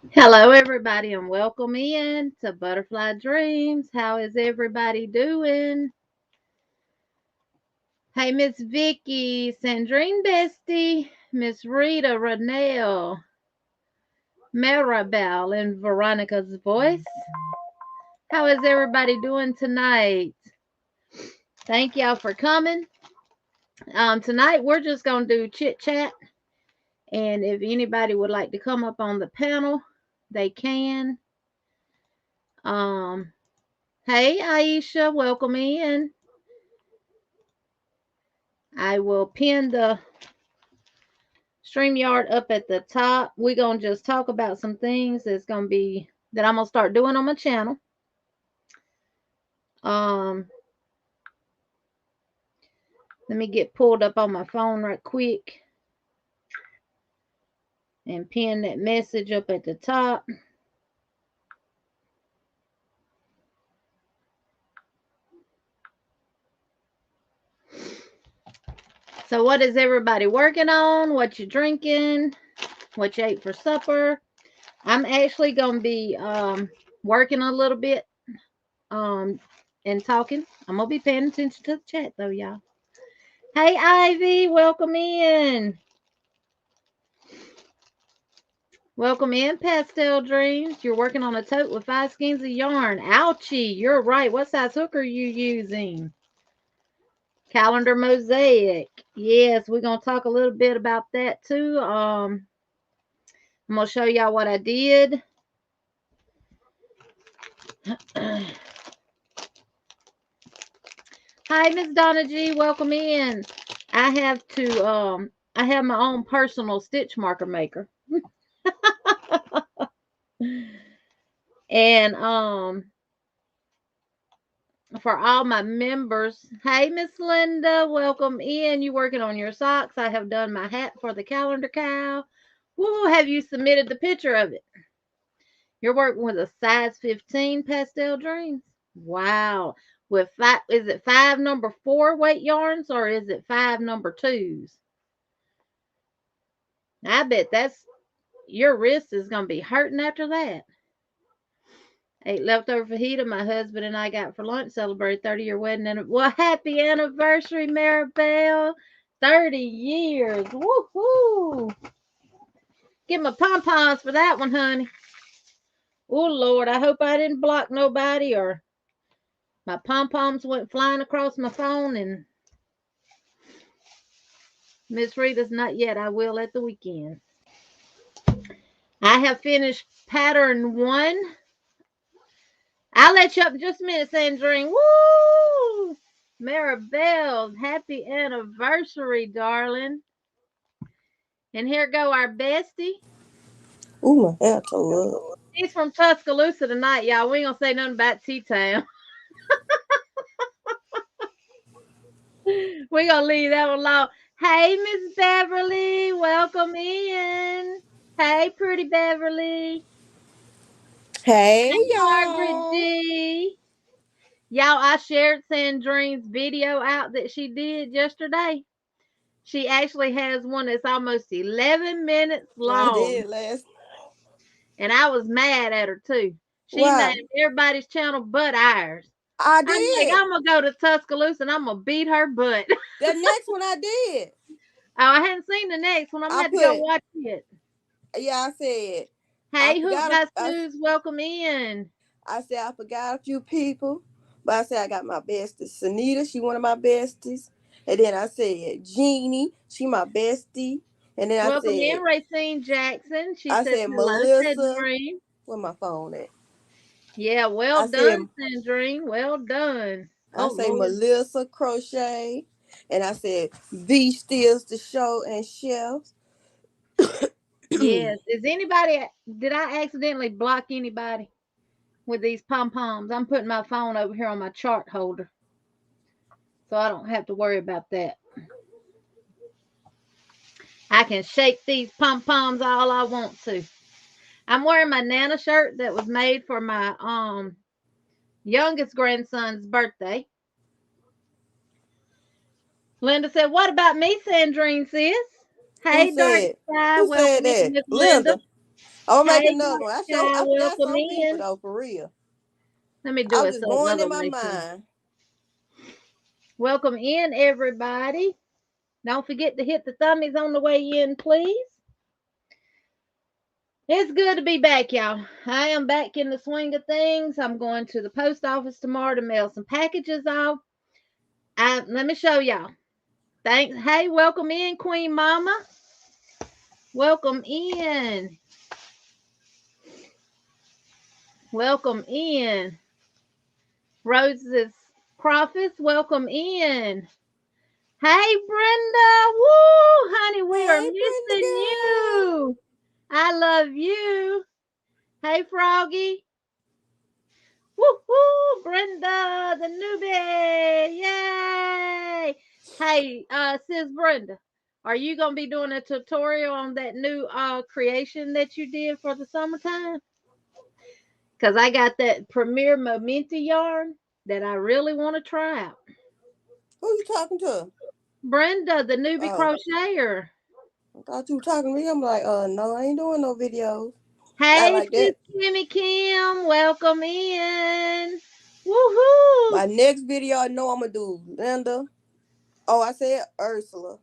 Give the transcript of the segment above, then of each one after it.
Hello, everybody, and welcome in to Butterfly Dreams. How is everybody doing? Hey, Miss Vicky, Sandrine Bestie, Miss Rita, Ranelle, Maribel, and Veronica's voice. How is everybody doing tonight? Thank y'all for coming. Tonight we're just gonna do chit chat, and if anybody would like to come up on the panel, they can. Um, hey, Aisha, welcome in. I will pin the StreamYard up at the top. We're going to just talk about some things that I'm going to start doing on my channel. Um, Let me get pulled up on my phone right quick and pin that message up at the top. So what is everybody working on? What you drinking? What you ate for supper? I'm actually going to be working a little bit and talking. I'm going to be paying attention to the chat though, y'all. Hey, Ivy, welcome in. Welcome in, Pastel Dreams. You're working on a tote with 5 skeins of yarn. Ouchie, you're right. What size hook are you using? Calendar mosaic. Yes, we're going to talk a little bit about that too. I'm going to show y'all what I did. Hi, Miss Donna G. Welcome in. I have my own personal stitch marker maker. And for all my members, hey Miss Linda, welcome in. You working on your socks? I have done my hat for the calendar cow. Woo, have you submitted the picture of it? You're working with a size 15 Pastel Dreams. Wow. With five, is it 5 number 4 weight yarns or is it 5 number 2s? I bet that's your wrist is gonna be hurting after that. Ate leftover fajita my husband and I got for lunch. Celebrated 30-year wedding. And well, happy anniversary, Maribel. 30 years. Woohoo. Give my pom-poms for that one, honey. Oh, Lord. I hope I didn't block nobody or my pom-poms went flying across my phone. And Miss Rita's not yet. I will at the weekend. I have finished pattern 1. I'll let you up in just a minute, Sandrine. Woo! Maribel, happy anniversary, darling. And here go our bestie. Ooh, my hair tore up. He's from Tuscaloosa tonight, y'all. We ain't gonna say nothing about T-Town. We gonna leave that one alone. Hey, Miss Beverly, welcome in. Hey, pretty Beverly. Hey, Hey, Margaret y'all. D. Y'all, I shared Sandrine's video out that she did yesterday. She actually has one that's almost 11 minutes I long. did last. And I was mad at her too. She Why? named everybody's channel but ours. I I'm like, did. I'm gonna go to Tuscaloosa and I'm gonna beat her butt. The next one I did. Oh, I hadn't seen the next one. I'm gonna I have to go put, watch it. yeah, I said, I Hey, Hoop forgot, by Suze, welcome in. I said, I forgot a few people. But I said, I got my bestie. Sunita, she one of my besties. And then I said, Jeannie, she my bestie. And then Welcome in, Racine Jackson. She I says said, hello, Melissa. Sandrine. Where my phone at? Yeah, well I said, done, Sandrine. Well done. I Oh say Lord. Melissa Crochet. And I said, V steals the show and chefs. Yes. Is anybody did I accidentally block anybody with these pom poms? I'm putting my phone over here on my chart holder. So I don't have to worry about that. I can shake these pom poms all I want to. I'm wearing my Nana shirt that was made for my youngest grandson's birthday. Linda said, "What about me, Sandrine sis?" Who Hey, Dark said? Sky, Who said welcome in, that? Miss Linda. Linda. I'll make Hey, another one. Mordecai, I forgot welcome some people in. though, for real. Let me I do was it just so going another in my way too. mind. Welcome in, everybody. Don't forget to hit the thummies on the way in, please. It's good to be back, y'all. I am back in the swing of things. I'm going to the post office tomorrow to mail some packages off. Let me show y'all. Thanks. Hey, welcome in, Queen Mama. Welcome in. Welcome in. Roses Prophets, welcome in. Hey, Brenda. Woo, honey, we are Hey, Brenda missing girl. you. I love you. Hey, Froggy. Woo, woo, Brenda, the newbie. Yay. Hey, sis Brenda, are you going to be doing a tutorial on that new creation that you did for the summertime? Because I got that Premier Momenta yarn that I really want to try out. Who you talking to? Brenda, the newbie Oh, crocheter. I thought you were talking to me. I'm like, no, I ain't doing no videos. Not Hey, like sis that. Kimmy Kim, welcome in. Woohoo! My next video, I know I'm gonna do Linda. Oh, I said Ursula,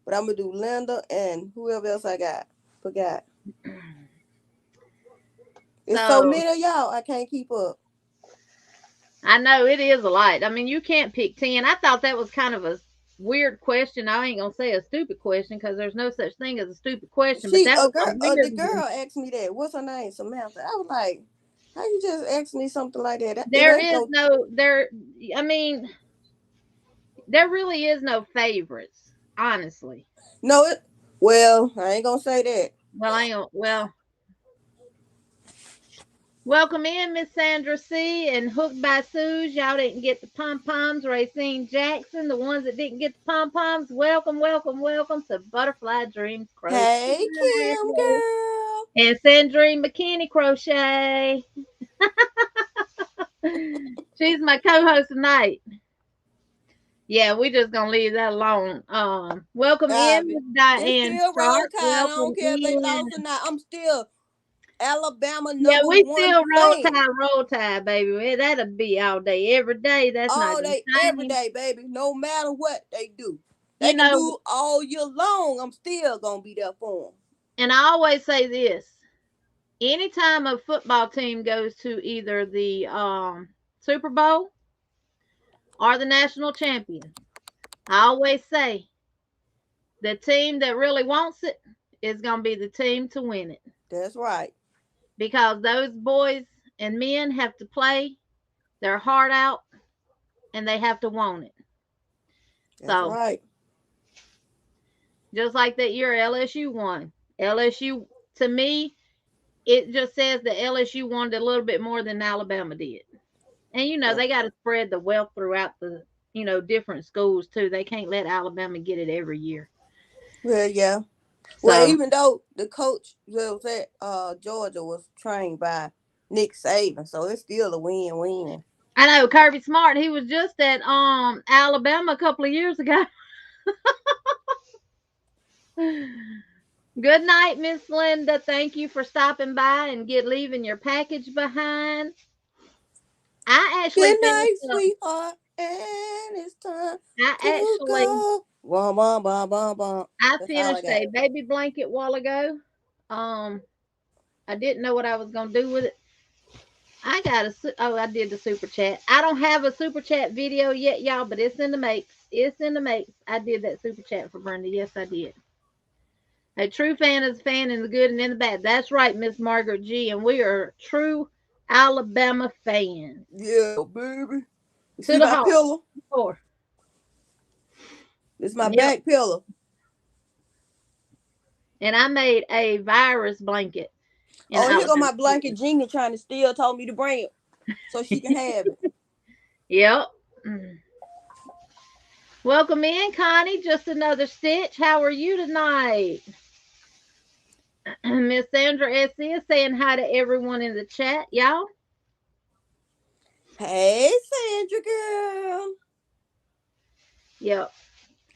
but I'm gonna do Linda and whoever else I got. Forgot. It's so So many of y'all, I can't keep up. I know it is a lot. I mean, you can't pick 10. I thought that was kind of a weird question. I ain't gonna say a stupid question because there's no such thing as a stupid question, but See, that was a the weird girl one. asked me that. What's her name? Samantha. I was like, how you just ask me something like that? It There ain't is no. no there. I mean, there really is no favorites, honestly. No, it. Well, I ain't gonna say that. Well, I ain't. Well, welcome in, Miss Sandra C. and Hooked by Suze. Y'all didn't get the pom poms. Racine Jackson, the ones that didn't get the pom poms. Welcome, welcome, welcome to Butterfly Dreamz Crochet. Hey, Kim girl. And Sandrine McKinney Crochet. She's my co-host tonight. Yeah, we just gonna leave that alone. Welcome in, Ivy. Miss It's Diane still roll Stark. tide. I Welcome don't care if they in. lost or not. I'm still Alabama Yeah, number we one still fan. roll tide, baby. That'll be all day, every day. That's not All gonna day, every change. day, baby. No matter what they do. They You can know, do all year long. I'm still gonna be there for them. and I always say this: anytime a football team goes to either the Super Bowl or the national champion, I always say the team that really wants it is going to be the team to win it That's right. because those boys and men have to play their heart out and they have to want it. That's So, right. just like that year LSU won. LSU, to me, it just says that LSU wanted a little bit more than Alabama did. And, That's they got to spread the wealth throughout the, different schools too. They can't let Alabama get it every year. well, yeah. Well, So, even though the coach that was at Georgia was trained by Nick Saban, so it's still a win-win. I know Kirby Smart, he was just at Alabama a couple of years ago. Good night, Miss Linda. Thank you for stopping by and leaving your package behind. I actually Good finished night, up. sweetheart, and it's time I to actually go. Bum, bum, bum, bum, bum. I That's all I finished got. a baby blanket a while ago. Um, I didn't know what I was gonna do with it. I did the super chat. I don't have a super chat video yet, y'all, but it's in the makes. It's in the makes. I did that super chat for Brenda. Yes, I did. A true fan is a fan in the good and in the bad. That's right, Miss Margaret G. And we are true Alabama fans. Yeah, baby. You To see the my heart. pillow? Core. This is my Yep. back pillow. And I made a virus blanket in Oh, here go Alabama. my blanket. Jeannie trying to steal, told me to bring it so she can have it. Yep. Welcome in, Connie. Just another stitch. How are you tonight? Miss Sandra S.C. is saying hi to everyone in the chat, y'all. Hey, Sandra girl. Yep.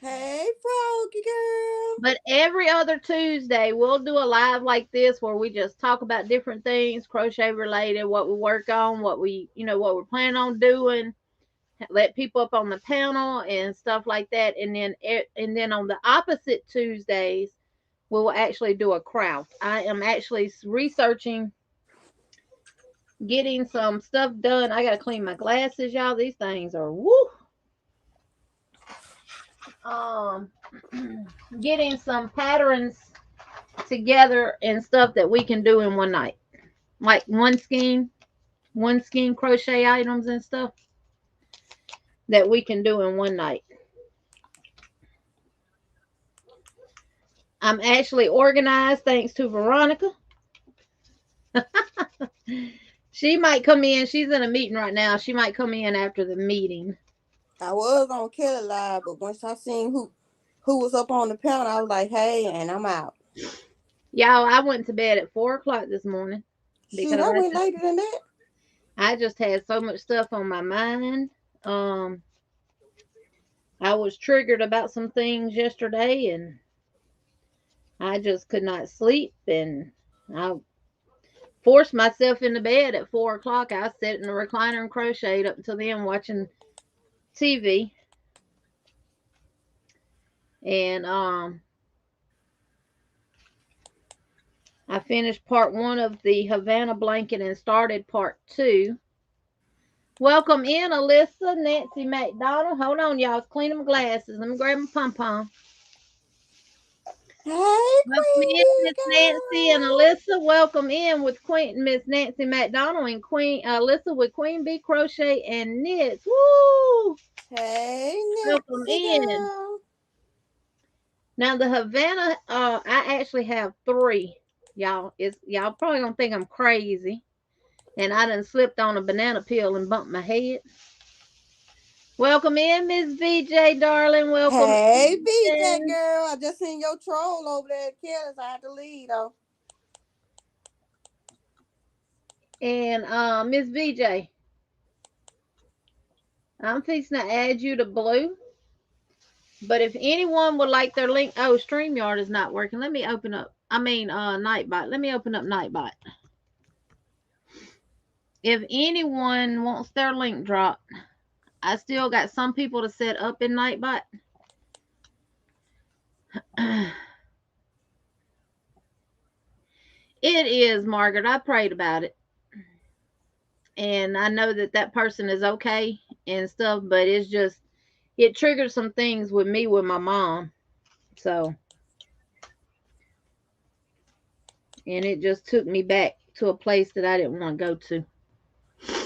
Hey, Froggy girl. But every other Tuesday, we'll do a live like this where we just talk about different things, crochet related, what we work on, what what we're planning on doing, let people up on the panel and stuff like that. And then on the opposite Tuesdays, we will actually do a craft. I am actually researching getting some stuff done. I gotta clean my glasses, y'all. These things are woo. Um, getting some patterns together and stuff that we can do in one night, like one skein crochet items and stuff that we can do in one night. I'm actually organized thanks to Veronica. She might come in. She's in a meeting right now. She might come in after the meeting. I was on Kelly Live, but once I seen who was up on the panel, I was like, hey, and I'm out. Y'all, I went to bed at 4 o'clock this morning Shoot, I went later than that. I just had so much stuff on my mind. I was triggered about some things yesterday, and I just could not sleep, and I forced myself into bed at 4 o'clock. I sat in the recliner and crocheted up until then, watching TV. And I finished part one of the Havana blanket and started part two. Welcome in, Alyssa, Nancy McDonald. Hold on, y'all. I was cleaning my glasses. Let me grab my pom pom. Hey, Welcome Queen in, Bee Miss Nancy and girl. Alyssa. Welcome in with Queen Miss Nancy McDonald and Queen Alyssa with Queen Bee Crochet and Knits. Woo! Hey, Welcome Nancy in. girl. Now the Havana, I actually have three. Y'all probably gonna think I'm crazy, and I done slipped on a banana peel and bumped my head. Welcome in, Miss VJ, darling. Welcome Hey, BJ in. girl. I just seen your troll over there at Kelly's. I had to leave though. And Miss VJ, I'm fixing to add you to Blue. But if anyone would like their link, oh, StreamYard is not working. Let me open up. Nightbot. Let me open up Nightbot. If anyone wants their link dropped, I still got some people to set up in Nightbot. It is, Margaret. I prayed about it. And I know that that person is okay and stuff, but it's just, it triggered some things with me with my mom. So, and it just took me back to a place that I didn't want to go to.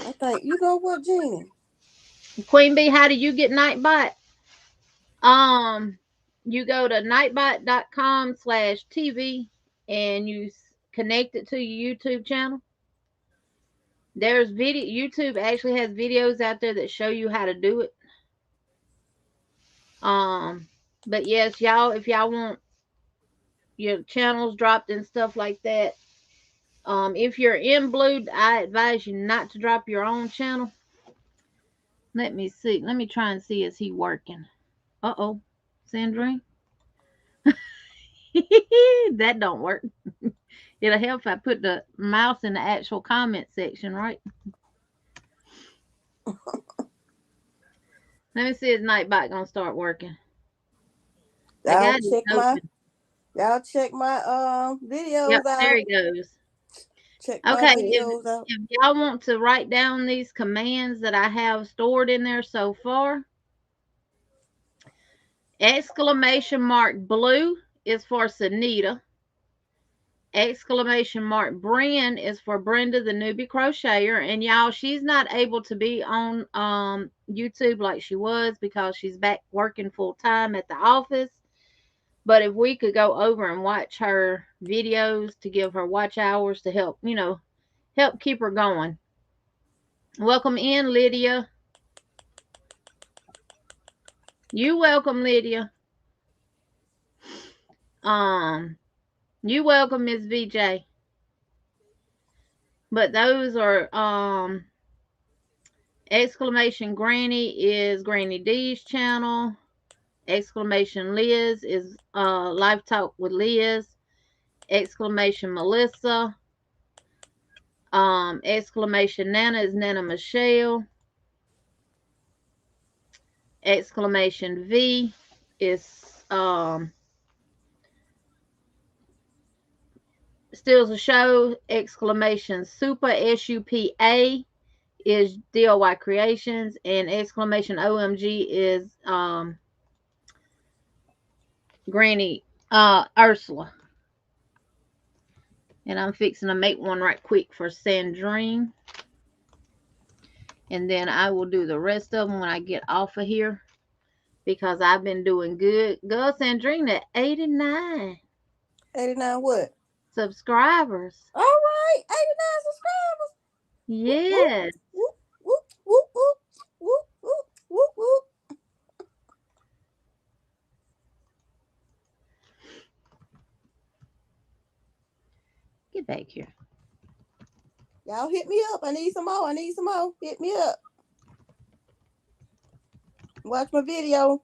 I think, you know what, Jeannie? Queen Bee, how do you get Nightbot? Um, you go to nightbot.com/TV and you connect it to your YouTube channel. There's video. YouTube actually has videos out there that show you how to do it. Um, but yes, y'all, if y'all want your channels dropped and stuff like that, if you're in Blue, I advise you not to drop your own channel. Let me see. Let me try and see, is he working? Uh-oh, Sandrine. That don't work. It'll help if I put the mouse in the actual comment section, right? Let me see, is Nightbot gonna start working? I Y'all got it check my open. Yep, videos there out. he goes. Check my Okay, if videos out. if y'all want to write down these commands that I have stored in there so far, exclamation mark blue is for Sunita. Exclamation mark Bren is for Brenda, the newbie crocheter. And y'all, she's not able to be on YouTube like she was because she's back working full time at the office. But if we could go over and watch her videos to give her watch hours to help, help keep her going. Welcome in, Lydia. You welcome, Lydia. You welcome, Miss VJ. But those are exclamation Granny is Granny D's channel. Exclamation Liz is Live Talk with Liz. Exclamation Melissa. Exclamation Nana is Nana Michelle. Exclamation V is Stills a Show. Exclamation Super SUPA is DIY Creations, and exclamation OMG is Granny Ursula. And I'm fixing to make one right quick for Sandrine. And then I will do the rest of them when I get off of here because I've been doing good. Go Sandrine at 89. 89 what? Subscribers. All right, 89 subscribers. Yes. Whoop, whoop, whoop, whoop, whoop, whoop, whoop, whoop. Get back here. Y'all hit me up. I need some more. I need some more. Hit me up. Watch my video.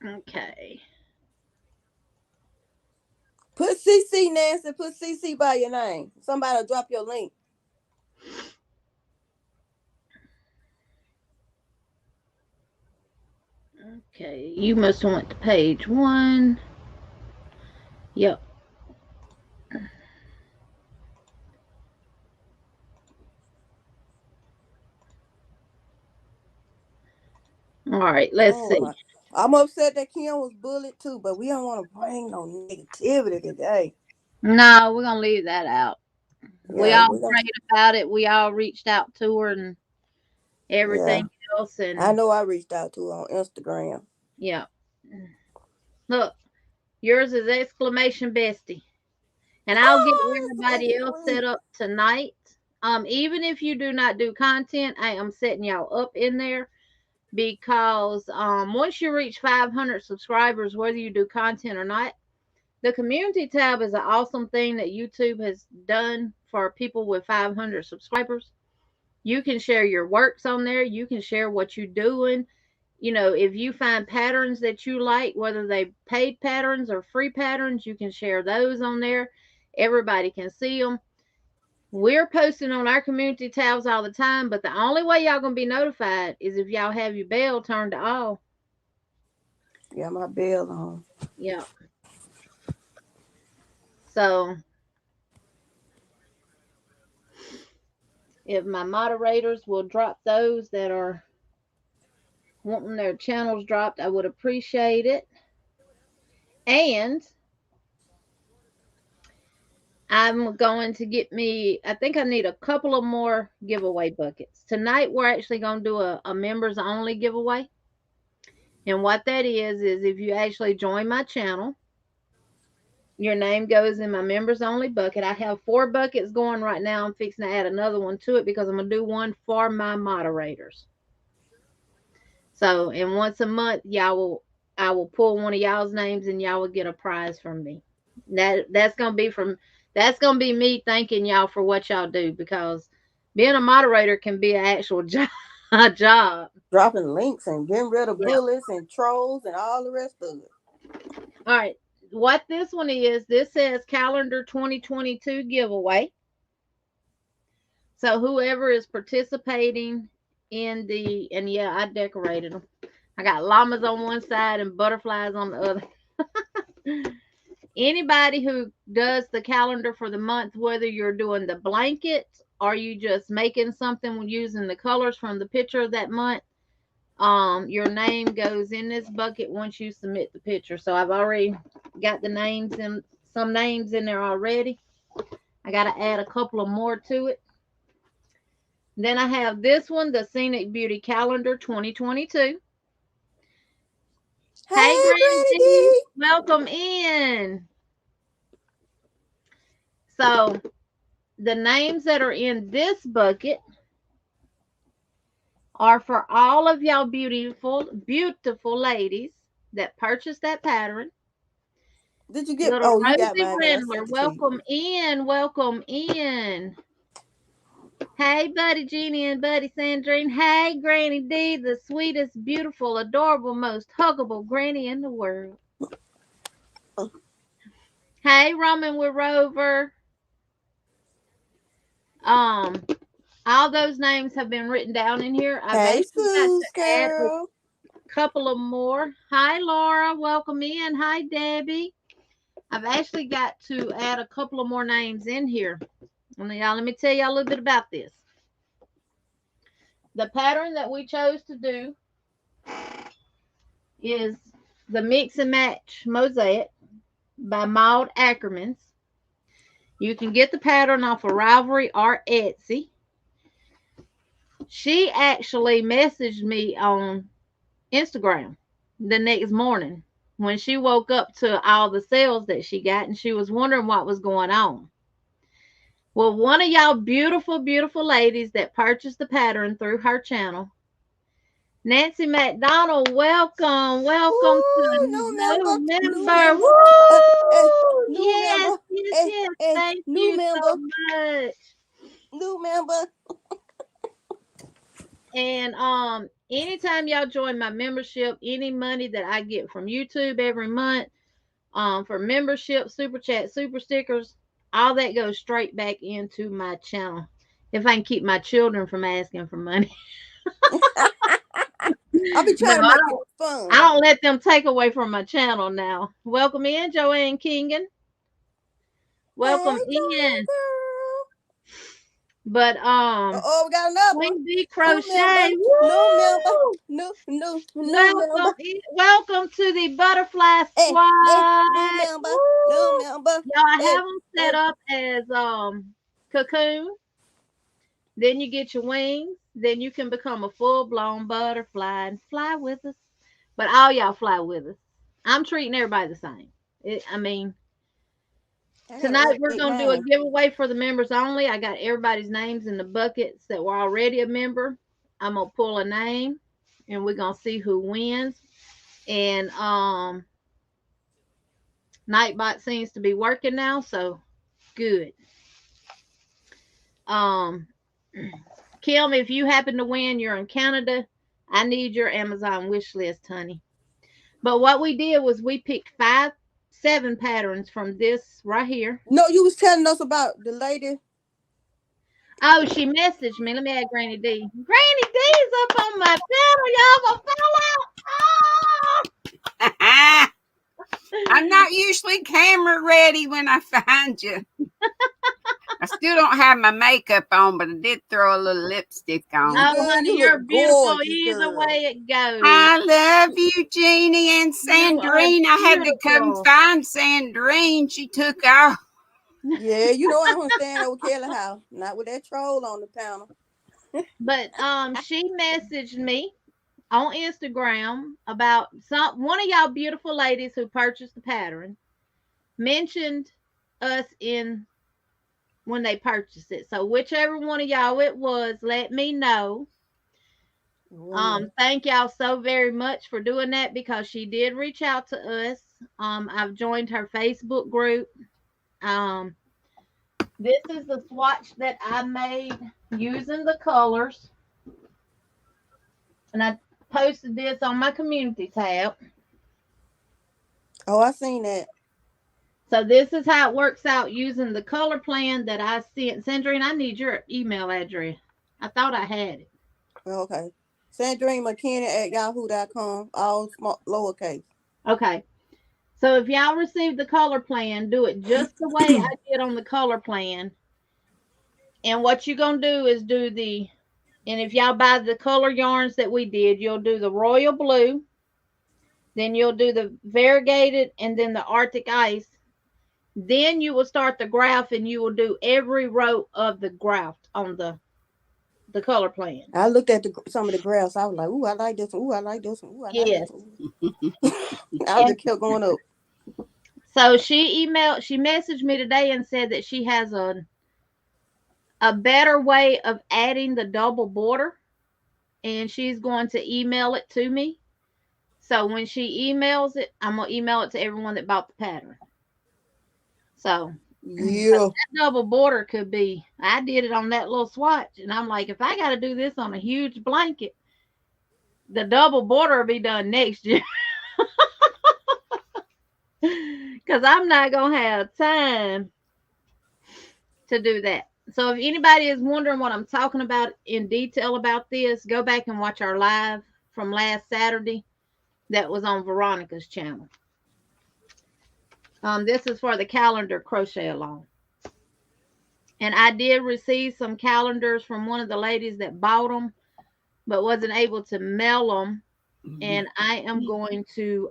Okay. Put CC, Nancy. Put CC by your name. Somebody will drop your link. Okay. You must have went to page 1. Yep. All right. Let's see. I'm upset that Kim was bullied too, but we don't want to bring no negativity today. No, we're gonna leave that out. We Yeah, all prayed about it. We all reached out to her and everything else. And I know I reached out to her on Instagram. Yeah. Look, yours is exclamation bestie. And I'll get everybody else set up tonight. Even if you do not do content, I am setting y'all up in there because once you reach 500 subscribers, whether you do content or not, the community tab is an awesome thing that YouTube has done for people with 500 subscribers. You can share your works on there. You can share what you're doing. You know, if you find patterns that you like, whether they paid patterns or free patterns, you can share those on there. Everybody can see them. We're posting on our community tabs all the time, but the only way y'all gonna be notified is if y'all have your bell turned to all. Yeah, my bell on. Yeah. So if my moderators will drop those that are wanting their channels dropped, I would appreciate it. And I'm going to get me, I think I need a couple of more giveaway buckets. Tonight, we're actually going to do a members only giveaway. And what that is if you actually join my channel, your name goes in my members only bucket. I have 4 buckets going right now. I'm fixing to add another one to it because I'm going to do one for my moderators. So, and once a month, I will pull one of y'all's names and y'all will get a prize from me. That's gonna be me thanking y'all for what y'all do because being a moderator can be an actual job. Dropping links and getting rid of bullets and trolls and all the rest of it. All right. What this one is, this says calendar 2022 giveaway. So whoever is participating in and yeah, I decorated them. I got llamas on one side and butterflies on the other. Anybody who does the calendar for the month, whether you're doing the blanket or you just making something using the colors from the picture of that month, your name goes in this bucket once you submit the picture. So I've already got the names and some names in there already. I got to add a couple of more to it. Then I have this one, the Scenic Beauty Calendar 2022. Hey, Granny, welcome in. So the names that are in this bucket are for all of y'all beautiful, beautiful ladies that purchased that pattern. Did you get? Little Oh, you got Rosie mine because I Brindler, sent it to you. welcome in, welcome in. Hey, Buddy Jeannie and Buddy Sandrine. Hey, Granny D, the sweetest, beautiful, adorable, most huggable granny in the world. Hey, Roman with Rover. Um, all those names have been written down in here. I've Hey, actually got Suze to add a girl. couple of more. Hi, Laura. Welcome in. Hi, Debbie. I've actually got to add a couple of more names in here. Let me tell you a little bit about this. The pattern that we chose to do is the Mix and Match Mosaic by Maud Ackermans. You can get the pattern off of Ravelry or Etsy. She actually messaged me on Instagram the next morning when she woke up to all the sales that she got, and she was wondering what was going on. Well, one of y'all beautiful, beautiful ladies that purchased the pattern through her channel, Nancy McDonald, welcome, welcome to a Ooh, new new member. member, Woo! new Yes, member, yes, yes. Thank new you member, so much. new member. And anytime y'all join my membership, any money that I get from YouTube every month, for membership, super chat, super stickers, all that goes straight back into my channel. If I can keep my children from asking for money. I'll be No, trying to make it I fun. don't let them take away from my channel now. Welcome in, Joanne Kingen. Hey, Welcome Joanne in. girl. But Oh, we got another one. Queen B New member, Crochet. new member, Woo! new member. Welcome to the Butterfly New Squad. member, new Woo! member. Y'all, I Hey, have them set hey. up as cocoon. Then you get your wings. Then you can become a full blown butterfly and fly with us. But all y'all fly with us. I'm treating everybody the same. I mean, I gotta tonight we're update gonna do a mine. giveaway for the members only. I got everybody's names in the buckets that were already a member. I'm gonna pull a name and we're gonna see who wins. And Nightbot seems to be working now, so good. Um Kim, if you happen to win, you're in Canada. I need your Amazon wish list, honey. But what we did was we picked 7 patterns from this right here. No, you was telling us about the lady. Oh, she messaged me. Let me add Granny D. Granny D's up on my channel. Y'all gonna follow? Oh! I'm not usually camera ready when I find you. I still don't have my makeup on, but I did throw a little lipstick on. Oh, Girl, honey, you you're look beautiful gorgeous, either girl. way it goes. I love you, Jeannie and You are Sandrine. I had to come beautiful. find Sandrine. She took off. Yeah, you know I don't stand over Kelly house. Not with that troll on the panel. But she messaged me on Instagram about one of y'all beautiful ladies who purchased the pattern mentioned us in when they purchased it. So whichever one of y'all it was, let me know. Woman. Thank y'all so very much for doing that because she did reach out to us. I've joined her Facebook group. Um, this is the swatch that I made using the colors, and I posted this on my community tab. Oh, I seen that. So this is how it works out using the color plan that I sent. Sandrine, I need your email address. I thought I had it. Okay. Sandrine McKinney at yahoo.com. All small lowercase. Okay. So if y'all receive the color plan, do it just the way I did on the color plan. And what you're going to do is and if y'all buy the color yarns that we did, you'll do the royal blue, then you'll do the variegated, and then the Arctic ice. Then you will start the graph and you will do every row of the graph on the color plan. I looked at some of the graphs. I was like, ooh, I like this one. Ooh, I like this one. Ooh, I like this Yes. one. I And just kept going up. so she messaged me today and said that she has a better way of adding the double border. and she's going to email it to me. So when she emails it, I'm going to email it to everyone that bought the pattern. So Yeah. that double border could be, I did it on that little swatch, and I'm like, if I got to do this on a huge blanket, the double border will be done next year. Because I'm not going to have time to do that. So if anybody is wondering what I'm talking about in detail about this, go back and watch our live from last Saturday that was on Veronica's channel. This is for the calendar crochet along. And I did receive some calendars from one of the ladies that bought them, but wasn't able to mail them. And I am going to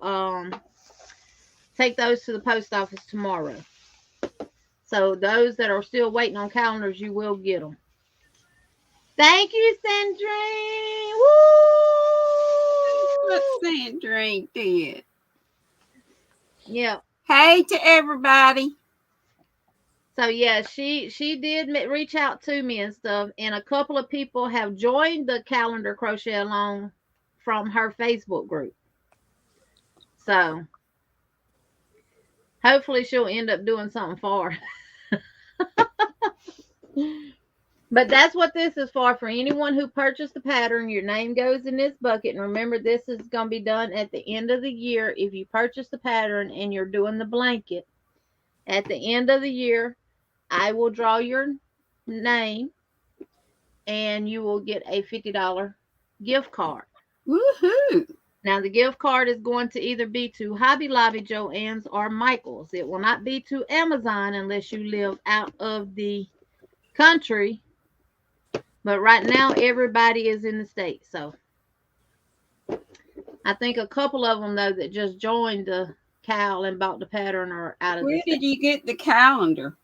take those to the post office tomorrow. So those that are still waiting on calendars, you will get them. Thank you, Sandrine. Woo! What Sandrine did. Yeah. Hey to everybody. So yeah, she did reach out to me and stuff, and a couple of people have joined the calendar crochet along from her Facebook group. So hopefully she'll end up doing something for her. But that's what this is for anyone who purchased the pattern. Your name goes in this bucket. And remember, this is going to be done at the end of the year. If you purchase the pattern and you're doing the blanket, at the end of the year, I will draw your name and you will get a $50 gift card. Woohoo! Now, the gift card is going to either be to Hobby Lobby, Joann's, or Michael's. It will not be to Amazon unless you live out of the country. But right now, everybody is in the States. So I think a couple of them, though, that just joined the Cal and bought the pattern are out of the Where States. did you get the calendar?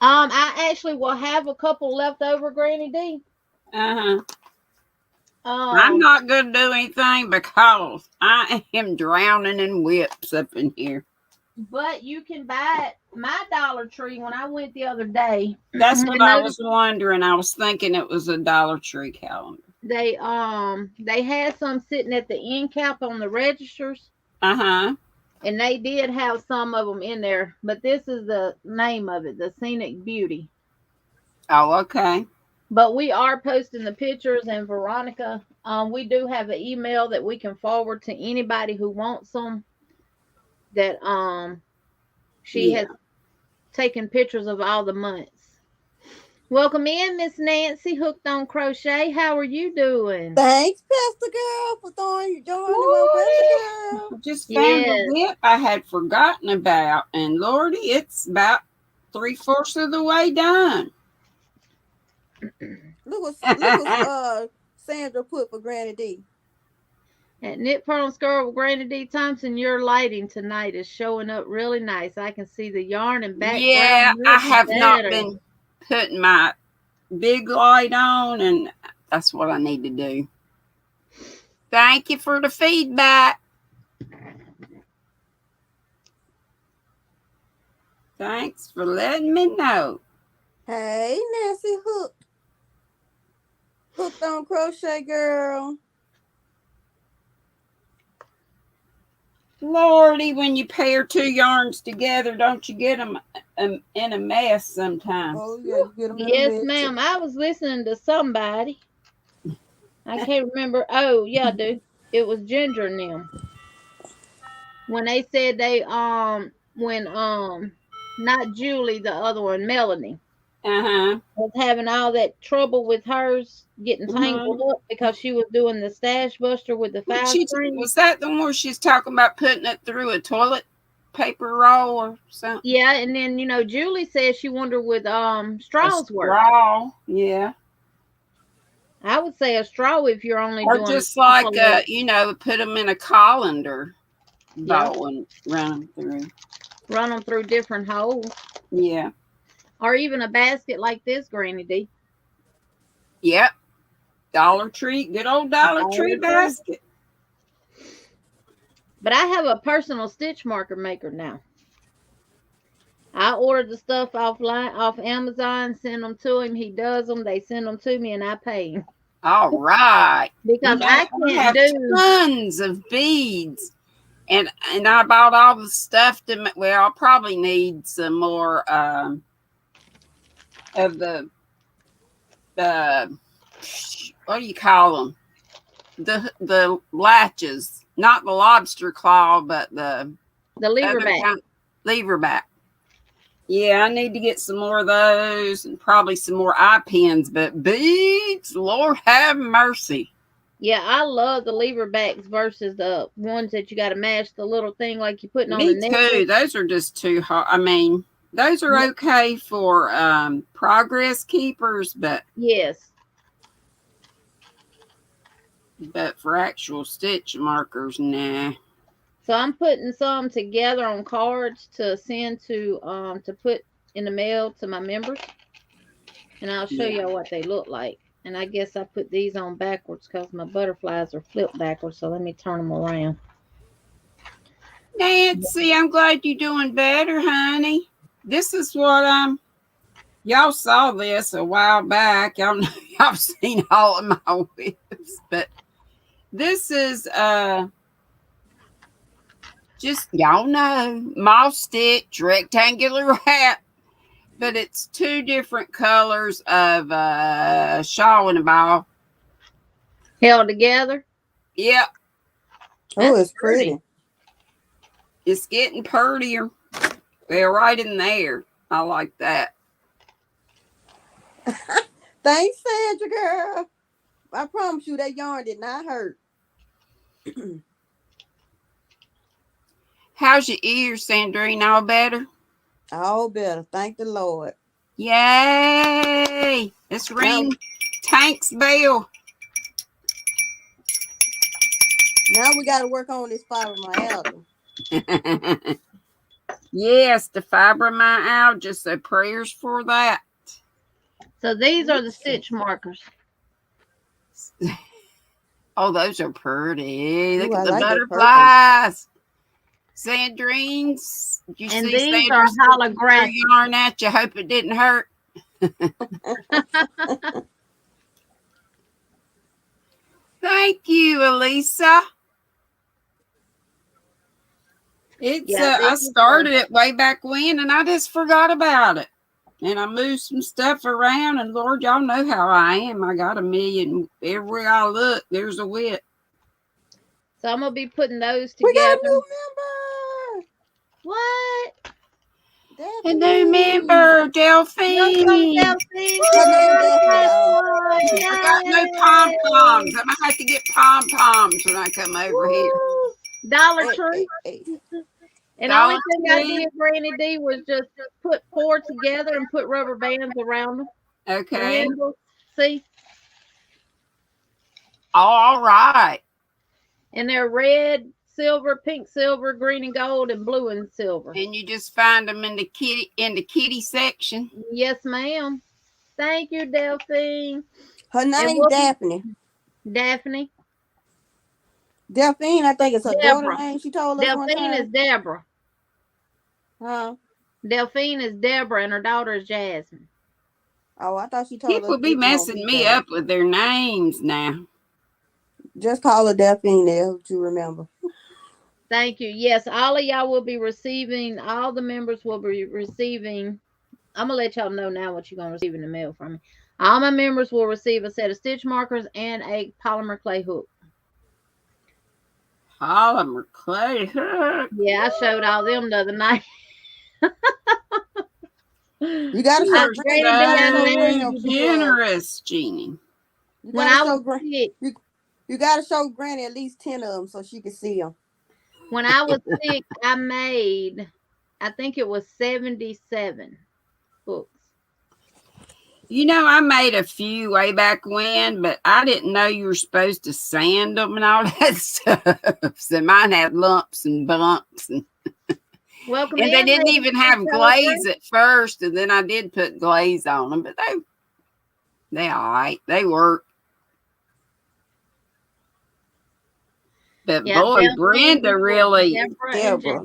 I actually will have a couple left over, Granny D. Uh-huh. I'm not going to do anything because I am drowning in whips up in here. But you can buy it. My Dollar Tree, when I went the other day. That's what I was wondering. I was thinking it was a Dollar Tree calendar. They had some sitting at the end cap on the registers. Uh-huh. And they did have some of them in there. But this is the name of it, the Scenic Beauty. Oh, okay. But we are posting the pictures, and Veronica, we do have an email that we can forward to anybody who wants them. That she has taken pictures of all the months. Welcome in, Miss Nancy, Hooked on Crochet. How are you doing? Thanks, Pastor Girl, for joining my Pastor Girl. Just found a whip I had forgotten about, and Lordy, it's about 3/4 of the way done. Look what Sandra put for Granny D. At Knit Pearl and Scar with Granny D. Thompson, your lighting tonight is showing up really nice. I can see the yarn and background. Yeah, I have not been putting my big light on, and that's what I need to do. Thank you for the feedback. Thanks for letting me know. Hey, Nancy Hooked on Crochet Girl. Lordy, when you pair two yarns together, don't you get them in a mess sometimes? Oh, yeah, you get them in yes, a mess. ma'am. I was listening to somebody. I can't remember. Oh, yeah, dude. It was Ginger and them. When they said they, not Julie, the other one, Melanie. Was having all that trouble with hers getting tangled up because she was doing the stash buster with the 5 string. Was that the one where she's talking about putting it through a toilet paper roll or something? Yeah, and then Julie said she wondered with straws work. Straw, yeah. I would say a straw if you're only or doing just like put them in a colander bowl and run them through different holes. Yeah. Or even a basket like this, Granny D. Yep. Dollar Tree, good old Dollar Tree basket. But I have a personal stitch marker maker now. I ordered the stuff off Amazon, send them to him. He does them. They send them to me, and I pay him. All right. because You know, I I can't have do. tons of beads. And I bought all the stuff to, well, I'll probably need some more of the, what do you call them? The latches, not the lobster claw, but the lever other back. kind, lever back. Yeah, I need to get some more of those and probably some more eye pins, but beads, Lord have mercy. Yeah, I love the lever backs versus the ones that you got to match the little thing like you're putting on the Me necklace. too. Those are just too hard. I mean, those are okay for progress keepers, but Yes. for actual stitch markers, nah. So I'm putting some together on cards to send to put in the mail to my members, and I'll show y'all what they look like. And I guess I put these on backwards because my butterflies are flipped backwards. So let me turn them around. Nancy, I'm glad you're doing better, honey. This is what y'all saw this a while back. Y'all seen all of my whips, but this is just, y'all know, moss stitch rectangular wrap, but it's two different colors of shawl and a ball held together. Yep. Oh, it's pretty. It's getting prettier. They're right in there. I like that. Thanks, Sandra, girl. I promise you that yarn did not hurt. How's your ears, Sandrine? All better? All better. Thank the Lord. Yay! Let's ring Tank's bell. Now we got to work on this fibromyalgia. Yes, the fibromyalgia. So prayers for that. So these are the stitch markers. Oh, those are pretty. Look Ooh, at the like butterflies. Sandrines. Did you And see these are holographic yarn at you? Hope it didn't hurt. Thank you, Elisa. It's I started it way back when, and I just forgot about it. And I moved some stuff around, and Lord, y'all know how I am. I got a million. Everywhere I look, there's a whip. So I'm gonna be putting those together. We got a new member. What? A new member, Delphine. Delphine. I got no pom-poms. I'm going to have to get pom-poms when I come over here. Dollar Tree. And the only thing I did, Granny D, was just put 4 together and put rubber bands around them. Okay. See? All right. And they're red, silver, pink, silver, green and gold, and blue and silver. And you just find them in the kitty section. Yes, ma'am. Thank you, Delphine. Her name's Daphne. Daphne. Delphine, I think it's her daughter's name. She told us Delphine one time. is Deborah. Huh? Delphine is Deborah, and her daughter is Jasmine. Oh, I thought she told us. People be messing me up with their names now. Just call her Delphine there to remember. Thank you. Yes, all of y'all will be receiving, all the members will be receiving. I'm going to let y'all know now what you're going to receive in the mail from me. All my members will receive a set of stitch markers and a polymer clay hook. Polymer clay hook? Yeah, I showed all them the other night. You got to show Granny. Generous, Jeannie. When I was sick, you got to show Granny at least 10 of them so she can see them. When I was sick, I made, I think it was 77 books. You know, I made a few way back when, but I didn't know you were supposed to sand them and all that stuff. So mine had lumps and bumps. And welcome. And they didn't even have glaze at first, and then I did put glaze on them, but they all right. They work. But yeah, boy, Brenda really. Deborah.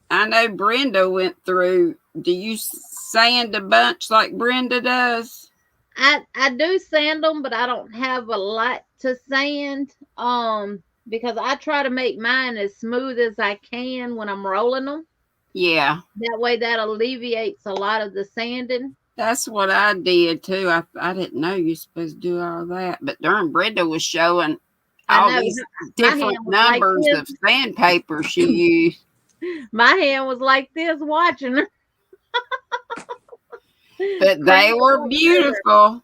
I know Brenda went through. Do you sand a bunch like Brenda does? I do sand them, but I don't have a lot to sand. Because I try to make mine as smooth as I can when I'm rolling them. Yeah. That way, that alleviates a lot of the sanding. That's what I did too. I didn't know you're supposed to do all that. But darn, Brenda was showing I all know these my hand different was like numbers this. of sandpaper she used. My hand was like this watching her. But they Crank it were up there. beautiful.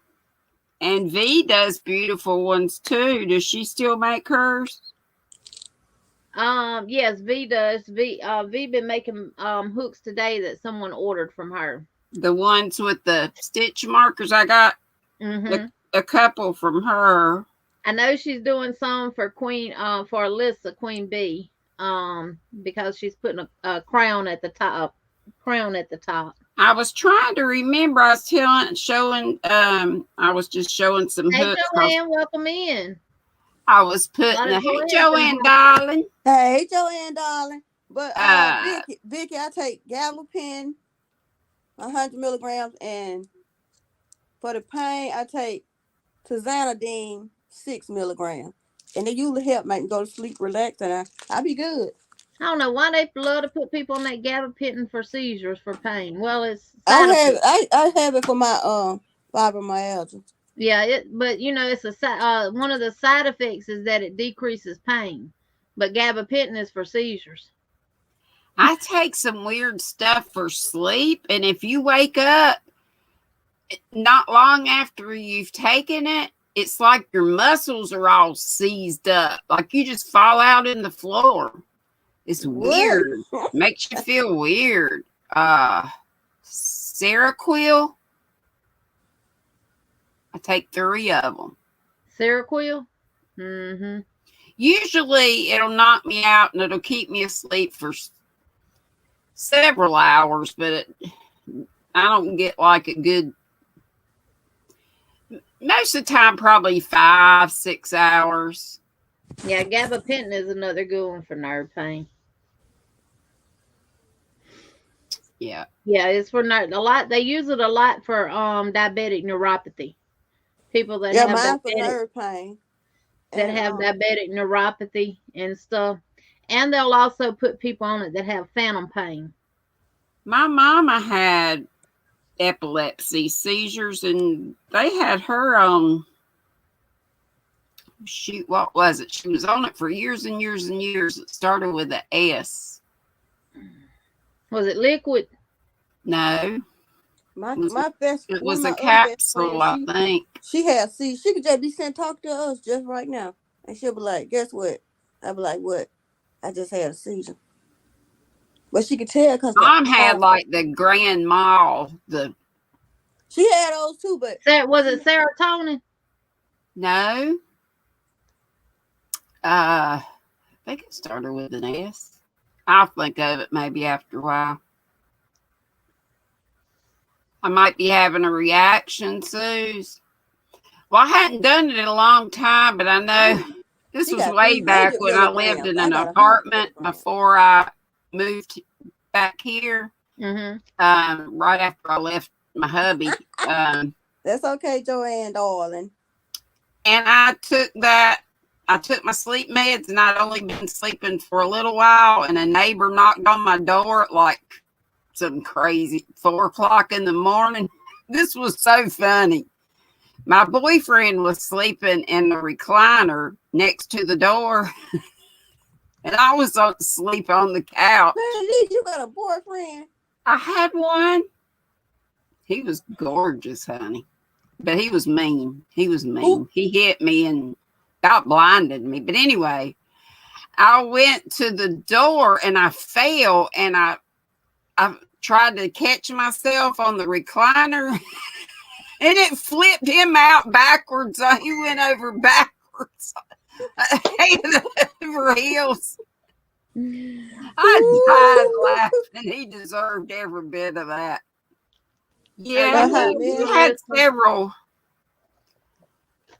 And V does beautiful ones too. Does she still make hers? Yes, V does. V been making hooks today that someone ordered from her. The ones with the stitch markers, I got a couple from her. I know she's doing some for for Alyssa, Queen Bee, because she's putting a crown at the top. I was trying to remember. I was showing. I was just showing some Hey, hooks. Joanne, welcome in. I was putting Hey, Joanne, darling. Hey, Joanne, darling. But Vicky, I take gabapentin 100 milligrams, and for the pain, I take tizanidine 6 milligrams, and they usually help make me go to sleep, relax, and I be good. I don't know why they love to put people on that gabapentin for seizures for pain. Well, it's I have it for my fibromyalgia. Yeah, but it's one of the side effects is that it decreases pain, but gabapentin is for seizures. I take some weird stuff for sleep, and if you wake up not long after you've taken it, it's like your muscles are all seized up, like you just fall out in the floor. It's weird. Makes you feel weird. Seroquel. I take 3 of them. Seroquel? Usually it'll knock me out and it'll keep me asleep for several hours, but I don't get like a good, most of the time, probably 5-6 hours. Yeah, gabapentin is another good one for nerve pain. Yeah. Yeah, it's for they use it a lot for diabetic neuropathy. People that have mine for nerve pain. That have diabetic neuropathy and stuff. And they'll also put people on it that have phantom pain. My mama had epilepsy seizures, and they had her on, what was it? She was on it for years and years and years. It started with an S. Was it liquid? No. It was a capsule, I think. She could just be sent talk to us just right now, and she'll be like, "Guess what?" I'll be like, "What?" I just had a seizure. But she could tell because Mom had like the Grand Mal. She had those too, but was it serotonin? No. I think it started with an S. I'll think of it maybe after a while. I might be having a reaction, Suze. Well, I hadn't done it in a long time, but I know this was way back when I lived in an apartment before I moved back here. Right after I left my hubby. That's okay, Joanne, darling. And I took my sleep meds, and I'd only been sleeping for a little while, and a neighbor knocked on my door at like some crazy 4 o'clock in the morning. This was so funny. My boyfriend was sleeping in the recliner next to the door, and I was asleep on the couch. Man, you got a boyfriend? I had one. He was gorgeous, honey, but he was mean. Ooh. He hit me and about blinded me. But anyway, I went to the door and I fell, and I tried to catch myself on the recliner, and it flipped him out backwards. So he went over backwards, head over heels. I died laughing. He deserved every bit of that. Yeah, he had several.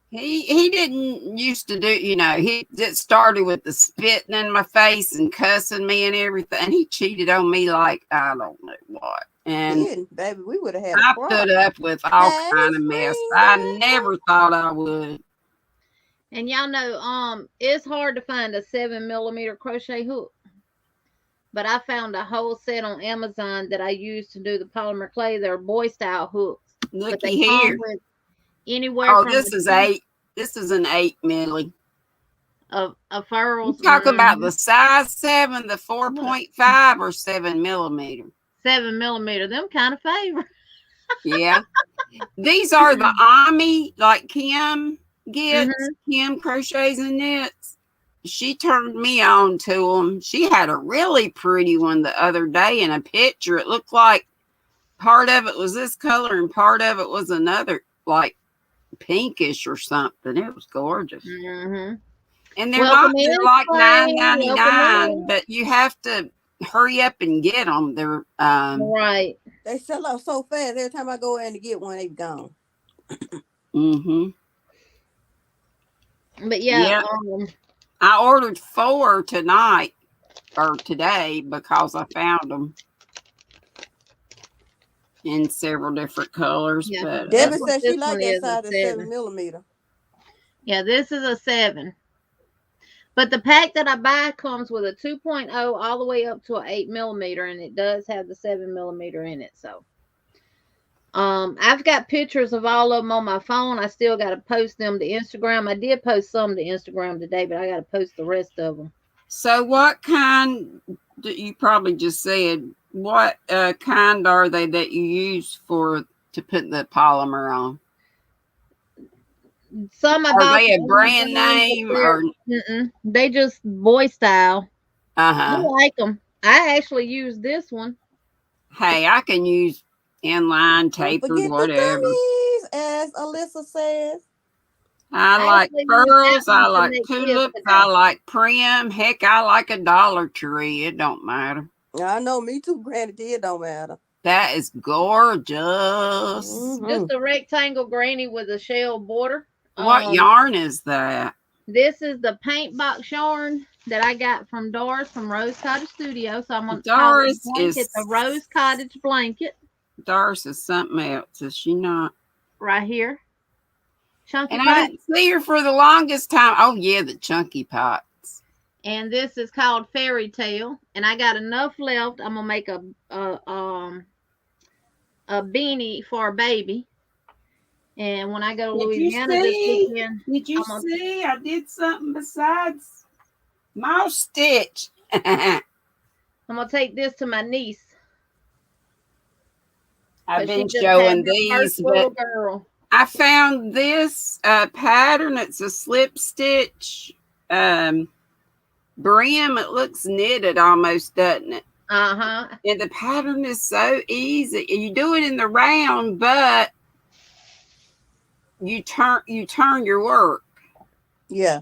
He didn't used to do, it started with the spitting in my face and cussing me and everything. He cheated on me like I don't know what. And baby, we would have had I a problem. put up with all kind of mess. I never thought I would. And y'all know, it's hard to find a 7mm crochet hook. But I found a whole set on Amazon that I use to do the polymer clay. They're boy style hooks. But they come with anywhere from this is 8. This is an 8 milli. Of furls. You talk about the size 7, the 4.5 or 7mm. 7mm. Them kind of favor. Yeah. These are the Ami, like Kim gets. Kim Crochets and Knits. She turned me on to them. She had a really pretty one the other day in a picture. It looked like part of it was this color and part of it was another, like pinkish or something. It was gorgeous. And they're they're like $9.99, but you have to hurry up and get them. They're right. They sell out so fast. Every time I go in to get one, they've gone. But yeah. I ordered 4 tonight or today because I found them in several different colors. Yeah. But Debbie said she liked that size of 7mm. Yeah, this is a 7. But the pack that I buy comes with a 2.0 all the way up to an 8mm, and it does have the 7mm in it. So, I've got pictures of all of them on my phone. I still got to post them to Instagram. I did post some to Instagram today, but I got to post the rest of them. So, what kind? You probably just said what kind are they that you use to put the polymer on? Some are they a brand name or they just boy style? I like them. I actually use this one. Hey, I can use inline, tapered, whatever. The gummies, as Alyssa says. I like pearls. I like tulips. I like prim. Heck, I like a Dollar Tree. It don't matter. I know, me too, Granny. It don't matter. That is gorgeous. Just a rectangle granny with a shell border. What yarn is that? This is the paint box yarn that I got from Doris from Rose Cottage Studio. So I'm going to Doris is the Rose Cottage blanket. Doris is something else, is she not? Right here. Chunky and pot. I didn't see her for the longest time. Oh yeah, the chunky pots. And this is called Fairy Tale. And I got enough left. I'm gonna make a beanie for a baby. And when I go to Louisiana this weekend, did you see? I did something besides mouse stitch. I'm gonna take this to my niece. I've been showing these, but I found this pattern. It's a slip stitch brim. It looks knitted almost, doesn't it? And the pattern is so easy. You do it in the round, but you turn your work. Yeah.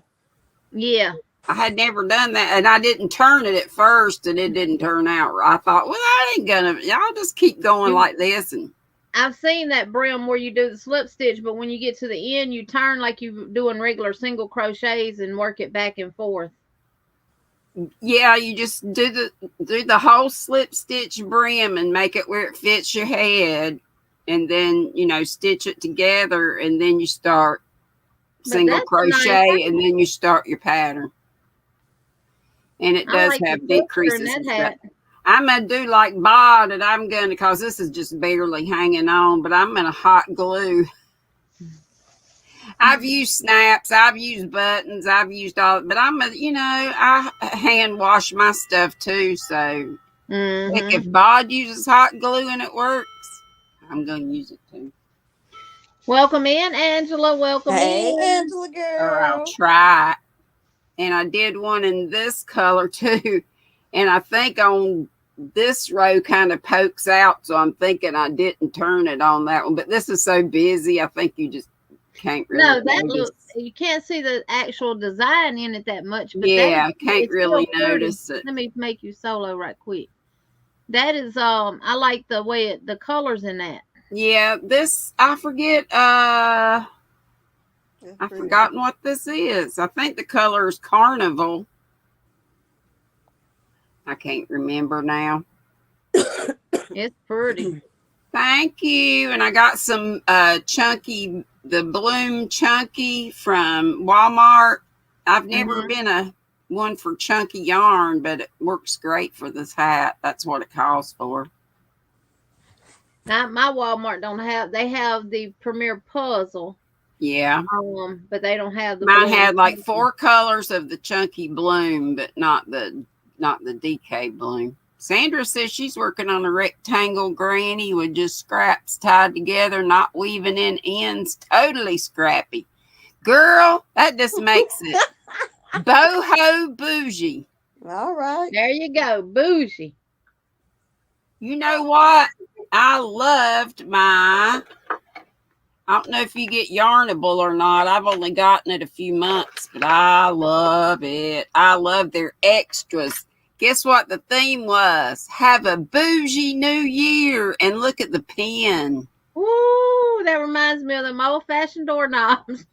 I had never done that, and I didn't turn it at first, and it didn't turn out right. I thought, well, I ain't gonna. Y'all just keep going like this. And I've seen that brim where you do the slip stitch, but when you get to the end, you turn like you're doing regular single crochets and work it back and forth. Yeah, you just do the whole slip stitch brim and make it where it fits your head, and then stitch it together, and then you start single crochet, and then you start your pattern. And it does have decreases. I'm going to do like Bod, and I'm going to, because this is just barely hanging on, but I'm going to hot glue. I've used snaps, I've used buttons, I've used all, but I hand wash my stuff too. So if Bod uses hot glue and it works, I'm going to use it too. Welcome in, Angela. Welcome in. Hey, Angela girl. Or I'll try it. And I did one in this color too. And I think on this row kind of pokes out. So I'm thinking I didn't turn it on that one. But this is so busy. I think you just can't really. No, that looks, you can't see the actual design in it that much. But yeah, I can't really notice it. Let me make you solo right quick. That is, I like the way the colors in that. Yeah, this, I forget, I've forgotten what this is. I think the color is Carnival. I can't remember now. It's pretty. Thank you. And I got some chunky, the Bloom Chunky from Walmart. I've never been one for chunky yarn, but it works great for this hat. That's what it calls for. Now, my Walmart don't have, they have the Premier Puzzle. Yeah. But they don't have the Mine Bloom had like Chunky. 4 colors of the chunky bloom, but not the DK bloom. Sandra says she's working on a rectangle granny with just scraps tied together, not weaving in ends. Totally scrappy. Girl, that just makes it boho bougie. All right. There you go, bougie. You know what? I loved my, I don't know if you get Yarnable or not. I've only gotten it a few months, but I love it. I love their extras. Guess what the theme was? Have a bougie new year. And look at the pen. Ooh, that reminds me of them old-fashioned doorknobs.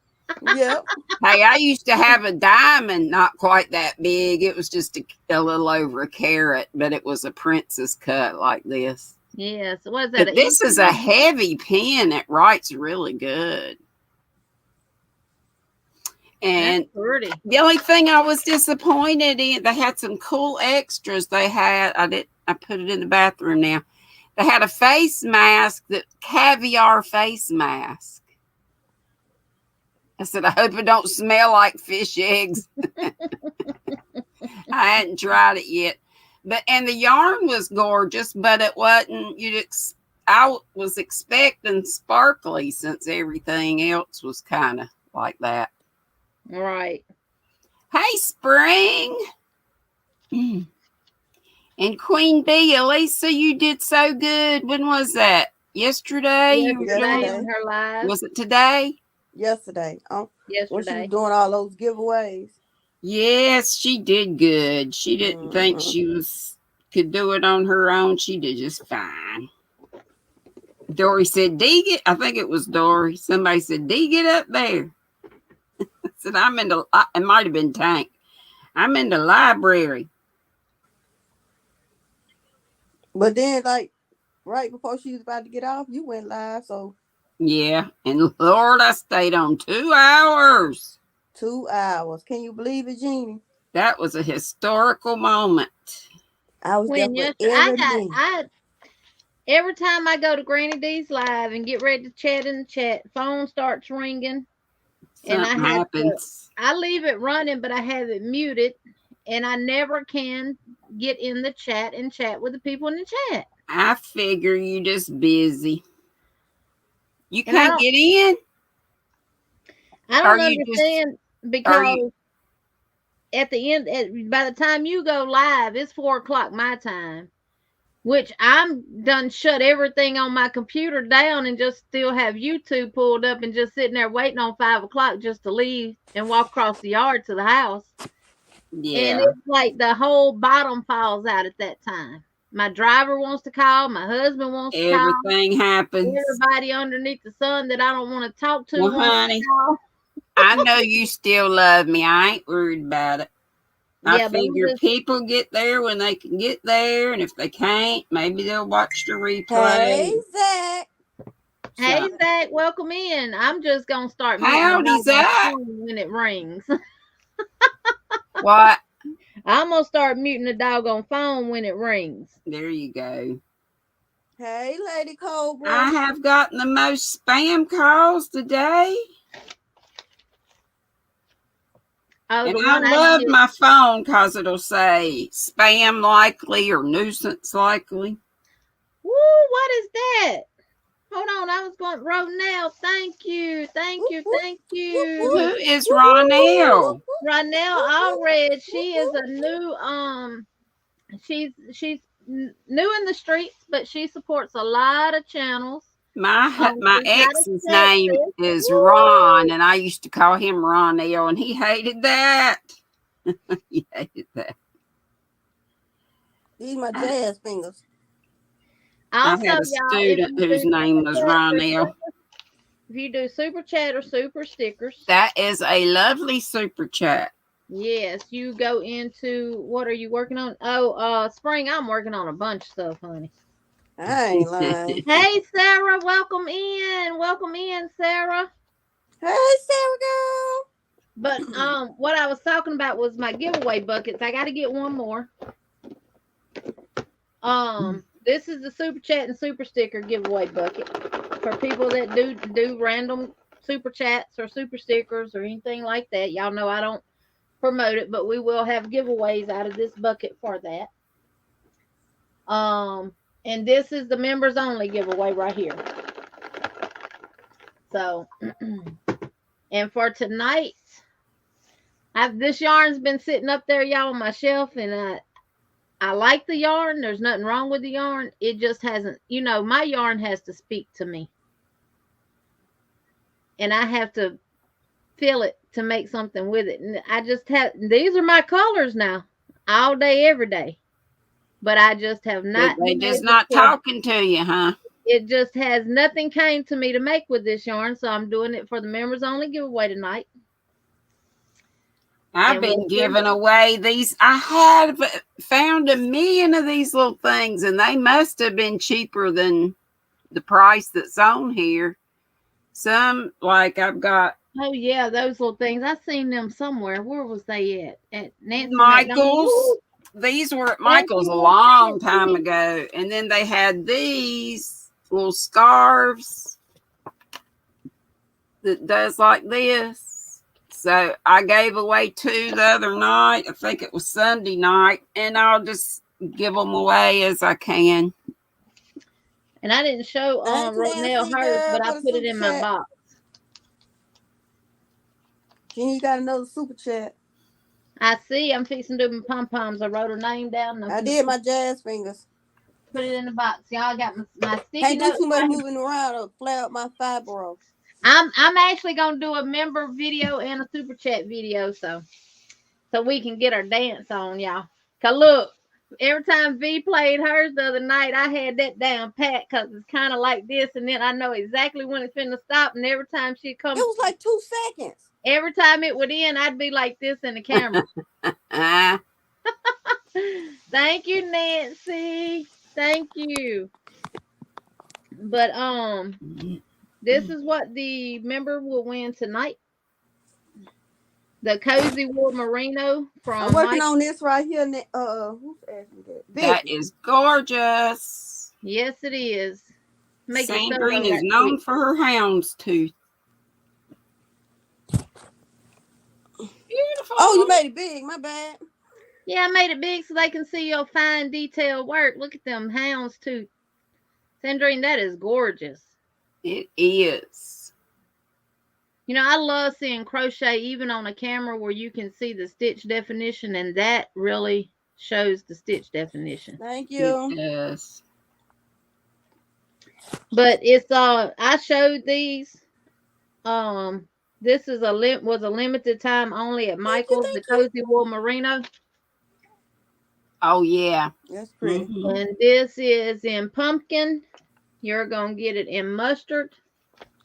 Yep. Hey, I used to have a diamond, not quite that big. It was just a little over a carat, but it was a princess cut like this. Yes. What is that? But this is a heavy pen. It writes really good. And the only thing I was disappointed in, they had some cool extras. They had, I put it in the bathroom now. They had a face mask, that caviar face mask. I said, I hope it don't smell like fish eggs. I hadn't tried it yet. And the yarn was gorgeous, but it wasn't, I was expecting sparkly since everything else was kind of like that. Right. Hey, Spring. And Queen Bee, Elisa, you did so good. When was that? Yesterday? Yesterday on her live. Was it today? Yesterday. Yesterday. When she was doing all those giveaways. Yes, she did good. She didn't think she could do it on her own. She did just fine. Dory said, Dee, get, I think it was Dory. Somebody said, Dee, get up there. I said, it might have been Tank. I'm in the library. But then, like, right before she was about to get off, you went live, so. Yeah, and Lord, I stayed on 2 hours. 2 hours. Can you believe it, Jeannie? That was a historical moment. I was there for every time I go to Granny D's live and get ready to chat in the chat, phone starts ringing. Something happens. I leave it running, but I have it muted, and I never can get in the chat and chat with the people in the chat. I figure you just busy. You can't get in? I don't understand because at the end, by the time you go live, it's 4 o'clock my time, which I'm done shut everything on my computer down and just still have YouTube pulled up and just sitting there waiting on 5 o'clock just to leave and walk across the yard to the house. Yeah. And it's like the whole bottom falls out at that time. My driver wants to call. My husband wants to call. Everything happens. Everybody underneath the sun that I don't want to talk to. Well, honey, I know you still love me. I ain't worried about it. I figure people get there when they can get there, and if they can't, maybe they'll watch the replay. Hey, Zach. Hey, Zach, welcome in. I'm just going to start Howdy, Zach. when it rings. What? I'm going to start muting the doggone phone when it rings. There you go. Hey, Lady Cobra. I have gotten the most spam calls today. Oh, and I love my phone because it'll say spam likely or nuisance likely. Woo, what is that? Hold on, I was going, Ronell, thank you. Who is Ronell? Ronell Allred, she is a new, she's new in the streets, but she supports a lot of channels. My ex's name is Ron, and I used to call him Ronell, and he hated that. He hated that. These my jazz fingers. I had a student whose name was Ronell. If you do super chat or super stickers, that is a lovely super chat. Yes, you go into, what are you working on? Oh, Spring, I'm working on a bunch of stuff, honey. I ain't lying. Hey, Sarah, welcome in. Welcome in, Sarah. Hey, Sarah girl. But what I was talking about was my giveaway buckets. I got to get one more. This is the Super Chat and Super Sticker giveaway bucket for people that do random Super Chats or Super Stickers or anything like that. Y'all know I don't promote it, but we will have giveaways out of this bucket for that. And this is the members only giveaway right here. So, and for tonight, this yarn's been sitting up there, y'all, on my shelf, and I like the yarn. There's nothing wrong with the yarn. It just hasn't, my yarn has to speak to me. And I have to feel it to make something with it. And I just these are my colors now, all day, every day. But I just have not. They just not talking to you, huh? It just has nothing came to me to make with this yarn, so I'm doing it for the members only giveaway tonight. I've been giving away these. I had found 1 million of these little things, and they must have been cheaper than the price that's on here. Some, like I've got. Oh yeah, those little things. I seen them somewhere. Where was they at? At Nancy Michael's. These were at Michael's a long time ago, and then they had these little scarves that does like this. So I gave away 2 the other night. I think it was Sunday night, and I'll just give them away as I can. And I didn't show Ronell hers, but I put it in my box. You got another super chat. I see. I'm fixing to do my pom-poms. I wrote her name down. I did my jazz fingers. Put it in the box. Y'all got my sticky Can't do notes too much moving around or flare up my fibro. I'm actually gonna do a member video and a super chat video, so we can get our dance on, y'all. Cause look, every time V played hers the other night, I had that down pat because it's kind of like this, and then I know exactly when it's finna stop. And every time she comes, it was like 2 seconds. Every time it would end, I'd be like this in the camera. Thank you, Nancy. Thank you. But this is what the member will win tonight. The Cozy Wool Merino from. I'm working on this right here. Who's asking that? That is gorgeous. Yes, it is. Sandrine is known for her houndstooth. Beautiful. Oh, you made it big. My bad. Yeah, I made it big so they can see your fine detailed work. Look at them houndstooth. Sandrine, that is gorgeous. It is. I love seeing crochet even on a camera where you can see the stitch definition, and that really shows the stitch definition. Thank you. Yes. But it's I showed these. This is was a limited time only at Michael's, the Cozy Wool Merino. Oh yeah, that's pretty. Mm-hmm. And this is in pumpkin. You're gonna get it in mustard.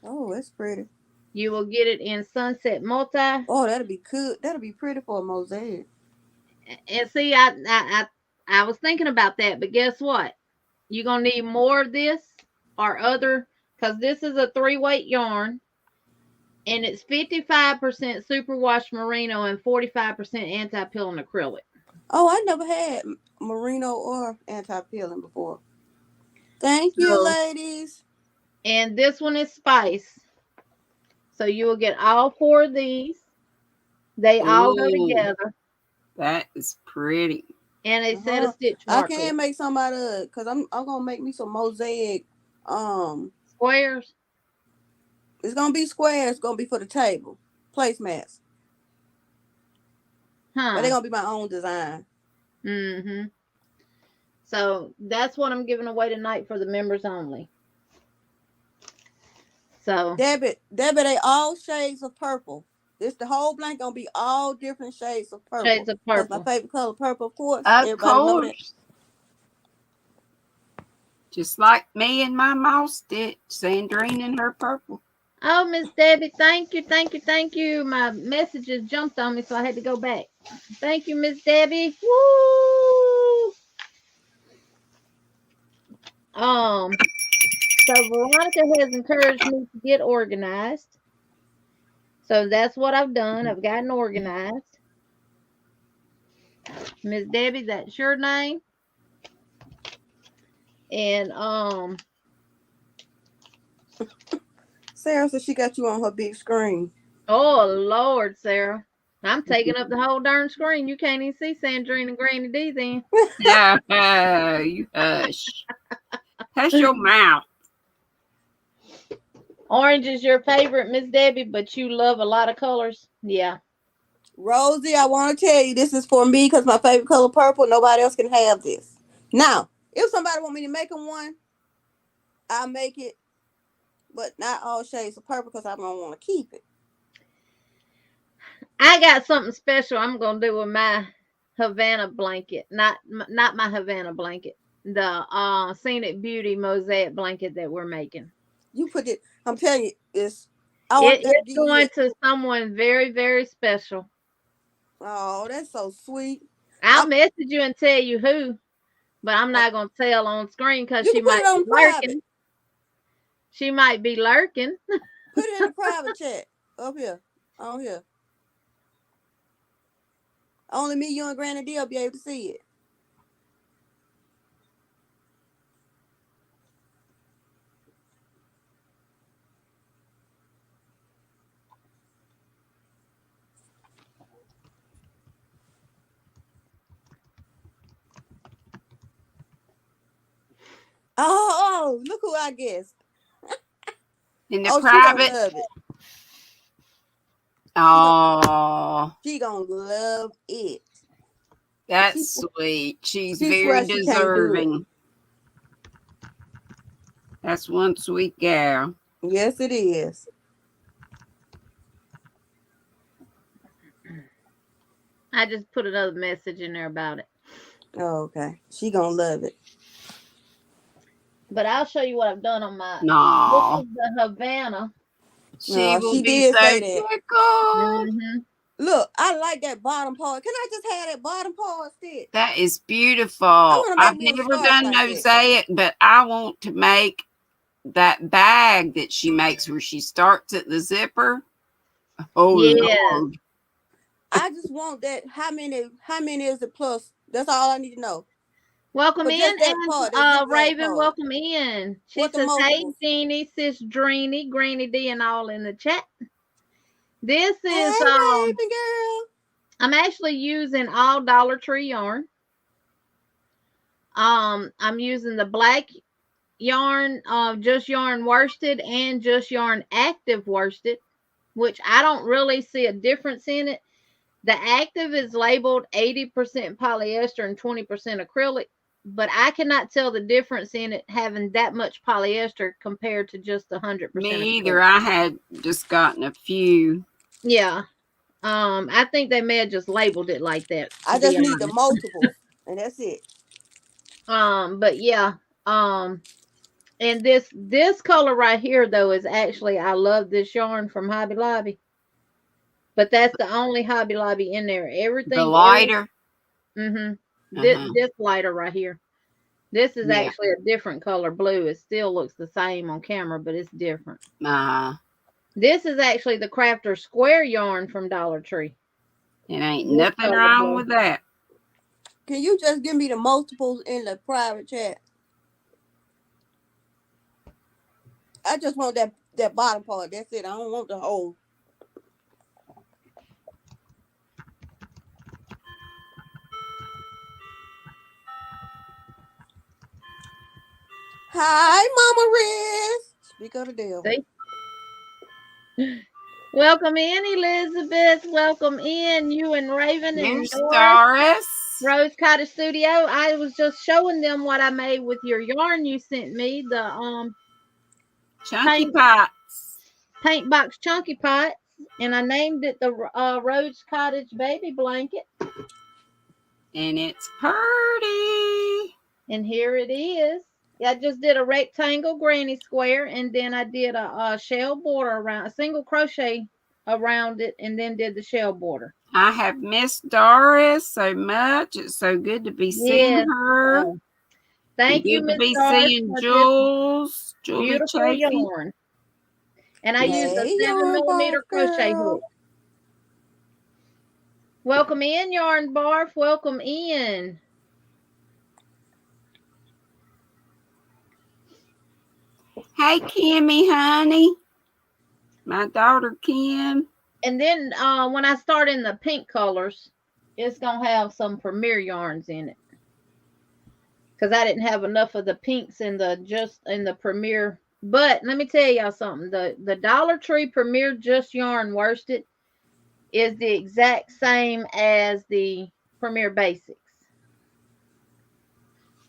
Oh, that's pretty. You will get it in sunset multi. Oh, that'll be good. That'll be pretty for a mosaic. And see, I was thinking about that, but guess what? You're gonna need more of this or other, because this is a 3-weight yarn. And it's 55% superwash merino and 45% anti-peeling acrylic. Oh, I never had merino or anti-peeling before. Thank you, ladies. And this one is spice. So you will get all 4 of these. They all go together. That is pretty. And a set of stitch markers. I can make some out of it because I'm gonna make me some mosaic squares. It's gonna be squares. It's gonna be for the table placemats. But they're gonna be my own design. Mm-hmm. So that's what I'm giving away tonight for the members only. So Debbie, they all shades of purple. The whole blanket gonna be all different shades of purple. Shades of purple. That's my favorite color, purple, of course. Of course. Just like me and my mouse stitch, Sandrine and her purple. Oh, Miss Debbie, thank you. My messages jumped on me, so I had to go back. Thank you, Miss Debbie. Woo! So Veronica has encouraged me to get organized. So that's what I've done. I've gotten organized. Miss Debbie, that's your name. And Sarah said she got you on her big screen. oh Lord, Sarah. I'm taking up the whole darn screen. You can't even see Sandrine and Granny D then. Yeah, you hush. Hush your mouth. Orange is your favorite, Miss Debbie, but you love a lot of colors. Yeah. Rosie, I want to tell you this is for me because my favorite color purple. Nobody else can have this. Now, if somebody want me to make them one, I'll make it, but not all shades of purple because I don't want to keep it. I got something special I'm gonna do with my Havana blanket. Not my Havana blanket. The Scenic Beauty mosaic blanket that we're making. You put it. I'm telling you, I want that to It's give going you. to someone very, very special. Oh, that's so sweet. I'll message you and tell you who, but I'm not gonna tell on screen because You she can put might it on be private. lurking. She might be lurking. Put it in the private chat up here, on here. Only me, you, and Granny D will be able to see it. Oh, look who I guessed. In the private. She gonna love it. Oh, she gonna love it. That's sweet. She's very deserving. That's one sweet gal. Yes, it is. I just put another message in there about it. Oh, okay. She gonna love it. But I'll show you what I've done on my. No. This is the Havana. She will be so tickled. Mm-hmm. Look, I like that bottom part. Can I just have that bottom part stick? That is beautiful. I've never done mosaic, but I want to make that bag that she makes where she starts at the zipper. Oh, yeah. Lord. I just want that. How many is it plus? That's all I need to know. Welcome in, and Raven, welcome in. She says, hey, Jeannie, sis Dreeny, Granny D, and all in the chat. This is, Raven girl. I'm actually using all Dollar Tree yarn. I'm using the black yarn, Just Yarn Worsted and Just Yarn Active Worsted, which I don't really see a difference in it. The active is labeled 80% polyester and 20% acrylic, but I cannot tell the difference in it having that much polyester compared to just 100%. Me either. I had just gotten a few. Yeah. I think they may have just labeled it like that. I just need the multiples, and that's it. But yeah. And this color right here though is actually, I love this yarn from Hobby Lobby. But that's the only Hobby Lobby in there. Everything. The lighter. This lighter right here. This is actually a different color blue. It still looks the same on camera, but it's different. This is actually the Crafter Square yarn from Dollar Tree. It ain't nothing wrong with that. Can you just give me the multiples in the private chat? I just want that bottom part. That's it. I don't want the whole. Hi, Mama Riz. Speak of the devil. See? Welcome in, Elizabeth. Welcome in, you and Raven and Doris. Rose Cottage Studio. I was just showing them what I made with your yarn you sent me. The chunky pots, paint box chunky pots, and I named it the Rose Cottage baby blanket. And it's pretty. And here it is. I just did a rectangle granny square, and then I did a shell border around, a single crochet around it, and then did the shell border. I have missed Doris so much. It's so good to be seeing her. Thank you, Good to Miss be Doris, seeing for this Jules. Julie beautiful Chafee. yarn. And I used a Hey, 7mm crochet hook. Welcome in, Yarn Barf. Welcome in. Hey, Kimmy, honey. My daughter, Kim. And then when I start in the pink colors, it's going to have some Premier yarns in it. Because I didn't have enough of the pinks in the Premier. But let me tell y'all something. The Dollar Tree Premier Just Yarn Worsted is the exact same as the Premier Basics.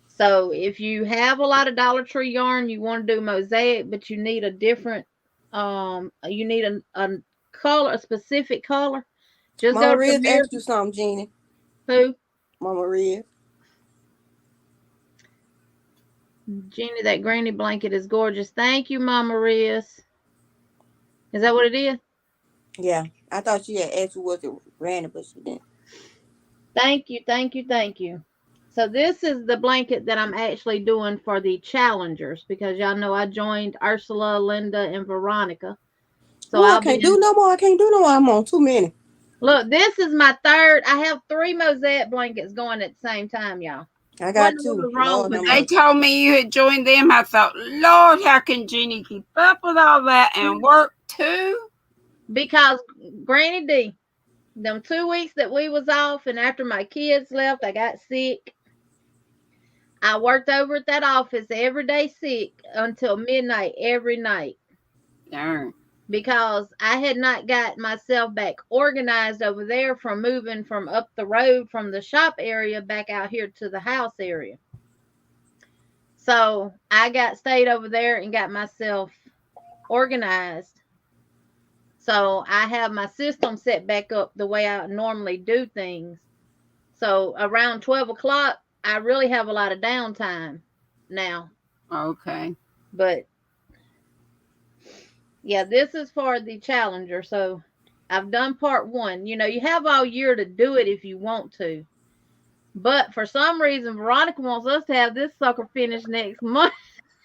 So if you have a lot of Dollar Tree yarn, you want to do mosaic, but you need a different, you need a color, a specific color. Just Mama go to Riz Premier. asked you something, Jeannie. Who? Mama Riz. Jeannie, that granny blanket is gorgeous. Thank you, Mama Riz. Is that what it is? Yeah, I thought she had asked you was it random, but she didn't. Thank you, thank you, thank you. So this is the blanket that I'm actually doing for the challengers because y'all know I joined Ursula, Linda, and Veronica. So I can't do no more. I can't do no more. I'm on too many. Look, this is my third. I have 3 mosaic blankets going at the same time, y'all. I got 2. Wrong when they told me you had joined them, I thought, Lord, how can Jeannie keep up with all that and work too? Because Granny D, them 2 weeks that we was off and after my kids left, I got sick. I worked over at that office every day sick until midnight every night. Darn. Because I had not got myself back organized over there from moving from up the road from the shop area back out here to the house area. So I stayed over there and got myself organized. So I have my system set back up the way I normally do things. So around 12 o'clock, I really have a lot of downtime now. Okay. But yeah, this is for the challenger. So I've done part 1. You know, you have all year to do it if you want to. But for some reason, Veronica wants us to have this sucker finished next month.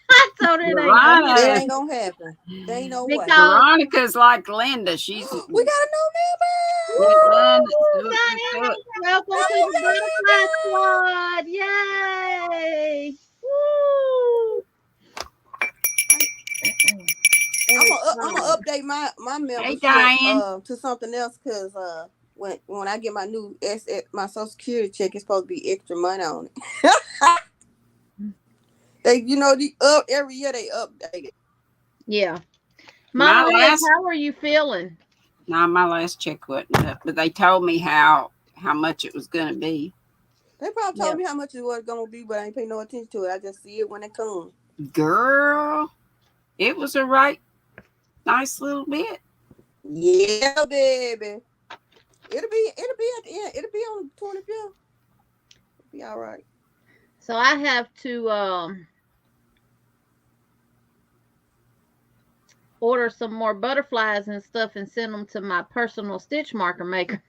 I told her it ain't gonna happen. There ain't no way. Veronica's like Linda. She's we got a new member. Welcome to the Butterfly Squad. Yay! Woo! I'm gonna update my membership to something else because when I get my new my Social Security check, it's supposed to be extra money on it. Every year they update it. Yeah. Mama, how are you feeling? No, my last check wasn't up, but they told me how much it was going to be. They probably told me how much it was going to be, but I ain't pay no attention to it. I just see it when it comes. Girl, it was a nice little bit. Yeah, baby. It'll be at the end. It'll be on the 25th. It'll be all right. So I have to order some more butterflies and stuff and send them to my personal stitch marker maker.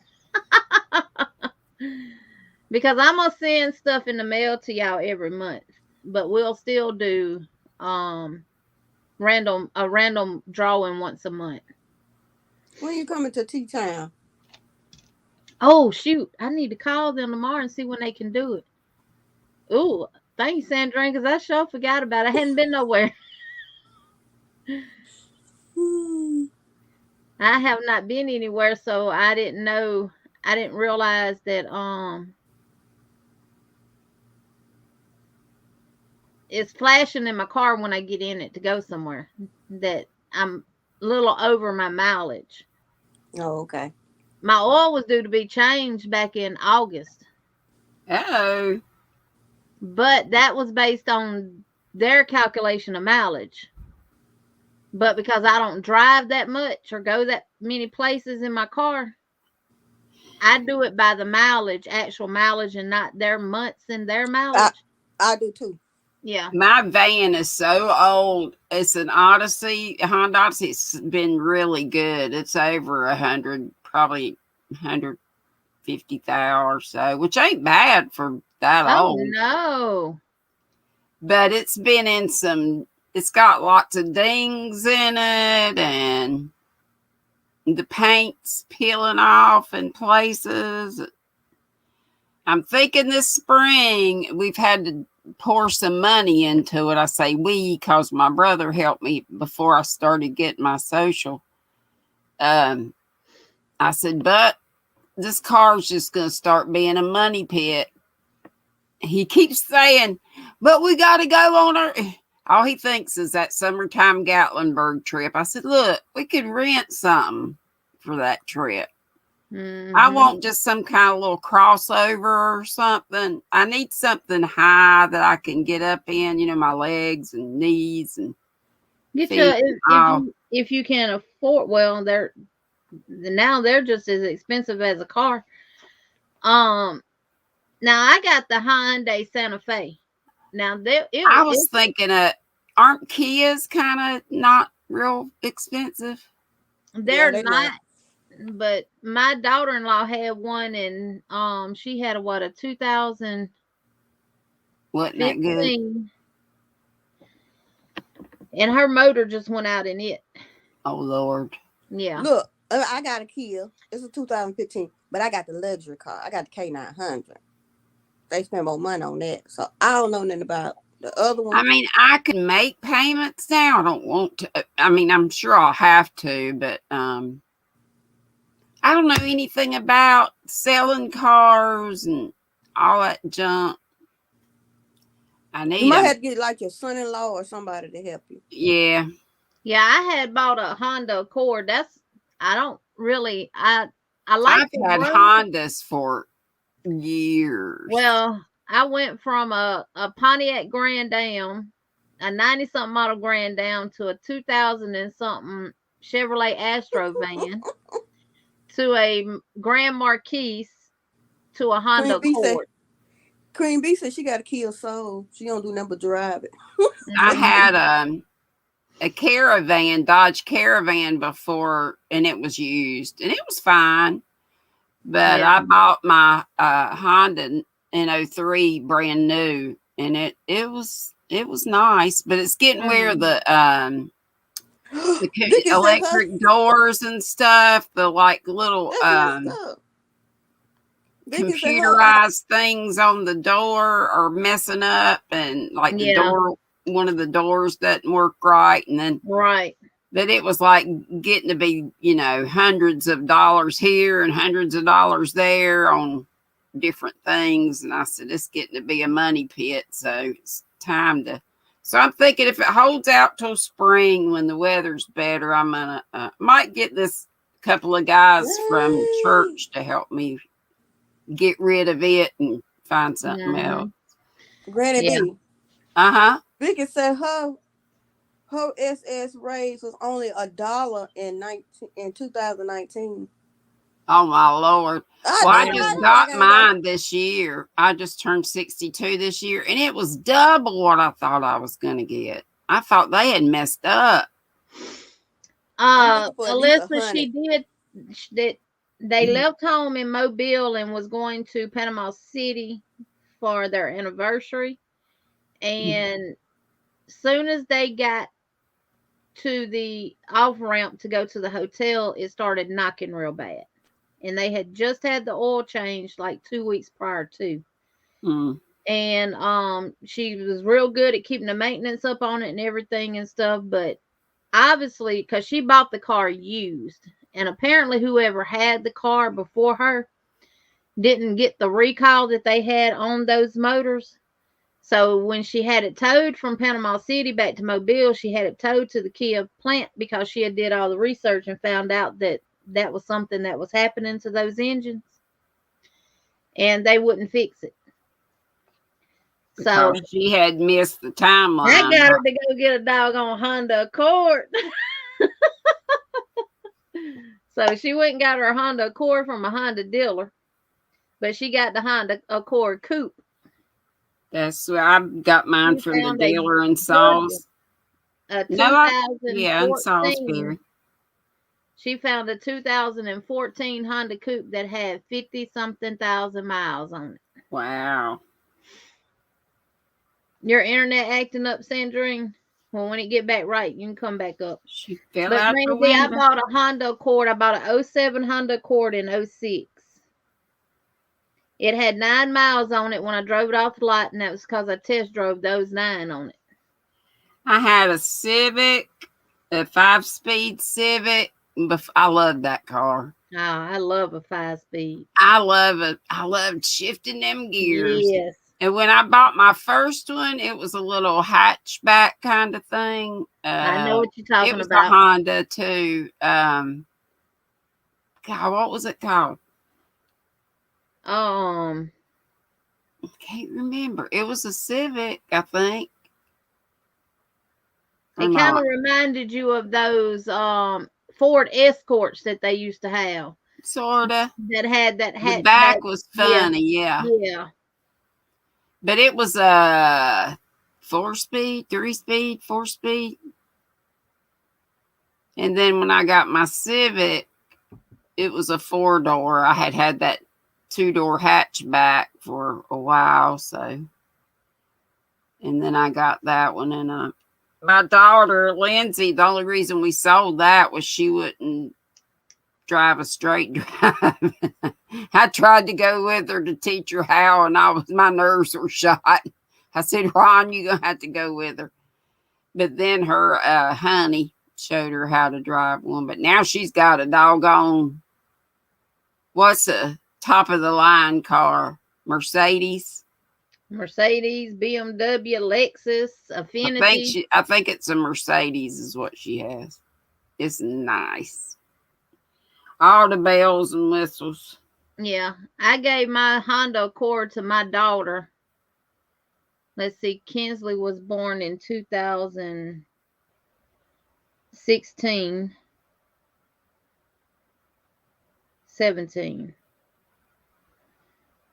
Because I'm gonna send stuff in the mail to y'all every month, but we'll still do a random drawing once a month. When you coming to Tea Town? Oh shoot, I need to call them tomorrow and see when they can do it. Ooh, thank you, Sandrine, because I sure forgot about it. I hadn't been nowhere. I have not been anywhere, so I didn't know. I didn't realize that it's flashing in my car when I get in it to go somewhere that I'm a little over my mileage. Oh, okay. My oil was due to be changed back in August. Oh. But that was based on their calculation of mileage. But because I don't drive that much or go that many places in my car, I do it by the mileage, actual mileage, and not their months and their mileage. I do too. Yeah. My van is so old. It's an Odyssey, a Honda Odyssey. It's been really good. It's over 100, probably 150,000 or so, which ain't bad for that old. Oh, no. but it's been in it's got lots of dings in it, and the paint's peeling off in places. I'm thinking this spring we've had to pour some money into it. I say we because my brother helped me before I started getting my social. I said, but this car's just going to start being a money pit. He keeps saying, but we got to go on all he thinks is that summertime Gatlinburg trip. I said, look, we could rent something for that trip. Mm-hmm. I want just some kind of little crossover or something. I need something high that I can get up in, you know, my legs and knees and get if you can afford. Well, they're just as expensive as a car. Now I got the Hyundai Santa Fe. Now I was thinking, aren't Kias kind of not real expensive? They're not. But my daughter-in-law had one, and she had a 2000. Wasn't that good? And her motor just went out in it. Oh Lord! Yeah. Look, I got a Kia. It's a 2015, but I got the luxury car. I got the K900. They spend more money on that, so I don't know nothing about the other one. I mean, I can make payments now. I don't want to. I mean, I'm sure I'll have to, but I don't know anything about selling cars and all that junk. You might have to get like your son-in-law or somebody to help you. Yeah. Yeah, I had bought a Honda Accord. I like. I've had Hondas for years. Well, I went from a Pontiac Grand Am, a 90-something model Grand Am, to a 2000 and something Chevrolet Astro van, to a Grand Marquis, to a Honda Accord. Queen B said she got a Kia Soul. She don't do nothing but drive it. I had a Caravan, Dodge Caravan before, and it was used, and it was fine. But I bought my Honda in 03 brand new, and it was nice, but it's getting where the electric doors and stuff, the like little computerized things on the door are messing up, and like the door, one of the doors doesn't work right, and then but it was like getting to be, you know, hundreds of dollars here and hundreds of dollars there on different things, and I said it's getting to be a money pit, so it's time to. So I'm thinking if it holds out till spring when the weather's better, I'm gonna might get this couple of guys from church to help me get rid of it and find something else. Granny B. Vicky said her SS raise was only $1 in 2019. Oh my Lord. Well, I just got mine this year. I just turned 62 this year, and it was double what I thought I was going to get. I thought they had messed up. Alyssa, she did that. They left home in Mobile and was going to Panama City for their anniversary. And soon as they got to the off ramp to go to the hotel, it started knocking real bad. And they had just had the oil change like 2 weeks prior to. And she was real good at keeping the maintenance up on it and everything and stuff. But obviously, because she bought the car used, and apparently whoever had the car before her didn't get the recall that they had on those motors. So when she had it towed from Panama City back to Mobile, she had it towed to the Kia plant because she had did all the research and found out that that was something that was happening to those engines, and they wouldn't fix it. Because she had missed the timeline. I got her to go get a doggone Honda Accord. So she went and got her Honda Accord from a Honda dealer, but she got the Honda Accord Coupe. That's where I got mine from the dealer in Salisbury. In Salisbury. She found a 2014 Honda Coupe that had 50-something thousand miles on it. Wow. Your internet acting up, Sandrine? Well, when it get back right, you can come back up. She fell But out the Granny D, I window. bought a Honda Accord. I bought a '07 Honda Accord in '06. It had 9 miles on it when I drove it off the lot, and that was because I test drove those 9 on it. I had a Civic, a 5-speed Civic. I love that car. Oh, I love a 5-speed. I love it. I loved shifting them gears. Yes. And when I bought my first one, it was a little hatchback kind of thing. I know what you're talking it was about. a Honda too. God, what was it called? I Can't remember. It was a Civic, I think. It kind of reminded you of those Ford Escorts that they used to have. Sorta. That had that hatchback. The back was funny, yeah. Yeah. But it was a 4-speed, 3-speed, 4-speed. And then when I got my Civic, it was a 4-door. I had that 2-door hatchback for a while, so. And then I got that one, and my daughter, Lindsay, the only reason we sold that was she wouldn't drive a straight drive. I tried to go with her to teach her how, and my nerves were shot. I said, Ron, you're going to have to go with her. But then her honey showed her how to drive one. But now she's got a doggone, what's a top of the line car? Mercedes, BMW, Lexus, Affinity. I think it's a Mercedes is what she has. It's nice. All the bells and whistles. Yeah. I gave my Honda Accord to my daughter. Let's see. Kinsley was born in 2016. 17.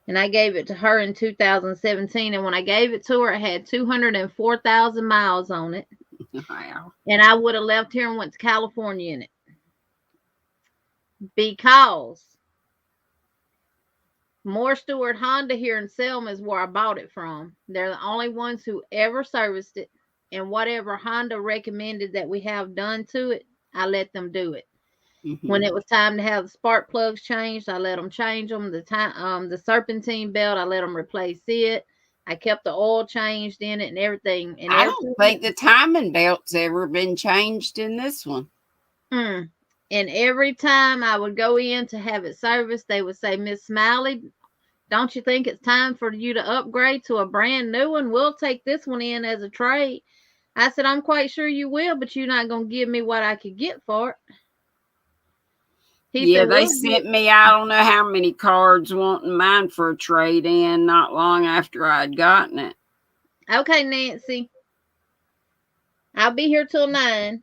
And I gave it to her in 2017. And when I gave it to her, it had 204,000 miles on it. Wow. And I would have left here and went to California in it. Because Moore Stewart Honda here in Selma is where I bought it from. They're the only ones who ever serviced it. And whatever Honda recommended that we have done to it, I let them do it. Mm-hmm. When it was time to have the spark plugs changed, I let them change them. The serpentine belt, I let them replace it. I kept the oil changed in it and everything. And I don't think the timing belt's ever been changed in this one. And every time I would go in to have it serviced, they would say, Miss Smiley, don't you think it's time for you to upgrade to a brand new one? We'll take this one in as a trade. I said, I'm quite sure you will, but you're not going to give me what I could get for it. He said, they sent me, I don't know how many cards wanting mine for a trade-in not long after I'd gotten it. Okay, Nancy. I'll be here till 9.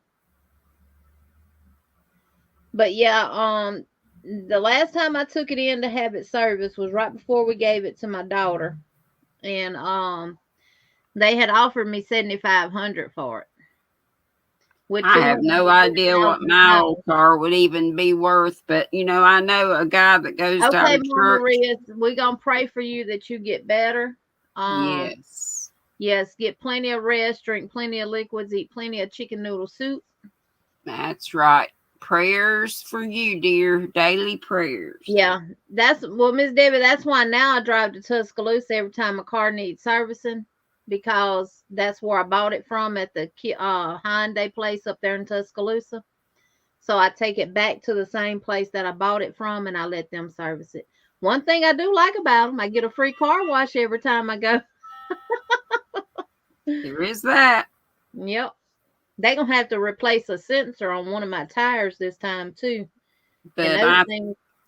But yeah, the last time I took it in to have it serviced was right before we gave it to my daughter. And they had offered me $7,500 for it. I have no idea what my old car would even be worth, but I know a guy that goes to our church. Maria, we're gonna pray for you that you get better. Yes, get plenty of rest, drink plenty of liquids, eat plenty of chicken noodle soup. That's right. Prayers for you, dear. Daily prayers. Yeah, Miss Debbie, that's why now I drive to Tuscaloosa every time my car needs servicing, because that's where I bought it from, at the Hyundai place up there in Tuscaloosa. So I take it back to the same place that I bought it from, and I let them service it. One thing I do like about them, I get a free car wash every time I go. There is that. Yep. They're going to have to replace a sensor on one of my tires this time, too. But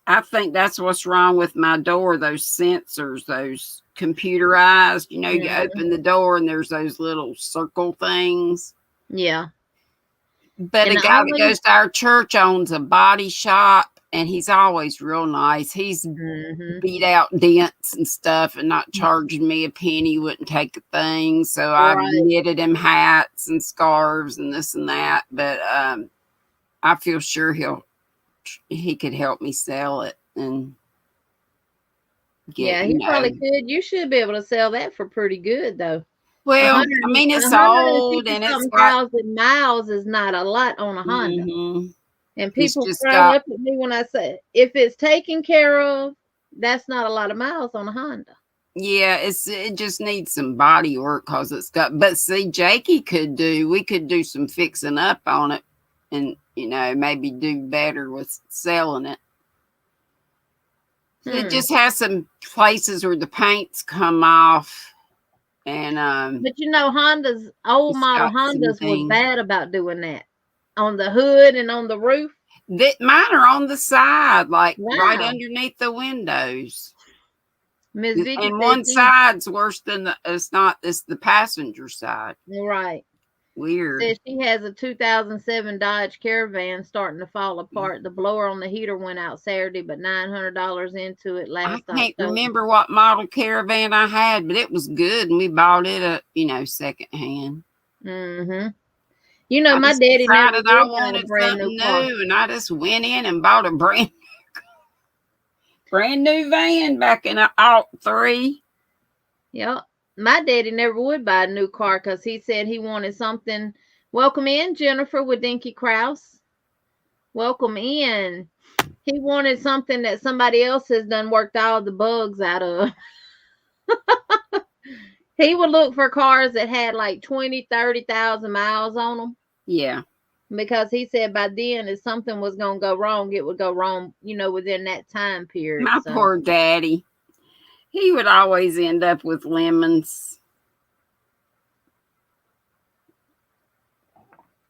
I think that's what's wrong with my door, those sensors, those computerized. You open the door and there's those little circle things. Yeah. But a guy that goes to our church owns a body shop, and he's always real nice. He's beat out dents and stuff and not charging me a penny, wouldn't take a thing. So I've knitted him hats and scarves and this and that. But I feel sure he could help me sell it and get. Yeah, he probably could. You should be able to sell that for pretty good, though. Well, I mean, it's old and it's got 150,000 miles is not a lot on a Honda. And it's people just frown got, up at me when I say, if it's taken care of, that's not a lot of miles on a Honda. yeah, it just needs some body work because it's got. But see, we could do some fixing up on it, and maybe do better with selling it. It just has some places where the paint's come off, and but Honda's old model Hondas was bad about doing that on the hood and on the roof. Mine are on the side, like right underneath the windows. Miss Vicky, and one side's worse than it's the passenger side. Right. Weird. Says she has a 2007 Dodge Caravan starting to fall apart. The blower on the heater went out Saturday, but $900 into it last October. I can't remember what model Caravan I had, but it was good, and we bought it secondhand. Mm-hmm. My daddy never would buy a brand new car. And I just went in and bought a brand new van back in 2003. Yep. My daddy never would buy a new car because he said he wanted something. Welcome in, Jennifer with Dinky Krause. Welcome in. He wanted something that somebody else has done worked all the bugs out of. He would look for cars that had like 20, 30,000 miles on them. Yeah. Because he said by then, if something was going to go wrong, it would go wrong, within that time period. My poor daddy. He would always end up with lemons.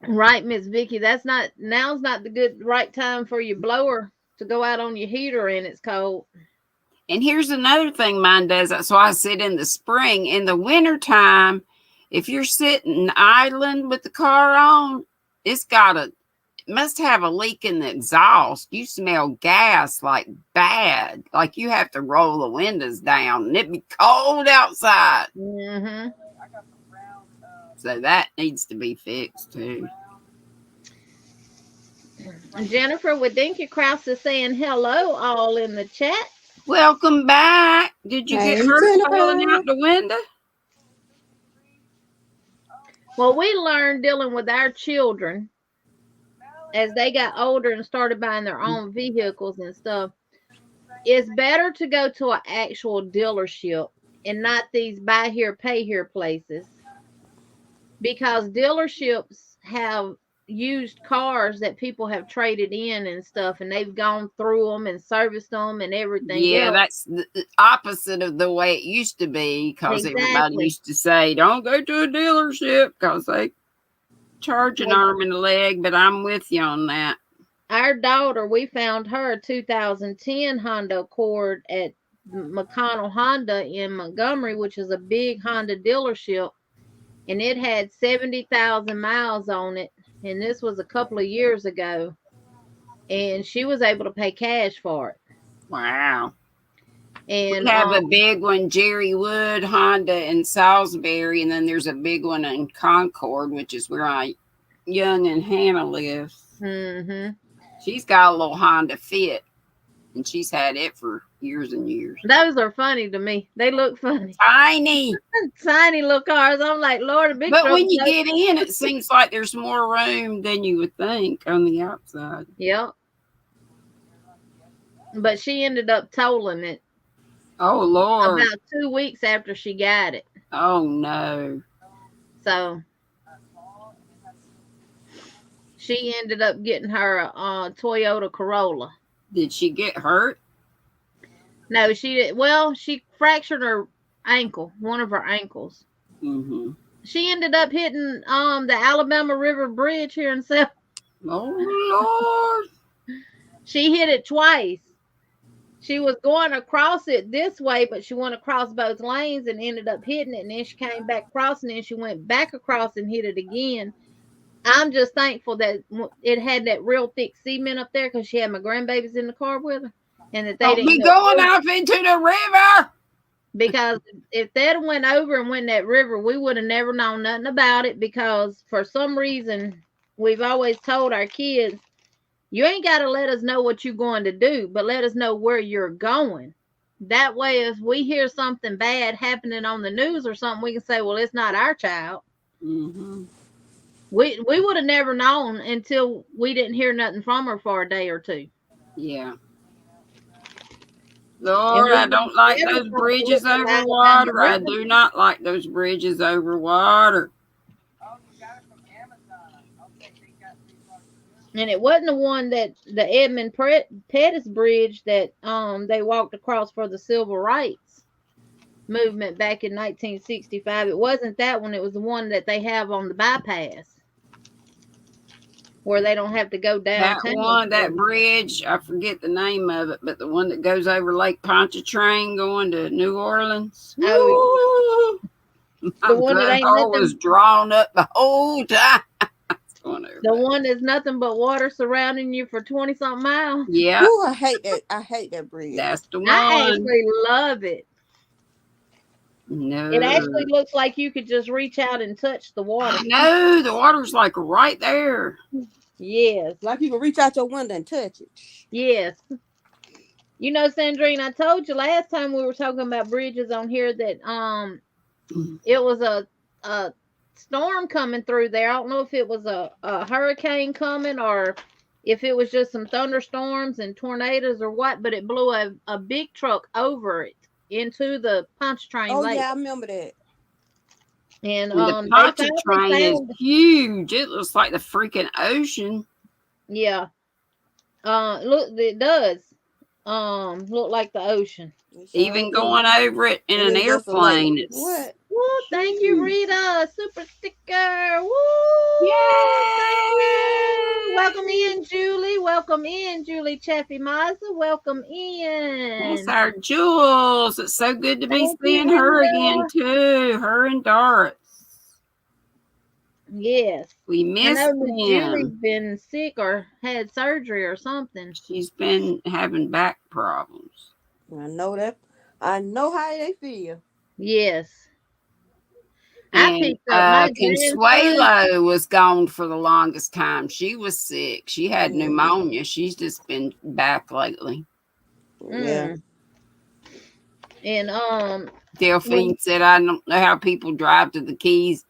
Right, Miss Vicky. Now's not the right time for your blower to go out on your heater and it's cold. And here's another thing mine does. So I sit in the spring. In the wintertime, if you're sitting idling with the car on, it must have a leak in the exhaust. You smell gas like bad. Like you have to roll the windows down and it'd be cold outside. Mm-hmm. So that needs to be fixed too. Jennifer with Dinky Krause is saying hello all in the chat. Welcome back. Did you get hurt falling out the window? Well, we learned dealing with our children as they got older and started buying their own vehicles and stuff. It's better to go to an actual dealership and not these buy here, pay here places, because dealerships have used cars that people have traded in and stuff, and they've gone through them and serviced them and everything. Yeah, that's the opposite of the way it used to be, because everybody used to say, don't go to a dealership because they charge an arm and a leg, but I'm with you on that. Our daughter, we found her 2010 Honda Accord at McConnell Honda in Montgomery, which is a big Honda dealership, and it had 70,000 miles on it. And this was a couple of years ago. And she was able to pay cash for it. Wow. And we have a big one, Jerry Wood Honda in Salisbury. And then there's a big one in Concord, which is where Young and Hannah live. Mm-hmm. She's got a little Honda Fit. And she's had it for years and years. Those are funny to me. They look funny. Tiny. Tiny little cars. I'm like, Lord, a big. But when you get in, it seems like there's more room than you would think on the outside. Yep. But she ended up tolling it. Oh, Lord. About 2 weeks after she got it. Oh, no. So she ended up getting her a Toyota Corolla. Did she get hurt? No, she did. Well, she fractured her ankle, one of her ankles. Mm-hmm. She ended up hitting the Alabama River Bridge here in South. Oh, Lord. She hit it twice. She was going across it this way, but she went across both lanes and ended up hitting it. And then she came back across, and then she went back across and hit it again. I'm just thankful that it had that real thick cement up there because she had my grandbabies in the car with her, and that they didn't be going off into the river. Because if that went over and went in that river, we would have never known nothing about it. Because for some reason, we've always told our kids, you ain't got to let us know what you're going to do, but let us know where you're going. That way, if we hear something bad happening on the news or something, we can say, well, it's not our child. Mm-hmm. We would have never known until we didn't hear nothing from her for a day or two. Yeah. And Lord, we I don't like never those thought to bridges look at over Alabama water. I River. do not like those bridges over water. And it wasn't the one that the Edmund Pettus Bridge that they walked across for the civil rights movement back in 1965. It wasn't that one. It was the one that they have on the bypass where they don't have to go downtown. That bridge, I forget the name of it, but the one that goes over Lake Pontchartrain going to New Orleans. Oh, my butthole was drawn up the whole time. The one that's nothing but water surrounding you for 20-something miles. Yeah. Ooh, I hate that. I hate that bridge. That's the one. I actually love it. No. It actually looks like you could just reach out and touch the water. I know. The water's like right there. Yes. Like you can reach out your window and touch it. Yes. You know, Sandrine, I told you last time we were talking about bridges on here that it was a storm coming through there. I don't know if it was a hurricane coming or if it was just some thunderstorms and tornadoes or what, but it blew a big truck over it into the Pontchartrain Lake. Yeah, I remember that. And the Pontchartrain is huge. It looks like the freaking ocean. Yeah. Look, it does. Look like the ocean. Even going over it in an airplane. It's what? Woo, thank you, Rita. Super sticker. Woo! Yay! Welcome in, Julie. Welcome in, Julie Chaffee Mazza. Welcome in. That's our Jules. It's so good to be seeing her again, too. Her and Doris. Yes. We miss them. Julie's been sick or had surgery or something. She's been having back problems. I know that. I know how they feel. Yes. And Consuelo was gone for the longest time. She was sick. She had pneumonia. She's just been back lately. Yeah. And Delphine said, I don't know how people drive to the Keys.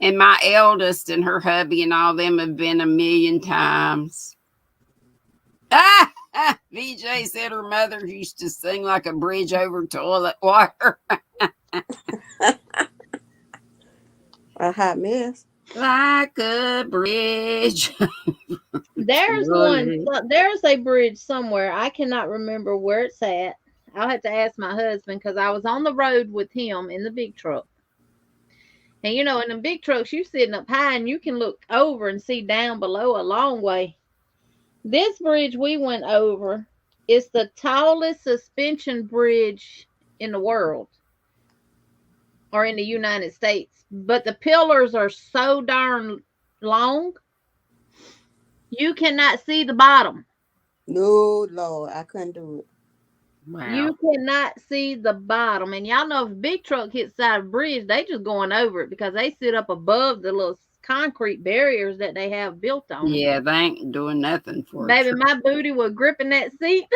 And my eldest and her hubby and all them have been 1,000,000 times. VJ said her mother used to sing like a bridge over toilet water. A hot mess. Like a bridge. There's a bridge somewhere. I cannot remember where it's at. I'll have to ask my husband because I was on the road with him in the big truck. And you know, in the big trucks, you're sitting up high and you can look over and see down below a long way. This bridge we went over is the tallest suspension bridge in the world or in the United States. But the pillars are so darn long, you cannot see the bottom. No, Lord, I couldn't do it. Wow. You cannot see the bottom. And y'all know if a big truck hits side of a bridge, they just going over it because they sit up above the little concrete barriers that they have built on. Yeah, they ain't doing nothing for it. Baby, my booty was gripping that seat.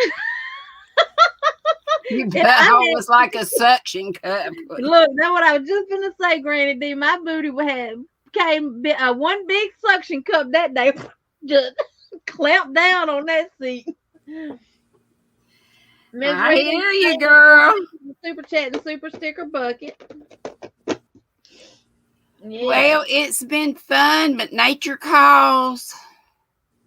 That was like a suction cup. Look, that's what I was just gonna say, Granny D. My booty came one big suction cup that day, just clamped down on that seat. I hear you, girl. Super chat and super sticker bucket. Yeah. Well, it's been fun, but nature calls.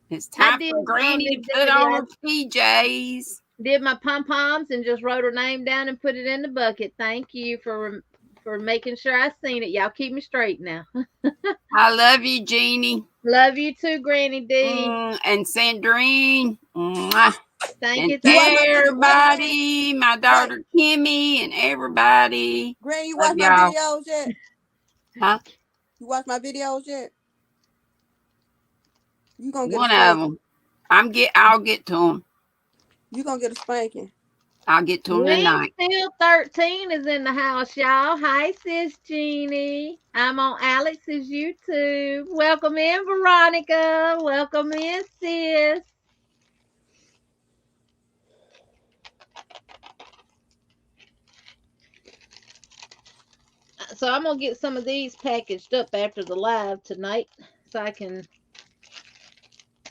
It's time for Granny to put on her PJs. Did my pom-poms and just wrote her name down and put it in the bucket. Thank you for making sure I seen it. Y'all keep me straight now. I love you, Jeannie. Love you too, Granny D. And Sandrine. Mwah. Thank you, everybody. My daughter Kimmy and everybody. Granny, you watch my videos yet? Huh? You watch my videos yet? You gonna get one of them. I'll get to them. You gonna get a spanking. I'll get to them tonight. Still 13 is in the house, y'all. Hi, sis Jeannie. I'm on Alex's YouTube. Welcome in, Veronica. Welcome in, sis. So I'm gonna get some of these packaged up after the live tonight, so I can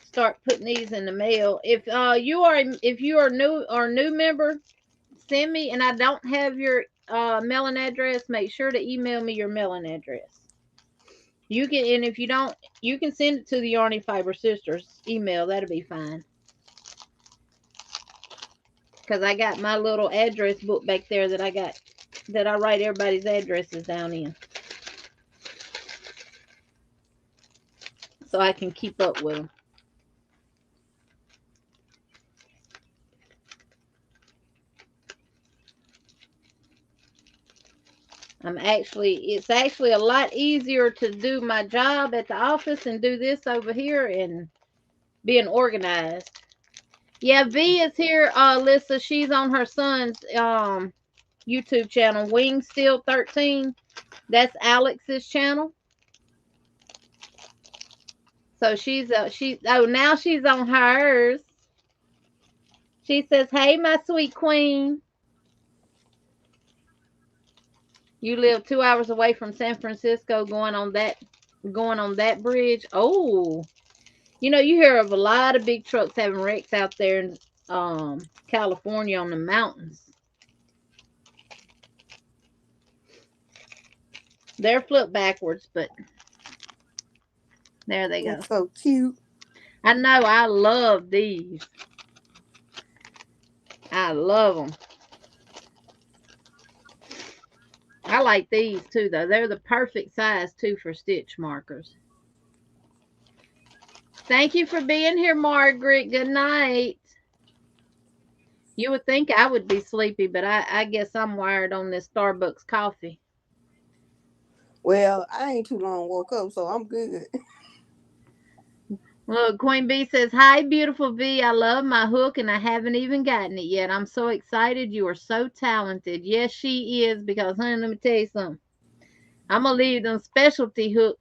start putting these in the mail. If you are new member, send me, and I don't have your mailing address, make sure to email me your mailing address. You can, and if you don't, you can send it to the Yarny Fiber Sisters email. That'll be fine. Because I got my little address book back there that I write everybody's addresses down in, so I can keep up with them. It's actually a lot easier to do my job at the office and do this over here and being organized. Yeah, V is here, Alyssa. She's on her son's YouTube channel, Wing Steel 13. That's Alex's channel. So now she's on hers. She says, "Hey, my sweet queen. You live 2 hours away from San Francisco, going on that bridge." Oh, you hear of a lot of big trucks having wrecks out there in California on the mountains. They're flipped backwards, but there they go. That's so cute. I know. I love these. I love them. I like these too, though. They're the perfect size too for stitch markers. Thank you for being here, Margaret. Good night. You would think I would be sleepy, but I guess I'm wired on this Starbucks coffee. Well, I ain't too long woke up, so I'm good. Look, Queen Bee says, "Hi, beautiful V. I love my hook, and I haven't even gotten it yet. I'm so excited. You are so talented." Yes, she is, because, honey, let me tell you something. I'm going to leave them specialty hooks.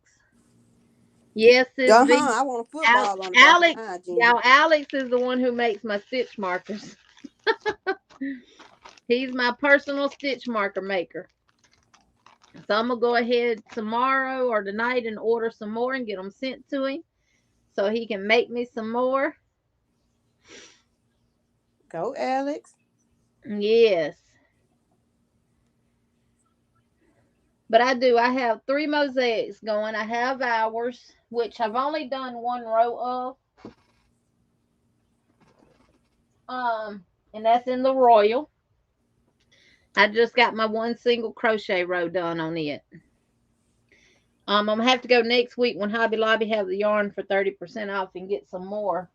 Yes, it's V. I want a football on the back of y'all, Alex is the one who makes my stitch markers. He's my personal stitch marker maker. So I'm going to go ahead tomorrow or tonight and order some more and get them sent to him so he can make me some more. Go, Alex. Yes. But I have 3 mosaics going. I have ours, which I've only done 1 row of. And that's in the Royal. I just got my 1 single crochet row done on it. I'm going to have to go next week when Hobby Lobby have the yarn for 30% off and get some more,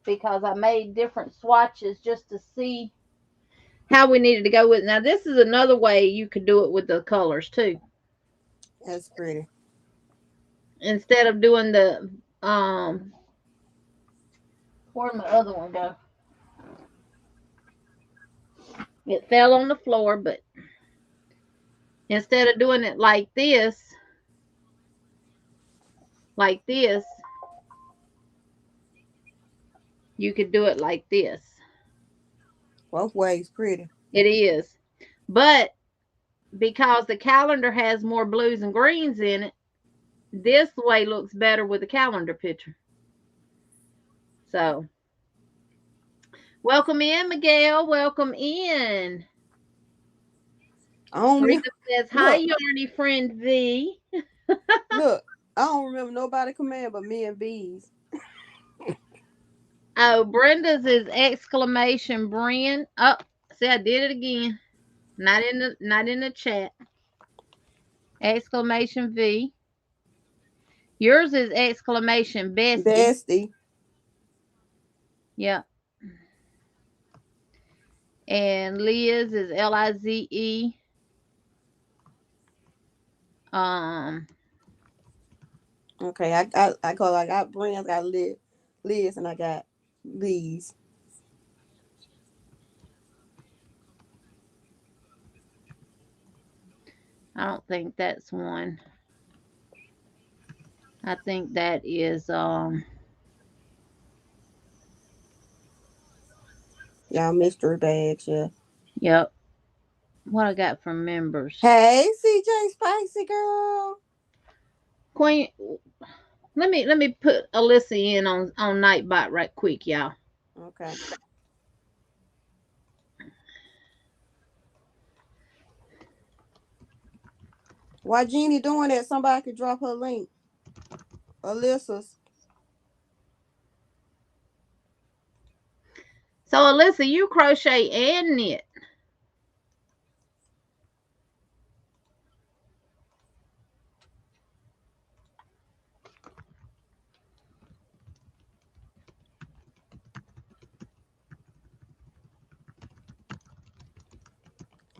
because I made different swatches just to see how we needed to go with it. Now, this is another way you could do it with the colors, too. That's pretty. Instead of doing the, where'd my other one go? It fell on the floor, but instead of doing it like this, you could do it like this. Both ways pretty. It is. But because the calendar has more blues and greens in it, this way looks better with the calendar picture. So, welcome in, Miguel. Welcome in. Rita says, "Hi, Yarny friend V." Look, I don't remember nobody command but me and Bees. Oh, Brenda's is exclamation Bren. Oh, see, I did it again. Not in the chat. Exclamation V. Yours is exclamation Bestie. Bestie. Yep. And Liz is Lize. Okay, I got Bren, I got Liz, and I got Lee's. I don't think that's one. I think that is Y'all mystery bags, yeah. Yep. What I got from members. Hey, CJ Spicy girl. Queen, let me put Alyssa in on Nightbot right quick, y'all. Okay. While Jeannie doing that, somebody could drop her link. Alyssa's. So Alyssa, you crochet and knit.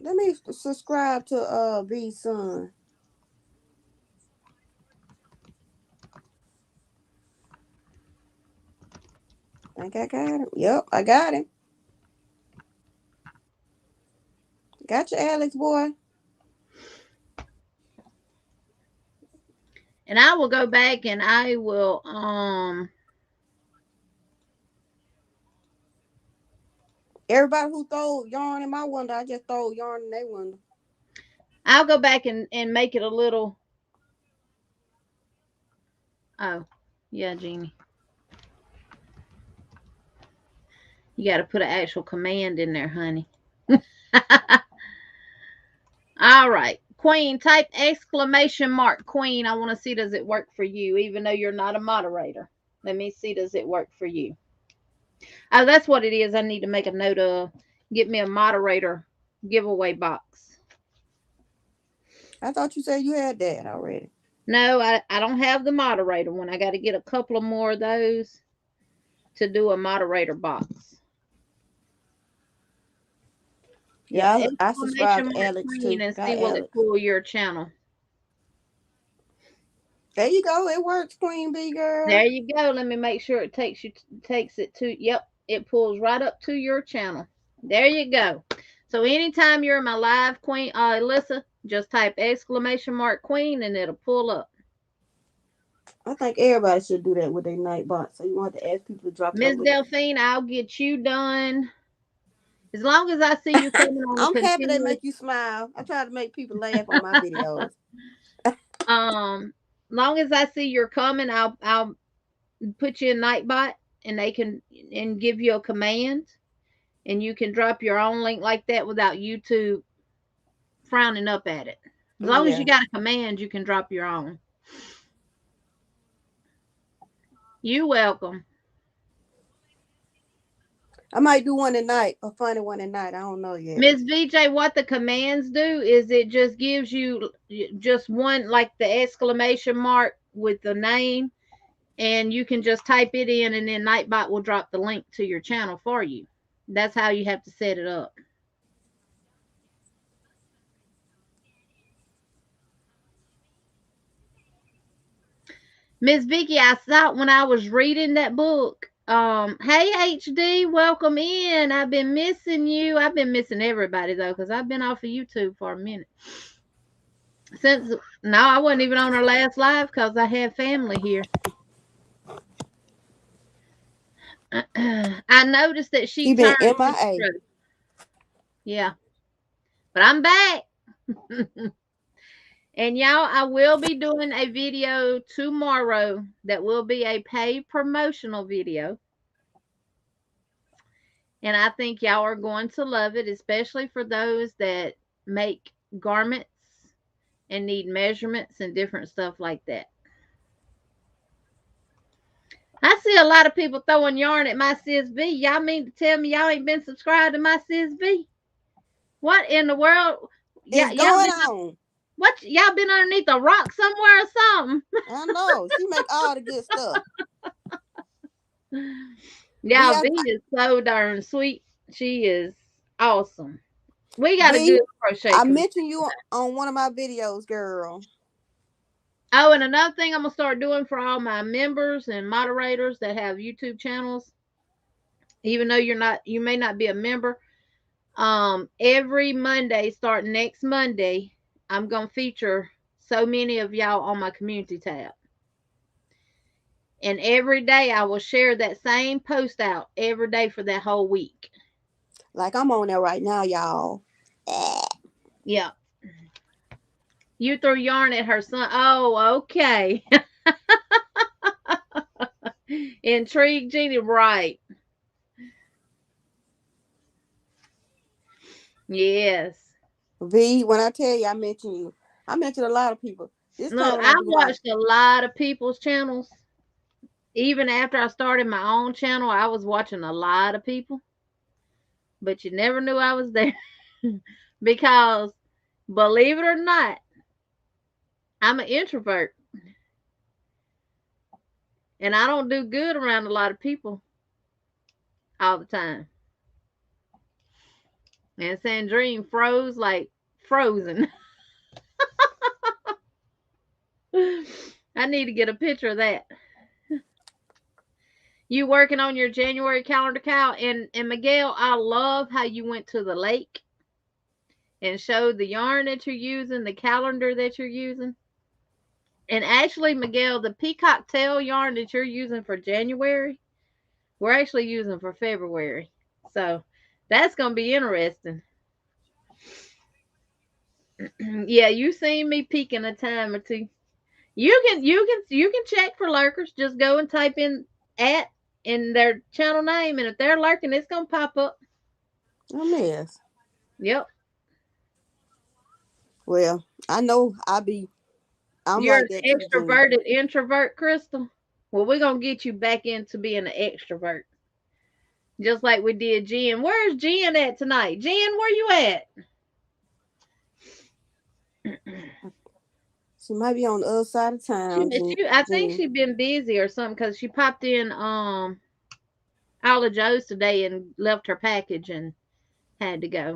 Let me subscribe to B's son. Think I got him. Yep, I got him. Got you, Alex boy. And I will go back and I will Everybody who throw yarn in my window, I just throw yarn in their window. I'll go back and make it a little. Oh, yeah, Jeannie. You got to put an actual command in there, honey. All right. Queen, type exclamation mark. Queen, I want to see, does it work for you, even though you're not a moderator? Let me see, does it work for you? Oh, that's what it is. I need to make a note of. Get me a moderator giveaway box. I thought you said you had that already. No, I don't have the moderator one. I got to get a couple of more of those to do a moderator box. Yeah, I subscribe to Alex too. And see, will it pull your channel? There you go. It works, Queen Bee girl. There you go. Let me make sure it takes it to. Yep, it pulls right up to your channel. There you go. So anytime you're in my live, Queen Alyssa, just type exclamation mark Queen and it'll pull up. I think everybody should do that with their Nightbot. So you want to ask people to drop. Miss Delphine, I'll get you done. As long as I see you coming on. I'm happy they make you smile. I try to make people laugh on my videos. Long as I see you're coming, I'll put you in Nightbot and they can give you a command and you can drop your own link like that without YouTube frowning up at it. As long as you got a command, you can drop your own. You're welcome. I might do one tonight, a funny one tonight. I don't know yet. Miss VJ, what the commands do is it just gives you just one, like the exclamation mark with the name, and you can just type it in and then Nightbot will drop the link to your channel for you. That's how you have to set it up. Miss Vicky, I thought when I was reading that book, hey HD, welcome in. I've been missing you. I've been missing everybody though, because I've been off of YouTube for a minute. I wasn't even on our last live because I had family here. I noticed that she been MIA. Yeah, but I'm back. And y'all, I will be doing a video tomorrow that will be a paid promotional video. And I think y'all are going to love it, especially for those that make garments and need measurements and different stuff like that. I see a lot of people throwing yarn at my Sis V. Y'all mean to tell me y'all ain't been subscribed to my Sis V? What in the world? It's going on. What, y'all been underneath a rock somewhere or something? I know. She make all the good stuff. Yeah, V is so darn sweet. She is awesome. We got a good crochet. I mentioned you on one of my videos, girl. Oh, and another thing I'm gonna start doing for all my members and moderators that have YouTube channels, even though you may not be a member, every Monday, starting next Monday, I'm gonna feature so many of y'all on my community tab. And every day I will share that same post out every day for that whole week. Like I'm on there right now, y'all. Yeah. You threw yarn at her son. Oh, okay. Intrigued, Jeannie. Right. Yes. V, when I tell you I mention you, I mentioned a lot of people. This Look, time when I I do my watched a lot of people's channels. Even after I started my own channel, I was watching a lot of people. But you never knew I was there. Because, believe it or not, I'm an introvert. And I don't do good around a lot of people all the time. And Sandrine froze like frozen. I need to get a picture of that. You working on your January calendar, Cal? And Miguel, I love how you went to the lake and showed the yarn that you're using, the calendar that you're using. And actually, Miguel, the peacock tail yarn that you're using for January, we're actually using for February. So that's gonna be interesting. Yeah, you seen me peeking a time or two. You can check for lurkers. Just go and type in at in their channel name, and if they're lurking, it's gonna pop up. a mess. Yep. Well, I know I'm You're like an that too, Jenny. extroverted introvert, Crystal. Well, we're gonna get you back into being an extrovert. Just like we did Jen. Where's Jen at tonight? Jen, where you at? She might be on the other side of town, I think Jenny. she been busy or something because she popped in All of Joe's today and left her package and had to go.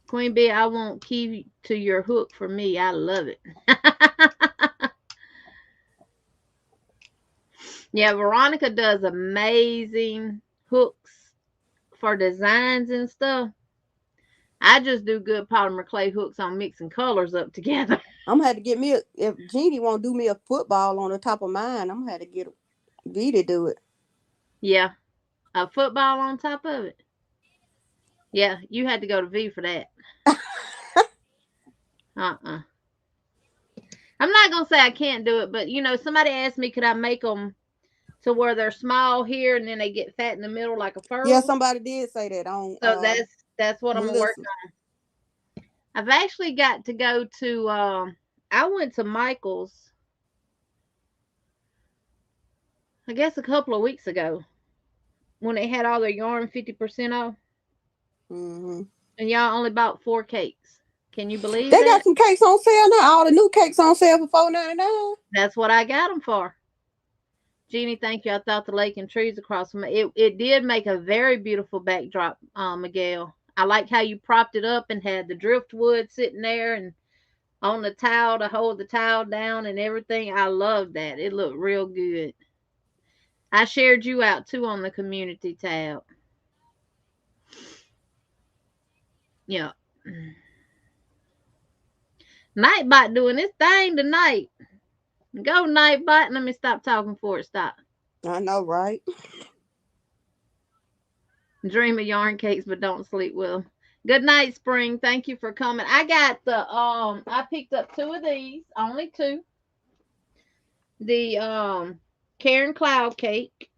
Queen Bee, I want key to your hook for me. I love it. Yeah, Veronica does amazing hooks for designs and stuff. I just do good polymer clay hooks on mixing colors up together. I'm gonna have to get me if Jeannie won't do me a football on the top of mine, I'm gonna have to get V to do it. Yeah, a football on top of it. Yeah, you had to go to V for that. Uh-uh. I'm not gonna say I can't do it, but somebody asked me could I make them to where they're small here and then they get fat in the middle like a Yeah, furl. somebody did say that on So that's what I'm gonna work Melissa. on. I've actually got to go to I went to Michael's I guess a couple of weeks ago when they had all their yarn 50% off Mm-hmm. and y'all only bought 4 cakes. Can you believe They got that? some cakes on sale now. All the new cakes on sale for $4.99. That's what I got them for. Jeannie, thank you. I thought the lake and trees across from it did make a very beautiful backdrop, Miguel. I like how you propped it up and had the driftwood sitting there and on the towel to hold the towel down and everything. I love that. It looked real good. I shared you out too on the community tab. Yeah. Nightbot doing this thing tonight. Go Nightbot. Let me stop talking for it. Stop. I know, right? Dream of yarn cakes, but don't sleep with them. Good night, Spring. Thank you for coming. I got I picked up 2 of these, only 2. The Karen Cloud cake.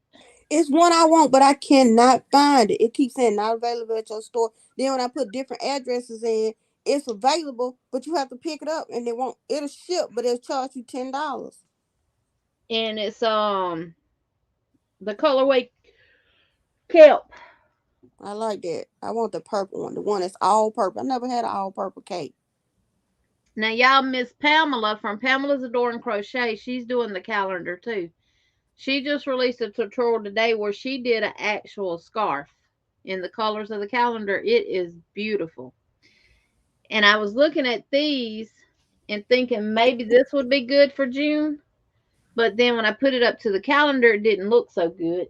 It's one I want, but I cannot find it. It keeps saying not available at your store. Then when I put different addresses in, it's available, but you have to pick it up, and it'll ship, but it'll charge you $10. And it's the colorway kelp. I like that. I want the purple one, the one that's all purple. I never had an all purple cake. Now y'all miss Pamela from Pamela's Adore and Crochet. She's doing the calendar too. She just released a tutorial today where she did an actual scarf in the colors of the calendar. It is beautiful. And I was looking at these and thinking maybe this would be good for June. But then when I put it up to the calendar, it didn't look so good.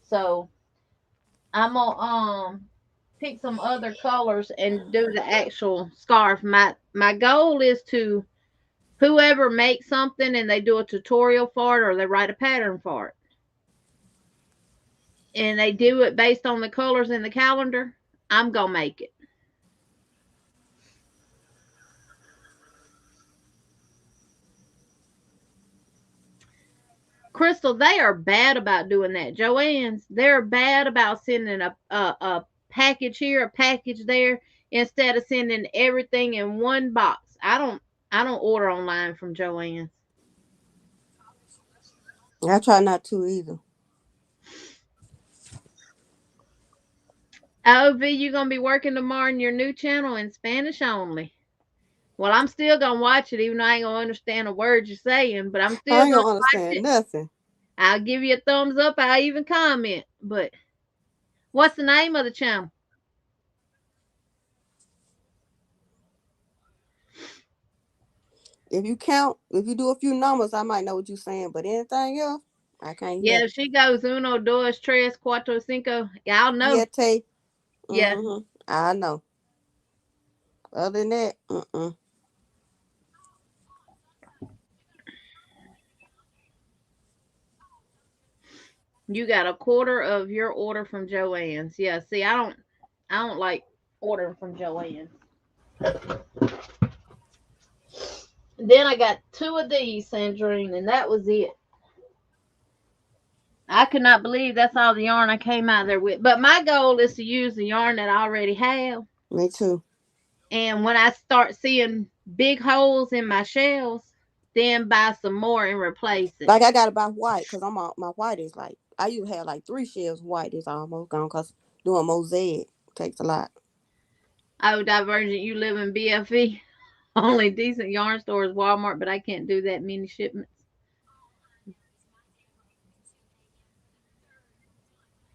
So I'm gonna pick some other colors and do the actual scarf. My goal is to whoever makes something and they do a tutorial for it or they write a pattern for it and they do it based on the colors in the calendar, I'm going to make it. Crystal, they are bad about doing that. Joann's, they're bad about sending a package here, a package there, instead of sending everything in one box. I don't order online from Joann's. I try not to either. OV, you gonna be working tomorrow in your new channel in Spanish only. Well, I'm still gonna watch it, even though I ain't gonna understand a word you're saying, but I'm I still ain't gonna gonna watch understand it. nothing. I'll give you a thumbs up. I'll even comment. But what's the name of the channel? If you do a few numbers, I might know what you're saying, but anything else, I can't Yeah, hear. if she goes uno, dos, tres, cuatro, cinco. Yeah, I'll know. Siete. Yeah, I know. Other than that. you got a quarter of your order from Joann's. Yeah, see, I don't like ordering from Joann's. Then I got two of these, Sandrine, and that was it. I could not believe that's all the yarn I came out there with. But my goal is to use the yarn that I already have. Me too. And when I start seeing big holes in my shells, then buy some more and replace it. Like I gotta buy white because my white is like I used to have like 3 shells white. It's almost gone because doing mosaic takes a lot. Oh, Divergent, you live in BFE. Only decent yarn store is Walmart, but I can't do that many shipments.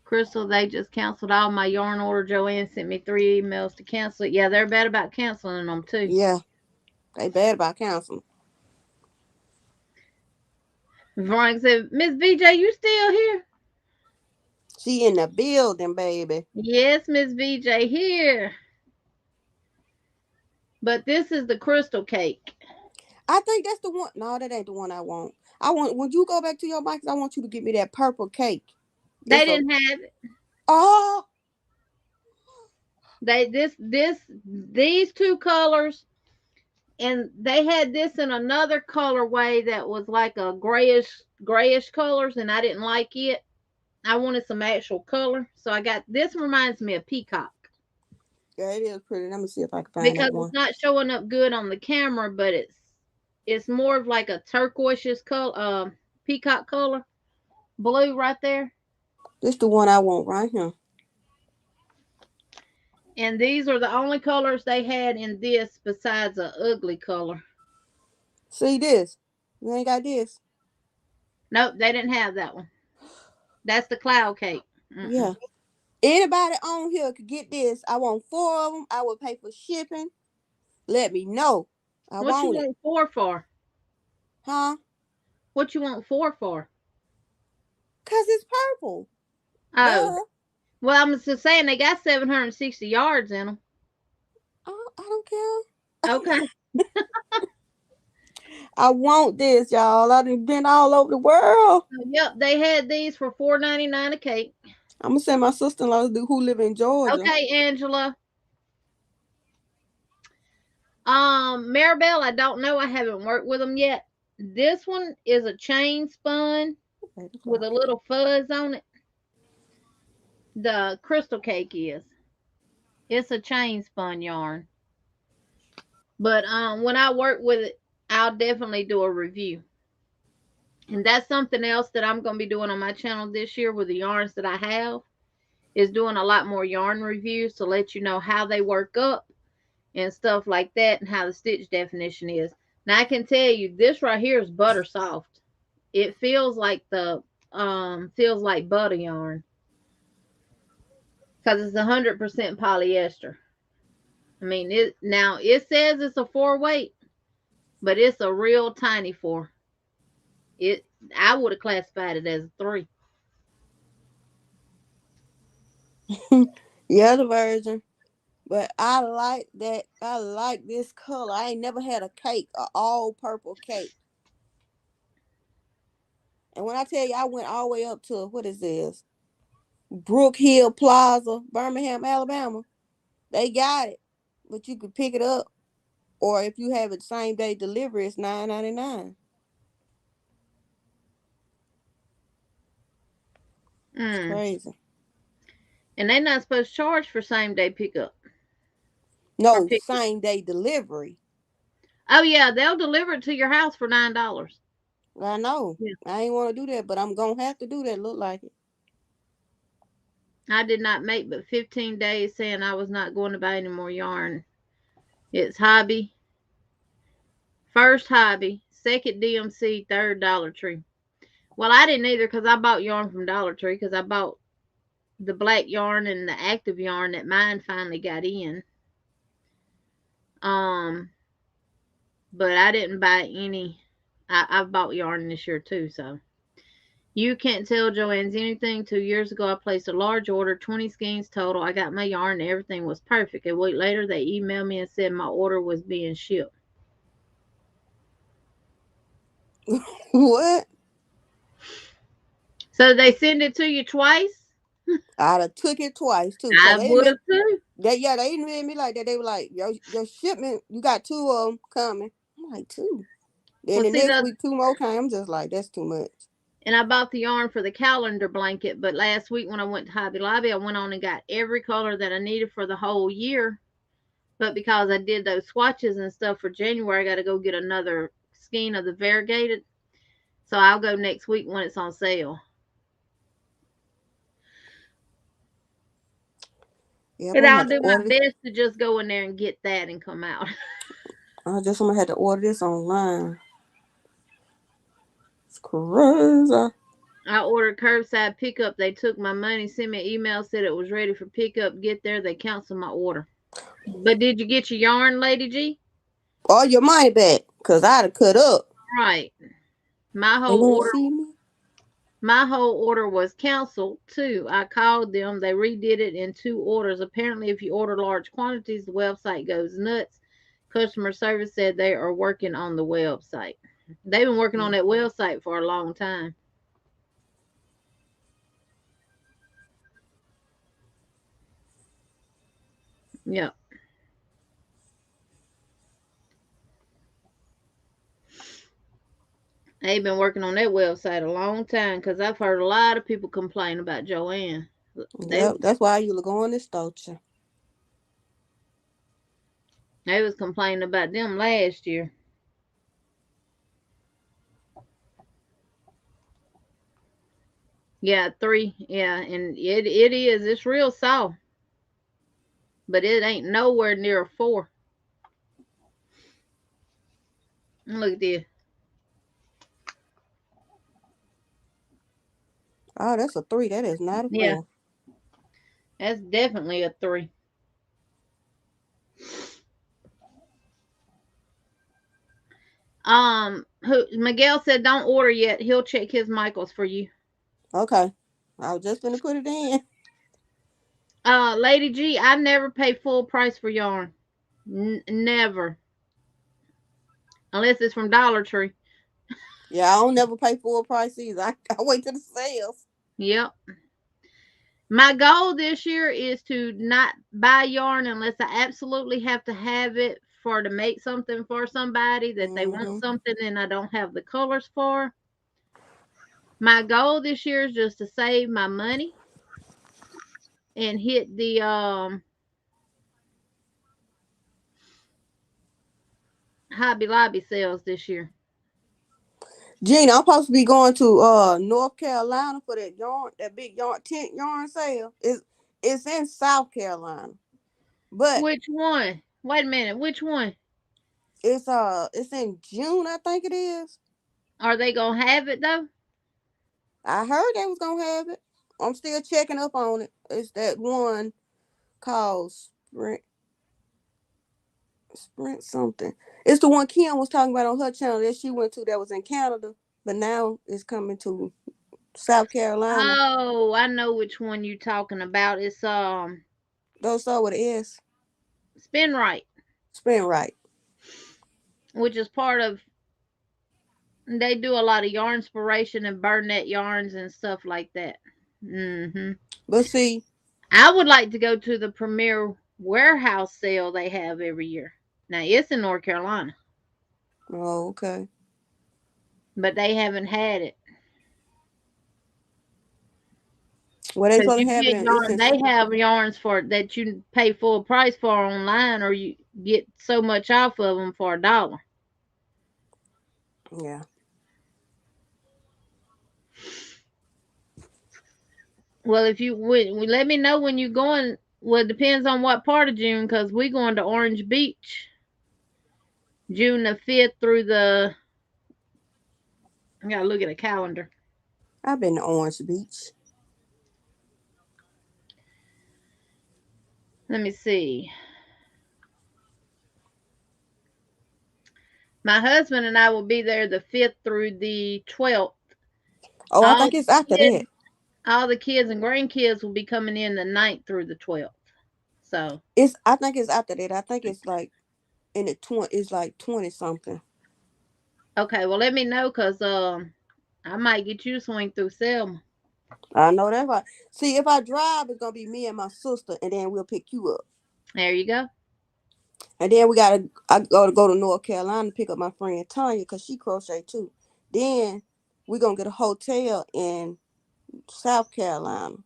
Crystal, they just canceled all my yarn order. Joanne sent me 3 emails to cancel it. Yeah, they're bad about canceling them too. Yeah, they bad about counseling. Veronica said, Miss VJ, you still here? She in the building, baby. Yes, Miss VJ here. But this is the crystal cake. I think that's the one. No, that ain't the one I want. I want when you go back to your box, I want you to give me that purple cake. They It's a didn't have it. oh These two colors, and they had this in another colorway that was like a grayish colors, and I didn't like it. I wanted some actual color, so I got this. Reminds me of peacock yeah, it is pretty. Let me see if I can find because that it's one. not showing up good on the camera, but it's more of like a turquoise color, peacock color, blue right there. This the one I want right here. And these are the only colors they had in this besides a ugly color. See this? You ain't got this. Nope, they didn't have that one. That's the cloud cake. Yeah. Mm-mm. Anybody on here could get this. I want 4 of them. I will pay for shipping. Let me know. I What you want it. want four for? Huh? What you want four for? Cause it's purple. Oh, Duh. well, I'm just saying they got 760 yards in them. I don't care. Okay. I want this, y'all. I done been all over the world. Yep, they had these for $4.99 a cake. I'm gonna send my sister-in-law who live in Georgia. Okay, Angela. Maribel, I don't know. I haven't worked with them yet. This one is a chain spun with a little fuzz on it. The crystal cake is. It's a chain spun yarn. But when I work with it, I'll definitely do a review. And that's something else that I'm going to be doing on my channel this year with the yarns that I have, is doing a lot more yarn reviews to let you know how they work up and stuff like that and how the stitch definition is. Now I can tell you this right here is butter soft. It feels like butter yarn because it's 100% polyester. I mean, it says it's a 4 weight, but it's a real tiny 4. I would have classified it as a 3. Yeah, the version. But I like that. I like this color. I ain't never had a cake, a all purple cake. And when I tell you, I went all the way up to what is this? Brook Hill Plaza, Birmingham, Alabama. They got it, but you could pick it up, or if you have it same day delivery, it's $9.99. It's crazy. And they're not supposed to charge for same day pickup. No, same day delivery. Oh yeah, they'll deliver it to your house for $9. I know. Yeah. I ain't want to do that, but I'm gonna have to do that. Look like it. I did not make but 15 days saying I was not going to buy any more yarn. It's hobby. First hobby, second DMC, third Dollar Tree. Well, I didn't either because I bought yarn from Dollar Tree because I bought the black yarn and the active yarn that mine finally got in. But I didn't buy any. I've bought yarn this year too, so. You can't tell Joanne's anything. 2 years ago, I placed a large order, 20 skeins total. I got my yarn and everything was perfect. A week later, they emailed me and said my order was being shipped. What? So they send it to you twice? I'd have took it twice too. I would have too. They didn't read me like that. They were like, your shipment, you got 2 of them coming. I'm like, 2. Then the next week 2 more came. I'm just like, that's too much. And I bought the yarn for the calendar blanket, but last week when I went to Hobby Lobby, I went on and got every color that I needed for the whole year. But because I did those swatches and stuff for January, I got to go get another skein of the variegated. So I'll go next week when it's on sale. Yep, and I'll do my best to just go in there and get that and come out. I'm gonna have to order this online. It's crazy. I ordered curbside pickup. They took my money, sent me an email, said it was ready for pickup. Get there, they canceled my order. But did you get your yarn, Lady G? All your money back, because I'd have cut up. Right. My whole order was canceled too. I called them. They redid it in 2 orders. Apparently, if you order large quantities, the website goes nuts. Customer service said they are working on the website. They've been working on that website for a long time. Yep. They've been working on that website a long time because I've heard a lot of people complain about Joanne. Yep, that's why you go in this store. They was complaining about them last year. Yeah, 3. Yeah, and it is. It's real soft. But it ain't nowhere near a 4. Look at this. Oh, that's a 3. That is not a 4. Yeah. That's definitely a 3. Miguel said don't order yet. He'll check his Michaels for you. Okay. I was just gonna put it in. Lady G, I never pay full price for yarn. Never. Unless it's from Dollar Tree. Yeah, I don't never pay full price either. I wait till the sales. Yep. My goal this year is to not buy yarn unless I absolutely have to have it to make something for somebody that they want something and I don't have the colors for. My goal this year is just to save my money and hit the Hobby Lobby sales this year. Gina, I'm supposed to be going to North Carolina for that big tent yarn sale. It's in South Carolina. But which one? Wait a minute, which one? It's in June, I think it is. Are they gonna have it though? I heard they was gonna have it. I'm still checking up on it. It's that one called Sprint something. It's the one Kim was talking about on her channel that she went to that was in Canada, but now it's coming to South Carolina. Oh, I know which one you're talking about. It's Those start with an S. Spin Right. Spin Right. Which is part of. They do a lot of yarn inspiration and Burnett yarns and stuff like that. But see, I would like to go to the Premier warehouse sale they have every year. Now it's in North Carolina, Oh, okay. but they haven't had it. Well, they Because supposed you to have it get in. It's yarn, in. they have yarns for that you pay full price for online, or you get so much off of them for $1. Yeah. Well, if you would let me know when you're going. Well, it depends on what part of June, because we going to Orange Beach, June the 5th through the. I gotta look at a calendar. I've been to Orange Beach. Let me see. My husband and I will be there the 5th through the 12th. Oh, I All think the it's after kids, that. all the kids and grandkids will be coming in the 9th through the 12th. So It's. I think it's after that. I think it's like in the 20. It's like 20 something. okay, well let me know, cause I might get you to swing through Selma. I know that's right. See, if I drive, it's gonna be me and my sister, and then we'll pick you up. There you go. And then we gotta. I gotta go to North Carolina to pick up my friend Tanya because she crochet too. Then we're gonna get a hotel in South Carolina,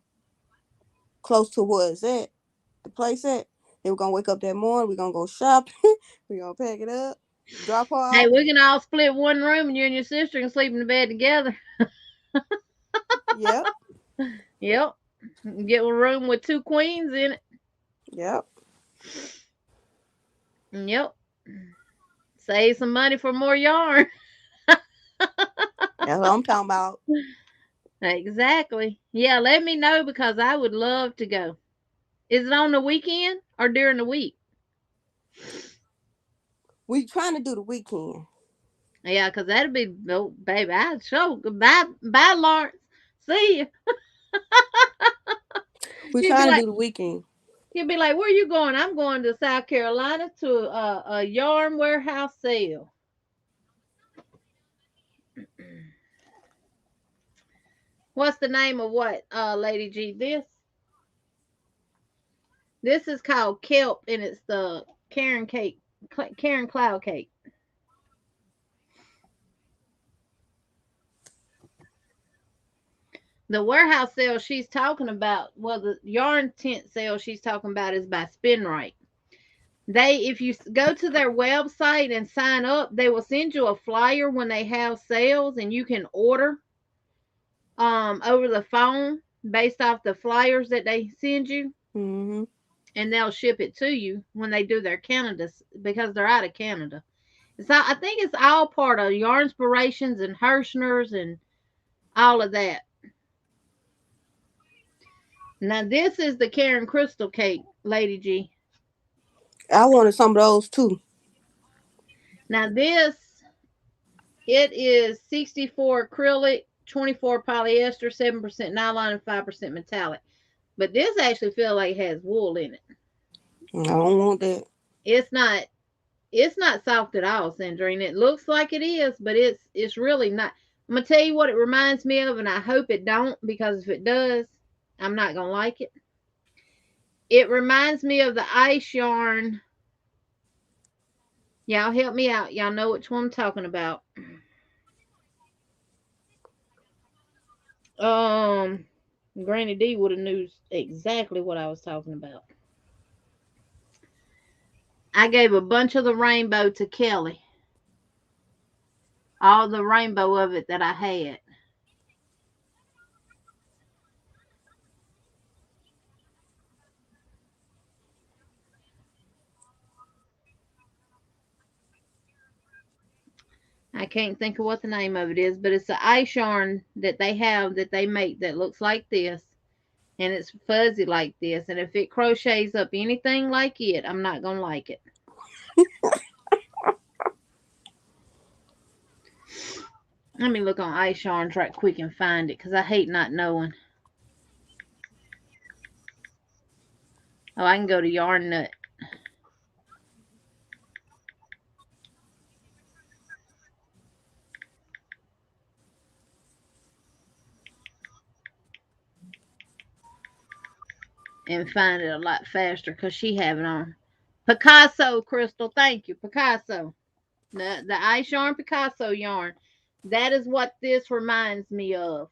close to where it's at, the place at. Then we're gonna wake up that morning. We're gonna go shopping. We're gonna pack it up, drop her Hey, off. we can all split one room, and you and your sister can sleep in the bed together. Yep, Yep. Get a room with two queens in it. yep. Yep. Save some money for more yarn. That's what I'm talking about. Exactly. Yeah, let me know, because I would love to go. Is it on the weekend or during the week? We trying to do the weekend. Yeah, because that'd be, oh, baby, I'd show. Bye, bye, Lawrence. See you. We He'd be trying to like, do the weekend. where you going? I'm going to South Carolina to a yarn warehouse sale. What's the name of what, Lady G? This is called kelp, and it's the Karen cake, Karen cloud cake. The warehouse sale she's talking about, well, the yarn tent sale she's talking about is by Spin Right. If you go to their website and sign up, they will send you a flyer when they have sales, and you can order over the phone based off the flyers that they send you, Mm-hmm. and they'll ship it to you when they do their Canada, because they're out of Canada. It's all, I think it's all part of Yarnspirations and Hirschner's and all of that. Now this is the Karen Crystal cake, Lady G. I wanted some of those too. Now this, it is 64 acrylic, 24 polyester, 7% nylon, and 5% metallic. But this actually feels like it has wool in it. I don't want that. It's not soft at all, Sandrine. It looks like it is, but it's really not. I'm gonna tell you what it reminds me of, and I hope it don't, because if it does, I'm not gonna like it. It reminds me of the ice yarn. Y'all help me out. Y'all know which one I'm talking about. Um, Granny D would have knew exactly what I was talking about. I gave a bunch of the rainbow to Kelly. All the rainbow of it that I had. I can't think of what the name of it is, but it's the ice yarn that they have, that they make, that looks like this, and it's fuzzy like this. And if it crochets up anything like it, I'm not gonna like it. Let me look on ice yarns right quick and find it, because I hate not knowing. Oh, I can go to Yarn Nut. and find it a lot faster because she have it on. Picasso, Crystal. Thank you. Picasso. The ice yarn Picasso yarn. That is what this reminds me of.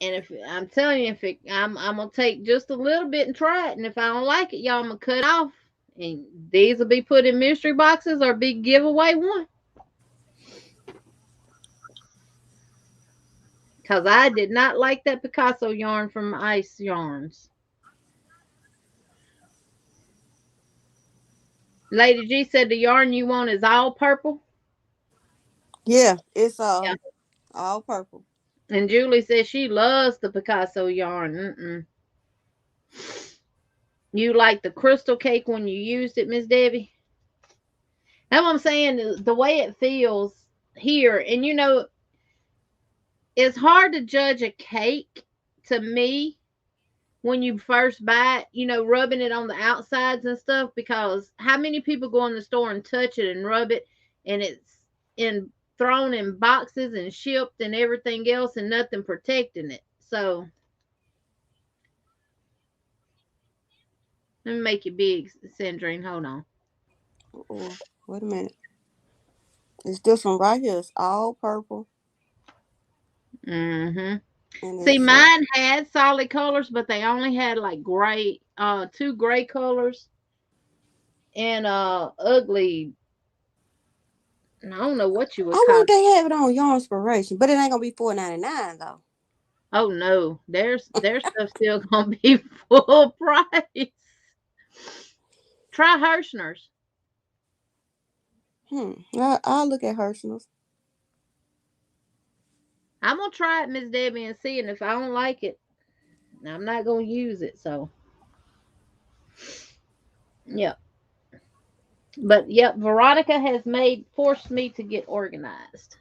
And if I'm telling you, I'm gonna take just a little bit and try it, and if I don't like it, y'all, I'm gonna cut it off. And these will be put in mystery boxes or big giveaway one. Cause I did not like that Picasso yarn from Ice Yarns. Lady G said the yarn you want is all purple. Yeah, it's Yeah. all purple. And Julie says she loves the Picasso yarn. You like the crystal cake when you used it, Miss Debbie? That's what I'm saying. The way it feels here, and it's hard to judge a cake to me when you first buy it, rubbing it on the outsides and stuff, because how many people go in the store and touch it and rub it and it's in thrown in boxes and shipped and everything else and nothing protecting it. So let me make you big, Sandrine. Hold on. Oh, wait a minute. It's this one right here. It's all purple. Mm-hmm. And See, it's mine had solid colors, but they only had like gray, two gray colors and ugly. I don't know what you would I call want it. they have it on Yarn Inspiration, but it ain't gonna be $4.99 though. Oh no, their stuff still gonna be full price. Try Hirschner's. I'll look at Herschel's. I'm gonna try it, Miss Debbie, and see. And if I don't like it, I'm not gonna use it. So, yep. But yep, Veronica has forced me to get organized.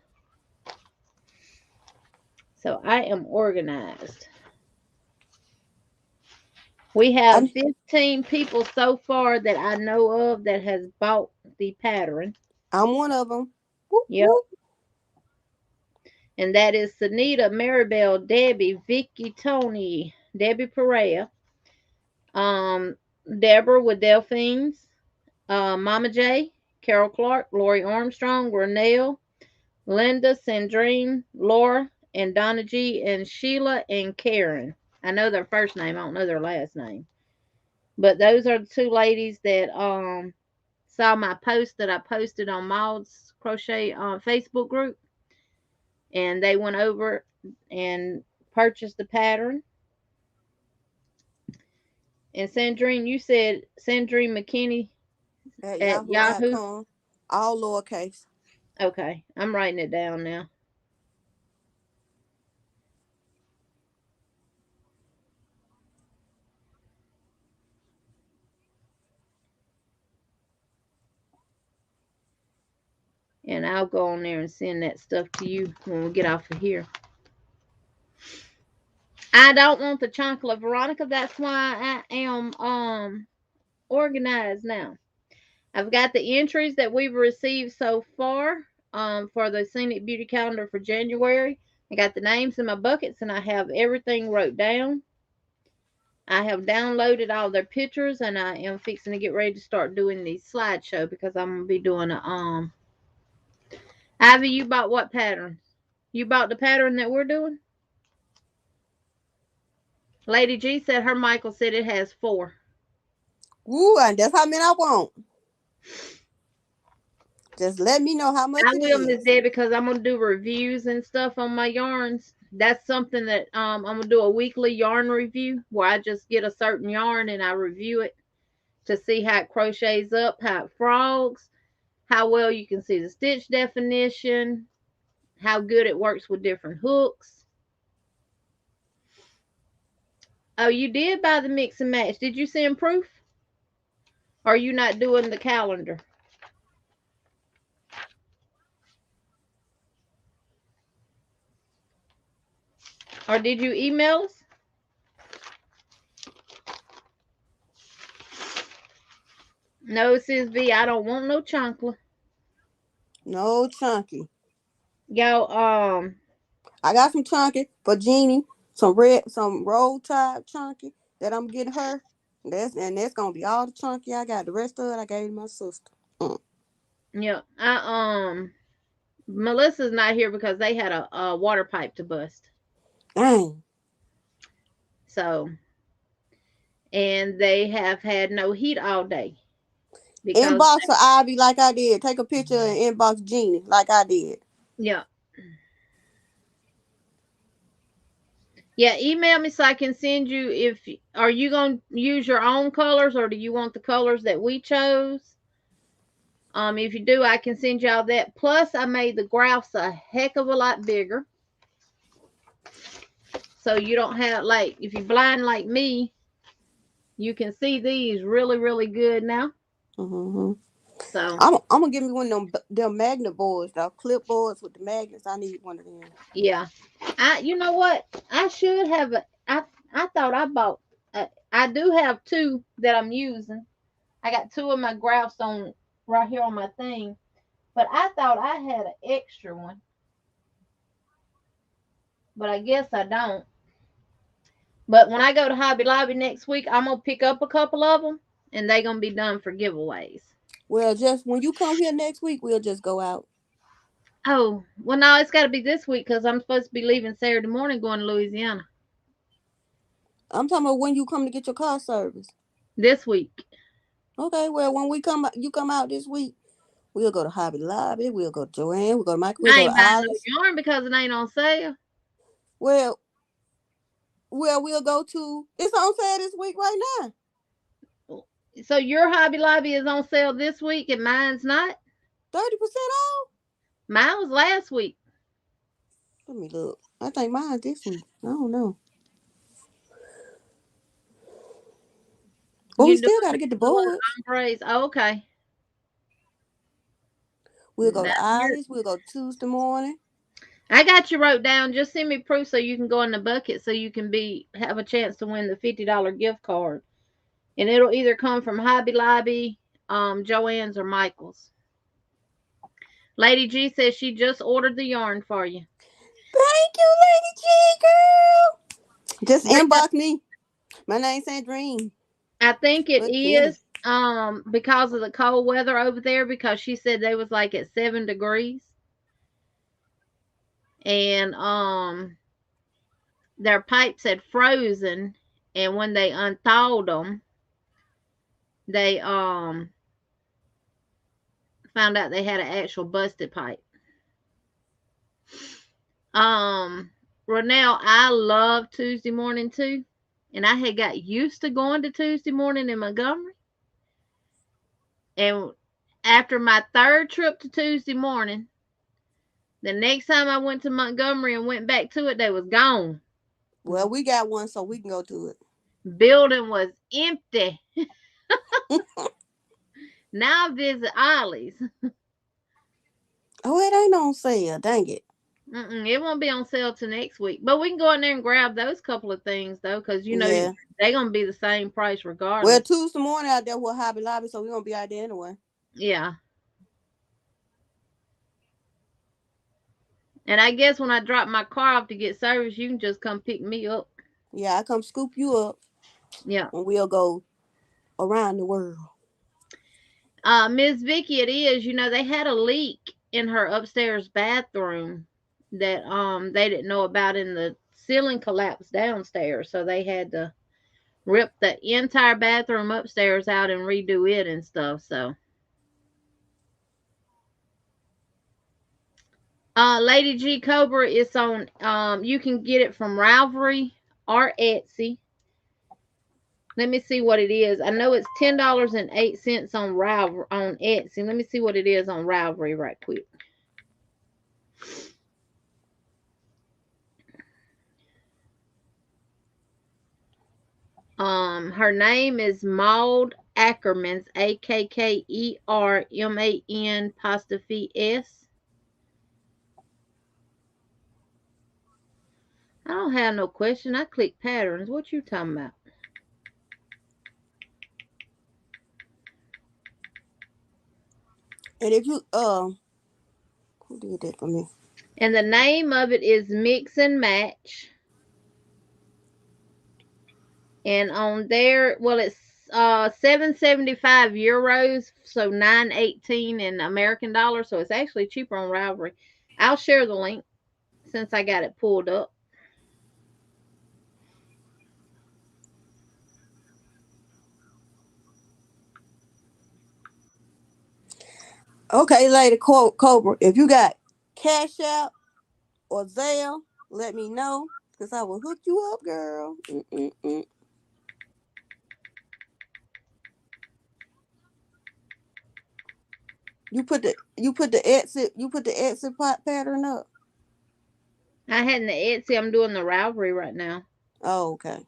So I am organized. We have 15 people so far that I know of that has bought the pattern. I'm one of them. Yep. And that is Sunita, Maribel, Debbie, Vicky, Tony, Debbie Perea, Deborah with Delphines, Mama J, Carol Clark, Lori Armstrong, Renelle, Linda, Sandrine, Laura, and Donna G, and Sheila and Karen. I know their first name, I don't know their last name. But those are the two ladies that saw my post that I posted on Maud's Crochet Facebook group. And they went over and purchased the pattern. And Sandrine, you said Sandrine McKinney at Yahoo. Yahoo.com. All lowercase. Okay, I'm writing it down now. And I'll go on there and send that stuff to you when we get off of here. I don't want the chocolate, Veronica. That's why I am organized now. I've got the entries that we've received so far for the Scenic Beauty Calendar for January. I got the names in my buckets and I have everything wrote down. I have downloaded all their pictures and I am fixing to get ready to start doing the slideshow because I'm gonna be doing a Ivy, you bought what pattern? You bought the pattern that we're doing? Lady G said her Michael said it has 4. Ooh, and that's how many I want. Just let me know how much I it will, is. Miss Debbie, because I'm gonna do reviews and stuff on my yarns. That's something that I'm gonna do a weekly yarn review where I just get a certain yarn and I review it to see how it crochets up, how it frogs, how well you can see the stitch definition, how good it works with different hooks. Oh, you did buy the mix and match. Did you send proof? Or are you not doing the calendar? Or did you email us? No, Sis V, I don't want no chocolate. No chunky. Y'all, I got some chunky for Jeannie. some roll tide chunky that I'm getting her. That's gonna be all the chunky I got. The rest of it I gave to my sister. Yeah. Melissa's not here because they had a water pipe to bust. Dang. So, and they have had no heat all day because Inbox for Ivy like I did. Take a picture and inbox Jeannie like I did. yeah. Yeah, email me so I can send you. If are you going to use your own colors or do you want the colors that we chose? If you do, I can send y'all that. Plus, I made the graphs a heck of a lot bigger, so you don't have, like, if you're blind like me, you can see these really, really good now. Mm-hmm. So I'm gonna give me one of them magnet boards, the clipboards with the magnets. I need one of them. yeah, you know what? I should have I thought I bought. I do have two that I'm using. I got two of my graphs on right here on my thing, but I thought I had an extra one, but I guess I don't. But when I go to Hobby Lobby next week, I'm gonna pick up a couple of them, and they gonna be done for giveaways. Well, just when you come here next week, we'll just go out. Oh, well, no, it's got to be this week because I'm supposed to be leaving Saturday morning going to Louisiana. I'm talking about when you come to get your car service. This week. Okay, well, when you come out this week, we'll go to Hobby Lobby. We'll go to Joanne. We'll go to Michael. We'll I go ain't to buying no Alice. yarn because it ain't on sale. Well, we'll go to. It's on sale this week right now. So your Hobby Lobby is on sale this week and mine's not? 30% off. Mine was last week. Let me look. I think mine's this week. I don't know. Well, we You do still got to get the boards. praise. Oh, okay. We'll go to Here. Alice. We'll go Tuesday morning. I got you wrote down. Just send me proof so you can go in the bucket so you can have a chance to win the $50 gift card. And it'll either come from Hobby Lobby, Joann's, or Michael's. Lady G says she just ordered the yarn for you. Thank you, Lady G, girl. Just inbox me. My name's Sandrine. I think it Look is because of the cold weather over there, because she said they was like at 7 degrees. And their pipes had frozen, and when they unthawed them, they found out they had an actual busted pipe. Ronell, I love Tuesday morning too, and I had got used to going to Tuesday morning in Montgomery. And after my third trip to Tuesday morning, the next time I went to Montgomery and went back to it, they was gone. Well, we got one, so we can go to it. Building was empty. Now I visit Ollie's. Oh, it ain't on sale. Dang it. It won't be on sale till next week. But we can go in there and grab those couple of things, though, because, you know, they're going to be the same price regardless. Well, Tuesday morning out there with Hobby Lobby, so we're going to be out there anyway. Yeah. And I guess when I drop my car off to get service, you can just come pick me up. Yeah, I come scoop you up. Yeah. And we'll go around the world. Miss Vicky, it is, you know, they had a leak in her upstairs bathroom that they didn't know about, and the ceiling collapsed downstairs, so they had to rip the entire bathroom upstairs out and redo it and stuff. So Lady G Cobra is on, you can get it from Ravelry or Etsy. Let me see what it is. I know it's $10.08 on Etsy. Let me see what it is on Ravelry right quick. Her name is Maud Ackermans, Akkerman''S. I don't have no question. I click patterns. What you talking about? And if you who did that for me? And the name of it is Mix and Match. And on there, well, it's 775 euros, so 918 in American dollars. So it's actually cheaper on Ravelry. I'll share the link since I got it pulled up. Okay, Lady Cobra, if you got Cash App or Zelle, let me know, because I will hook you up, girl. You put the Etsy pattern up. I had in the Etsy. I'm doing the Ravelry right now. Oh, okay.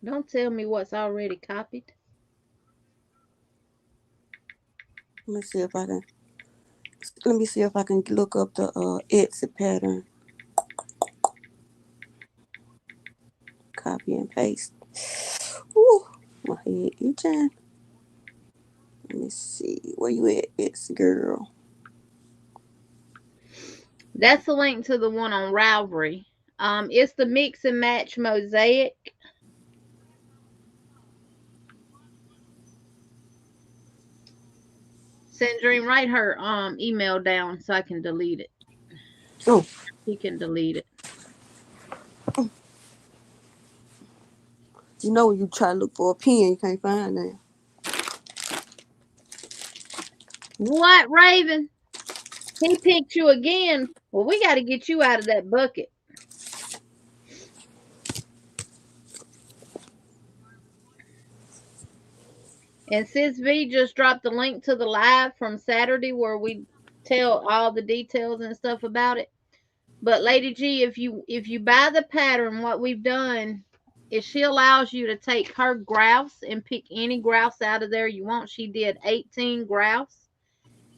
Don't tell me what's already copied. Let me see if I can. Let me see if I can look up the Etsy pattern. Copy and paste. Ooh, my head itching. Let me see. Where you at, Etsy girl? That's the link to the one on Ravelry. It's the mix and match mosaic. Sandrine, write her email down so I can delete it. Oh, He can delete it. you know when you try to look for a pen, you can't find that. What, Raven? He picked you again. Well, we got to get you out of that bucket. And Sis V just dropped the link to the live from Saturday where we tell all the details and stuff about it. But Lady G, if you buy the pattern, what we've done is she allows you to take her grouse and pick any grouse out of there you want. She did 18 grouse,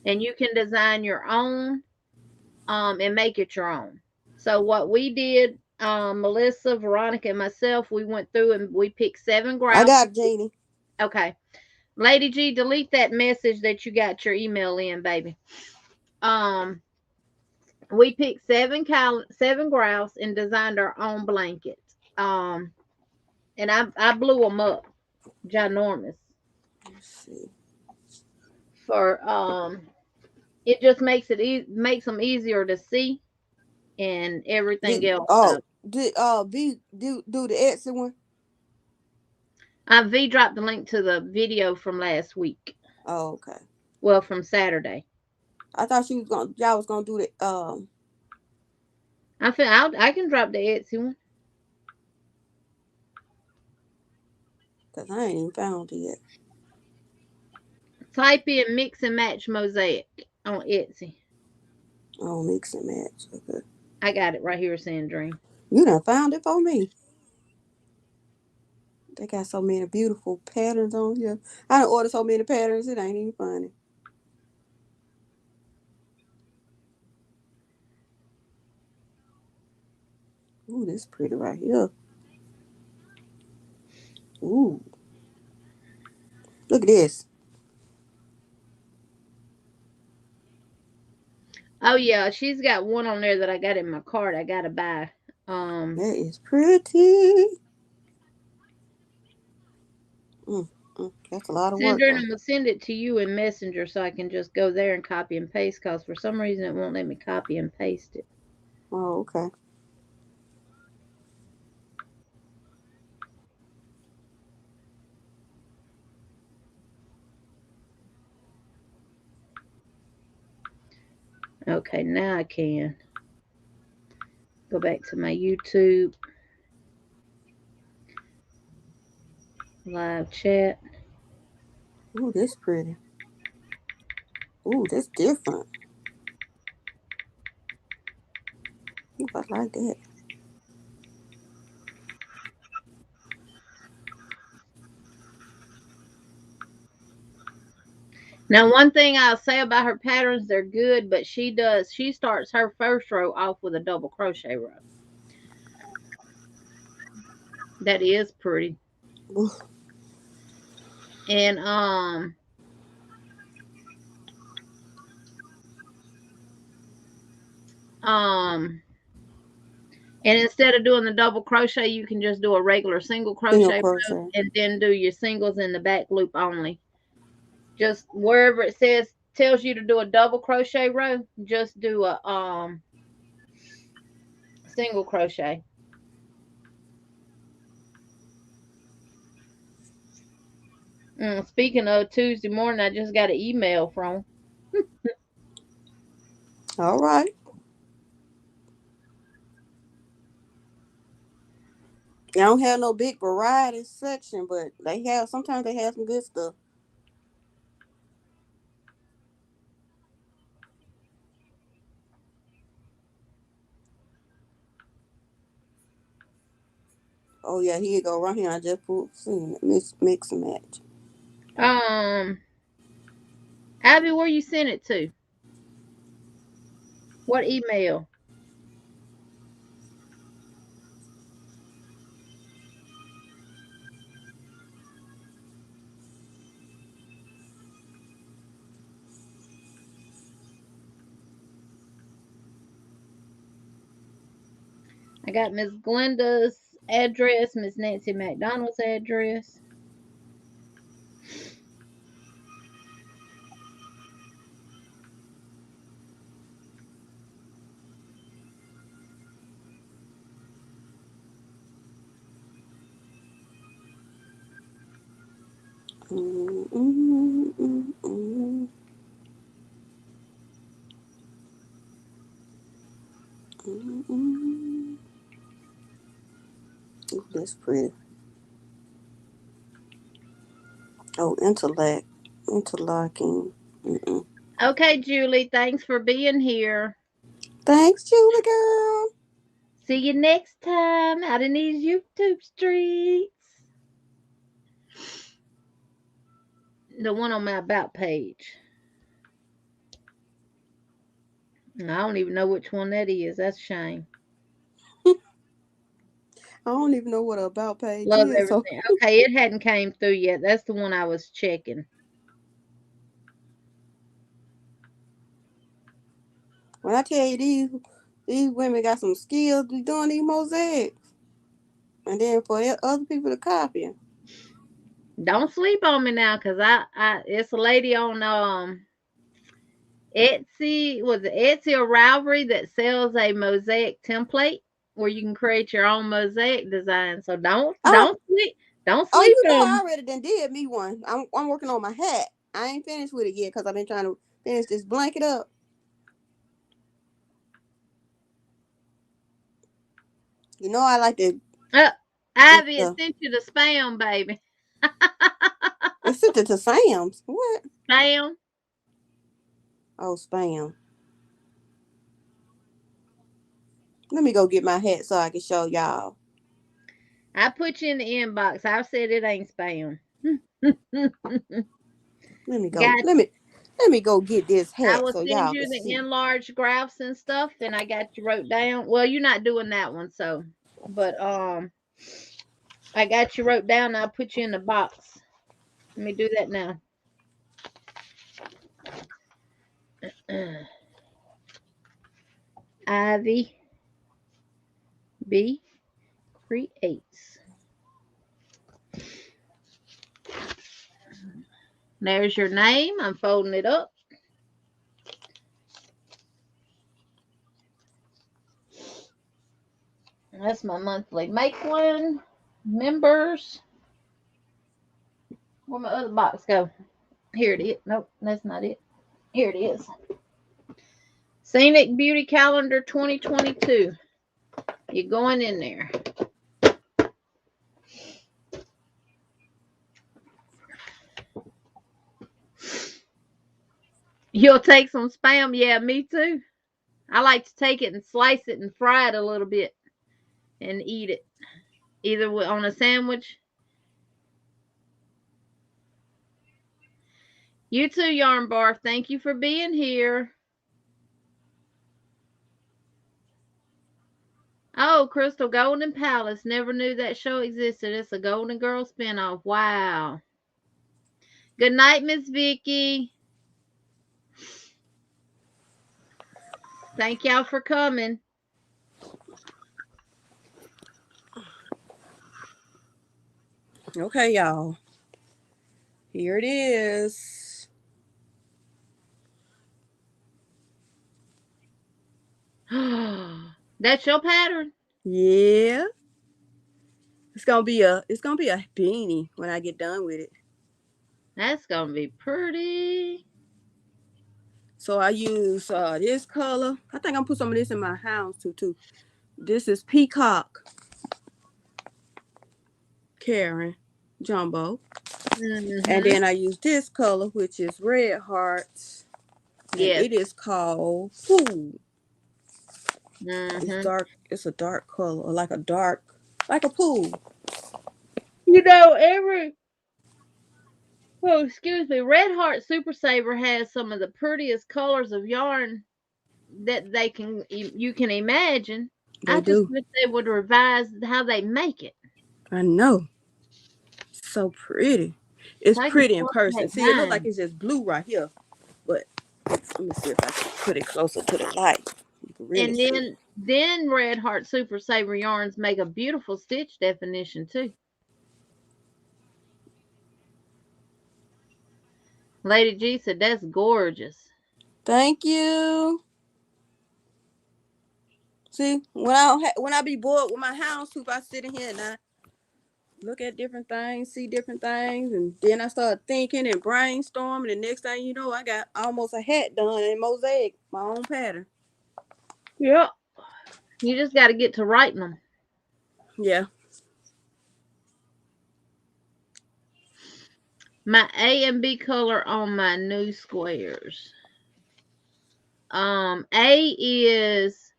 and you can design your own and make it your own. So what we did, Melissa, Veronica, and myself, we went through and we picked 7 I grouse. got Jeannie. Okay. Lady G, delete that message that you got your email in, baby. We picked 7 grouse and designed our own blanket. And I blew them up, ginormous. Let's see. For it just makes them easier to see and everything else. So Did V do the Etsy one? V dropped the link to the video from last week. Oh, okay. Well, from Saturday. I thought y'all was gonna do the I can drop the Etsy one. Cause I ain't even found it yet. Type in mix and match mosaic on Etsy. Oh, mix and match. Okay. I got it right here, Sandrine. You done found it for me. They got so many beautiful patterns on here. I done ordered so many patterns, it ain't even funny. Ooh, this pretty right here. Ooh. Look at this. Oh yeah, she's got one on there that I got in my cart. I gotta buy. That is pretty. That's a lot of work Sandra, I'm though. gonna send it to you in Messenger so I can just go there and copy and paste. Cause for some reason it won't let me copy and paste it. Oh, okay. Okay, now I can go back to my YouTube live chat. Ooh, this pretty. Ooh, that's different. Ooh, I like that. Now, one thing I'll say about her patterns, they're good, but she starts her first row off with a double crochet row. That is pretty. Ooh. And And instead of doing the double crochet, you can just do a regular single crochet row and then do your singles in the back loop only. Just wherever it tells you to do a double crochet row, just do a single crochet. Speaking of Tuesday morning, I just got an email from. All right. I don't have no big variety section, but sometimes they have some good stuff. Oh yeah, here you go right here. I just mix and match. Abby, where you sent it to? What email? I got Miss Glenda's address, Miss Nancy McDonald's address. Ooh, that's pretty. Oh, interlocking. Okay, Julie, thanks for being here. Thanks, Julie girl. See you next time out in these YouTube streets. The one on my About page. I don't even know which one that is. That's a shame. I don't even know what About page Love is. everything. Okay, it hadn't came through yet. That's the one I was checking. When I tell you these women got some skills doing these mosaics, and then for other people to copy. Don't sleep on me now, cause it's a lady on Etsy, was it Etsy or Ravelry, that sells a mosaic template where you can create your own mosaic design. So don't sleep Oh, you know, on I already did me one. I'm working on my hat. I ain't finished with it yet because I've been trying to finish this blanket up. You know, I like to. Ivy, it sent you the spam, baby. It sent it to Sam's. What? Spam. Oh, spam. Let me go get my hat so I can show y'all. I put you in the inbox. I said it ain't spam. Let me go. Let me go get this hat I will so send y'all you can the see. enlarged graphs and stuff, and I got you wrote down. Well, you're not doing that one, so, but I got you wrote down. I'll put you in the box. Let me do that now. Ivy B creates. There's your name. I'm folding it up. That's my monthly make one. Members. Where'd my other box go? Here it is. Nope, that's not it. Here it is. Scenic Beauty Calendar 2022. You're going in there. You'll take some spam? Yeah, me too. I like to take it and slice it and fry it a little bit and eat it. Either on a sandwich. You too, Yarn Bar. Thank you for being here. Oh, Crystal, Golden Palace. Never knew that show existed. It's a Golden Girl spinoff. Wow. Good night, Miss Vicky. Thank y'all for coming. Okay, y'all. Here it is. That's your pattern? Yeah. It's gonna be a beanie when I get done with it. That's gonna be pretty. So I use this color. I think I'm gonna put some of this in my house too. This is Peacock Karen Jumbo. And Mm-hmm. then I use this color, which is Red Hearts. And Yes. it is called Pool. It's Mm-hmm. dark. It's a dark color, like a pool. You know, excuse me, Red Heart Super Saver has some of the prettiest colors of yarn that you can imagine. They I just do. wish they would revise how they make it. I know. So pretty. It's So I can pretty in person. coordinate See, it looks like mine. it's just blue right here. But let me see if I can put it closer to the light. You can really And see. then Red Heart Super Saver yarns make a beautiful stitch definition too. Lady G said that's gorgeous. Thank you. See, when I be bored with my house, if I sit in here and I look at different things, see different things, and then I start thinking and brainstorming. And next thing you know, I got almost a hat done in mosaic, my own pattern. Yep. You just got to get to writing them. Yeah. My A and B color on my new squares. A is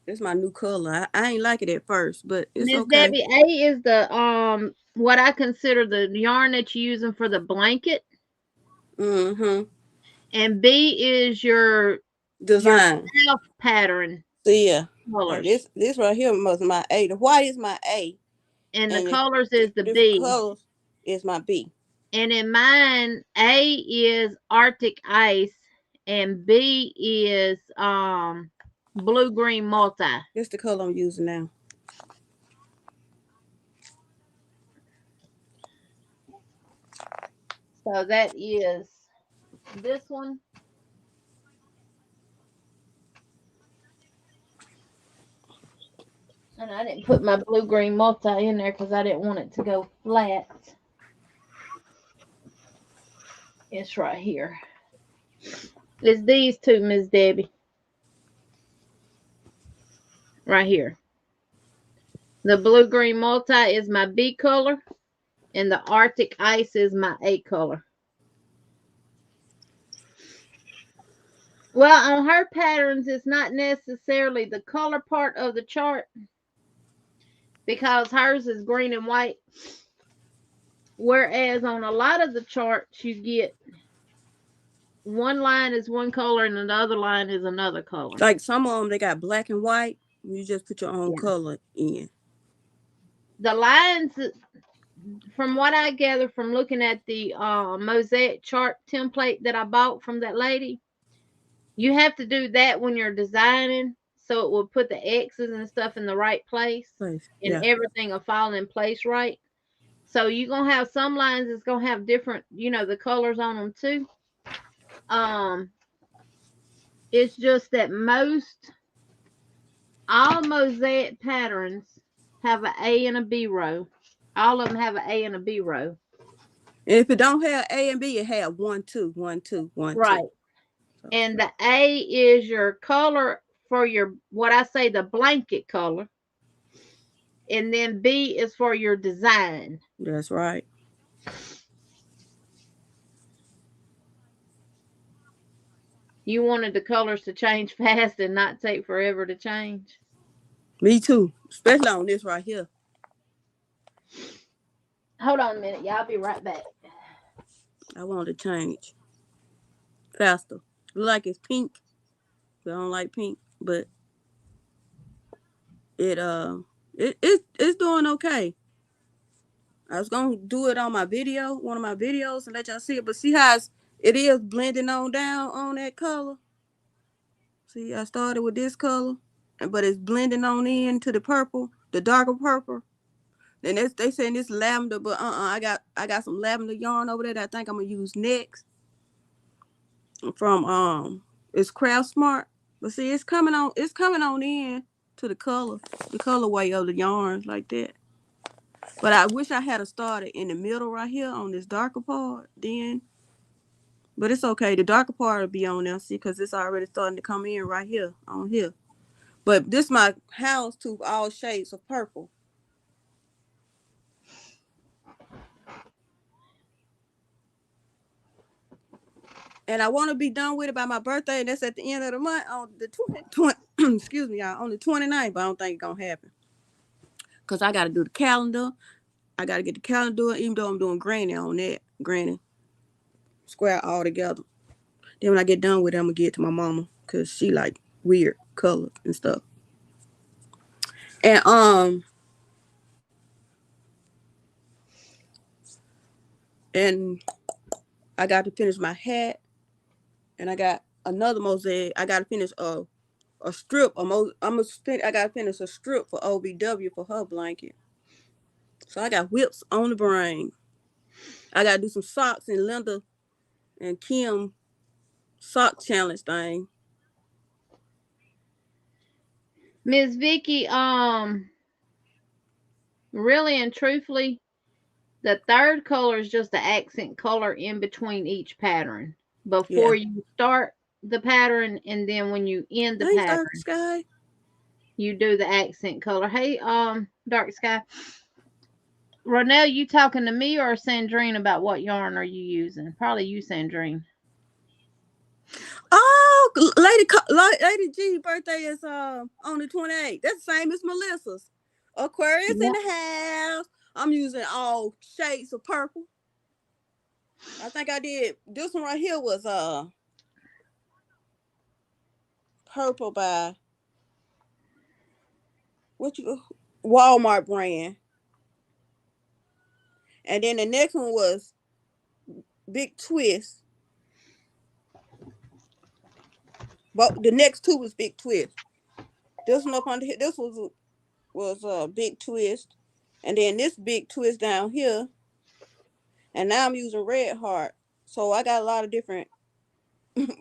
It's my new color. I ain't like it at first, but it's Miss okay. Debbie. A is the what I consider the yarn that you're using for the blanket, Mm-hmm. and B is your Design. self pattern So yeah. Like colors, this right here was my A. The white is my A. and the And colors is the different B. colors is my B. And in mine, A is Arctic Ice, and B is blue green multi. That's the color I'm using now. So that is this one. And I didn't put my blue green multi in there because I didn't want it to go flat. It's right here. It's these two, Miss Debbie. Right here. The blue green multi is my B color, and the Arctic Ice is my A color. Well, on her patterns, it's not necessarily the color part of the chart because hers is green and white. Whereas on a lot of the charts, you get one line is one color and another line is another color. Like some of them, they got black and white. You just put your own Yeah. color in. The lines, from what I gather from looking at the mosaic chart template that I bought from that lady, you have to do that when you're designing, so it will put the X's and stuff in the right place, Yeah. and everything will fall in place right. So you're gonna have some lines that's gonna have different, the colors on them too. It's just that all mosaic patterns have an A and a B row. All of them have an A and a B row. And if it don't have A and B, it have 1, 2, 1, 2, 1, 2. Right. So, And the A is your color for your, what I say, the blanket color. And then B is for your design. that's right. You wanted the colors to change fast and not take forever to change? Me too. Especially on this right here. Hold on a minute. Y'all be right back. I want to change faster. Look like it's pink. I don't like pink, but it's doing okay. I was gonna do it on my video, one of my videos, and let y'all see it. But see how it is blending on down on that color. See, I started with this color, but it's blending on into the purple, the darker purple. Then they saying this lavender, but I got some lavender yarn over there that I think I'm gonna use next from it's Craft Smart. But see, it's coming on in to the colorway of the yarns like that. But I wish I had started in the middle right here on this darker part then. But it's okay. The darker part will be on there, see, because it's already starting to come in right here on here. But this my houndstooth, all shades of purple. And I want to be done with it by my birthday, and that's at the end of the month on the 20 excuse me, y'all, on the 29th, but I don't think it's going to happen. Because I got to do the calendar. I got to get the calendar, even though I'm doing granny on that. Granny. Square all together. Then when I get done with it, I'm going to get it to my mama, because she like weird colors and stuff. And I got to finish my hat. And I got another mosaic. I got to finish a strip. I got to finish a strip for OBW for her blanket. So I got whips on the brain. I got to do some socks and Linda and Kim sock challenge thing. Miss Vicky, really and truthfully, the third color is just the accent color in between each pattern. Before you start the pattern, and then when you end the pattern, Dark Sky, you do the accent color. Hey, Dark Sky. Ronell, you talking to me or Sandrine about what yarn are you using? Probably you, Sandrine. Oh, Lady G birthday is on the 28th. That's the same as Melissa's. Aquarius in the house. I'm using all shades of purple. I think I did. This one right here was purple by Walmart brand. And then the next one was Big Twist. But the next two was Big Twist. This one up under here, this was Big Twist. And then this Big Twist down here. And now I'm using Red Heart. So I got a lot of different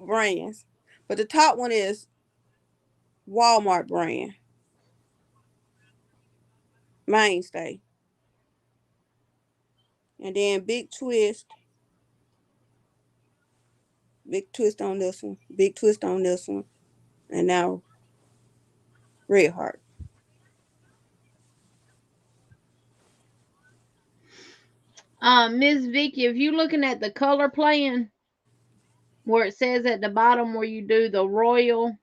brands. But the top one is Walmart brand. Mainstay. And then Big Twist. Big twist on this one. Big twist on this one. And now Red Heart. Miss Vicky, if you're looking at the color plan where it says at the bottom where you do the royal,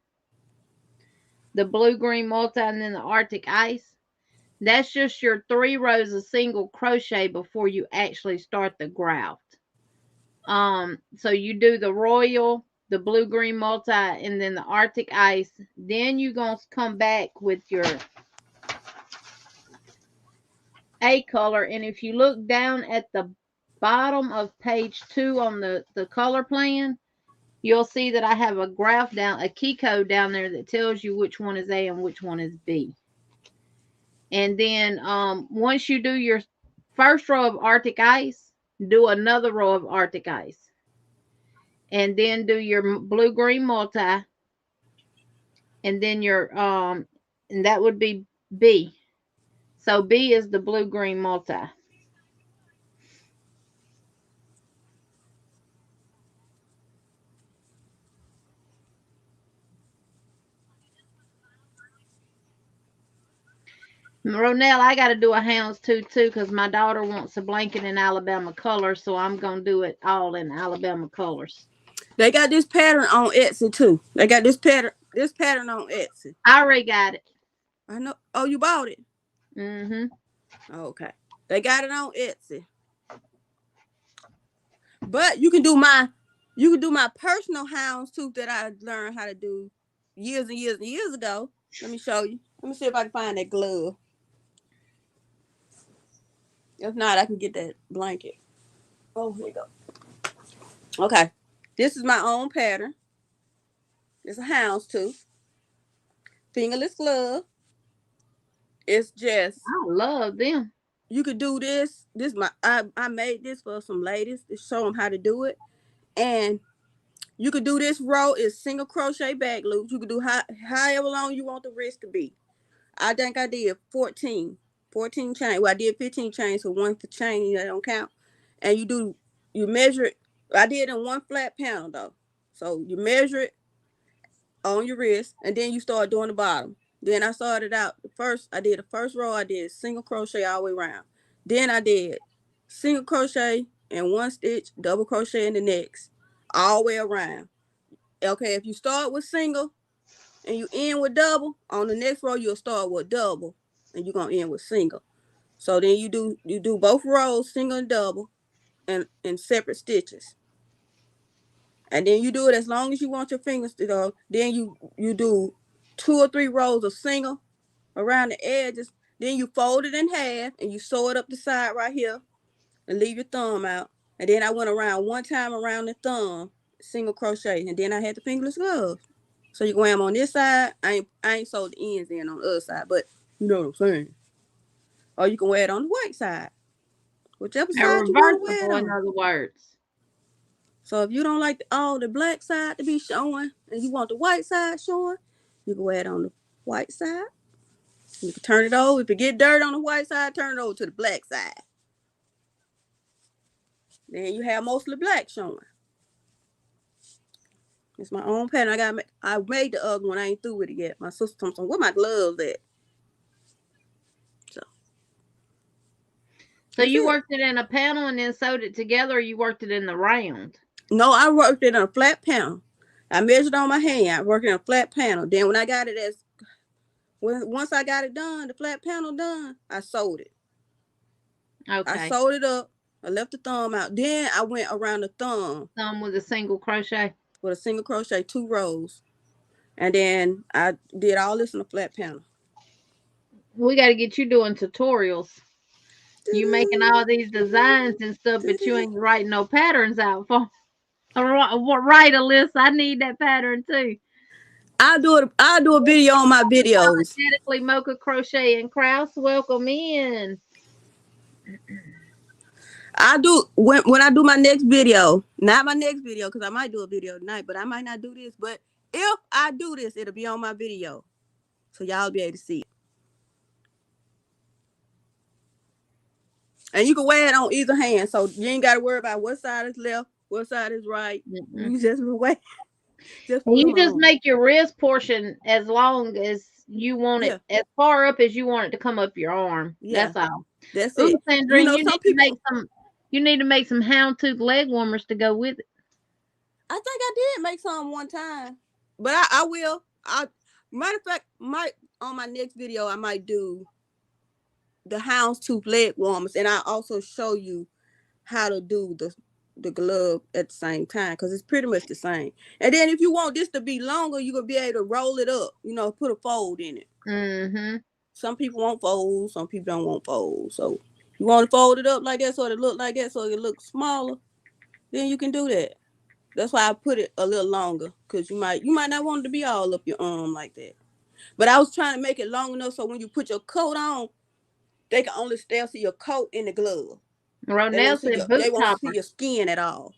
the blue green multi, and then the Arctic ice, that's just your 3 rows of single crochet before you actually start the graft. So you do the royal, the blue green multi, and then the Arctic ice. Then you're gonna come back with your A color, and if you look down at the bottom of page 2 on the color plan, you'll see that I have a graph down, a key code down there that tells you which one is A and which one is B. And then once you do your first row of Arctic ice, do another row of Arctic ice. And then do your blue green multi. And then your and that would be B. So B is the blue green multi. Ronell, I got to do a houndstooth too because my daughter wants a blanket in Alabama colors, so I'm going to do it all in Alabama colors. They got this pattern on Etsy too. They got this pattern on Etsy. I already got it. I know. Oh, you bought it? Mm-hmm. Okay. They got it on Etsy. But you can do my personal houndstooth that I learned how to do years and years and years ago. Let me show you. Let me see if I can find that glove. If not, I can get that blanket. Oh, here you go. Okay. This is my own pattern. It's a houndstooth. Fingerless glove. It's just I love them. you could do this. I made this for some ladies to show them how to do it. And you could do this row is single crochet back loops. You could do however long you want the wrist to be. I think I did 14 chains. Well, I did 15 chains, so one for chain that don't count. And you measure it. I did it in one flat panel though. So you measure it on your wrist, and then you start doing the bottom. Then I started out I did the first row, I did single crochet all the way around. Then I did single crochet in one stitch, double crochet in the next, all the way around. Okay, if you start with single and you end with double, on the next row you'll start with double and you're gonna end with single. So then you do both rows, single and double, and in separate stitches. And then you do it as long as you want your fingers to go. Then you do 2 or 3 rows of single around the edges. Then you fold it in half and you sew it up the side right here and leave your thumb out. And then I went around one time around the thumb, single crochet, and then I had the fingerless gloves. So you go them on this side. I ain't sewed the ends in on the other side, but you know what I'm saying. Or you can wear it on the white side, whichever side you want to wear it on. In other words. So if you don't like all the black side to be showing and you want the white side showing, you can wear it on the white side. You can turn it over. If you get dirt on the white side, turn it over to the black side. Then you have mostly black showing. It's my own pattern. I made the other one. I ain't through with it yet. My sister told me, where my gloves at? So you worked it in a panel and then sewed it together, or you worked it in the round? No, I worked it on a flat panel. I measured on my hand. I worked in a flat panel. Then when I got it once I got it done, the flat panel done, I sewed it. Okay. I sewed it up. I left the thumb out. Then I went around the thumb. Thumb with a single crochet? With a single crochet, 2 rows. And then I did all this in a flat panel. We got to get you doing tutorials. You making all these designs and stuff, but you ain't writing no patterns out for. Right, Alyssa, I need that pattern too. I'll do a video on my videos. Aesthetically Mocha Crochet and Krause, welcome in. I do when I do my next video, not my next video, because I might do a video tonight, but I might not do this. But if I do this, it'll be on my video, so y'all be able to see it. And you can wear it on either hand, so you ain't got to worry about what side is left, what side is right. Mm-hmm. You just wear. You just make your wrist portion as long as you want it, as far up as you want it to come up your arm. Yeah. That's all. That's it. Sandrine, you need to make some houndstooth leg warmers to go with it. I think I did make some one time, but I will. Matter of fact, on my next video I might do the houndstooth leg warmers, and I also show you how to do the glove at the same time, because it's pretty much the same. And then if you want this to be longer, you're gonna be able to roll it up, put a fold in it. Mm-hmm. Some people want folds, some people don't want folds. So you want to fold it up like that so it look like that, so it looks smaller, then you can do that. That's why I put it a little longer, because you might not want it to be all up your arm like that. But I was trying to make it long enough so when you put your coat on, they can only still see your coat in the glove. Ronell said boot toppers. They won't see your skin at all.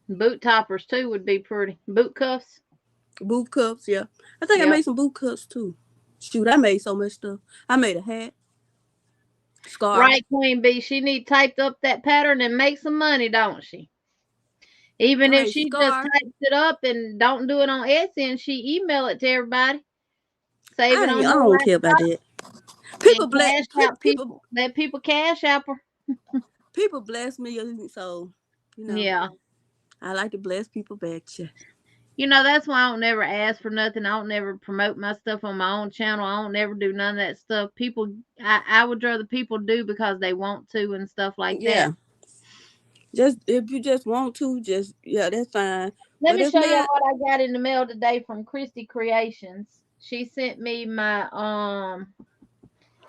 Boot toppers too would be pretty. Boot cuffs. Boot cuffs, yeah. I think I made some boot cuffs too. Shoot, I made so much stuff. I made a hat. Scarf. Right, Queen Bee. She need typed up that pattern and make some money, don't she? Even if she just types it up and don't do it on Etsy and she email it to everybody. Save it on. I don't care about that. People bless people. Let people cash out her. People bless me, so Yeah. I like to bless people back. That's why I don't never ask for nothing. I don't never promote my stuff on my own channel. I don't never do none of that stuff. People, I would rather people do because they want to and stuff like that. Just if you just want to, that's fine. Let me show you what I got in the mail today from Christy Creations. She sent me my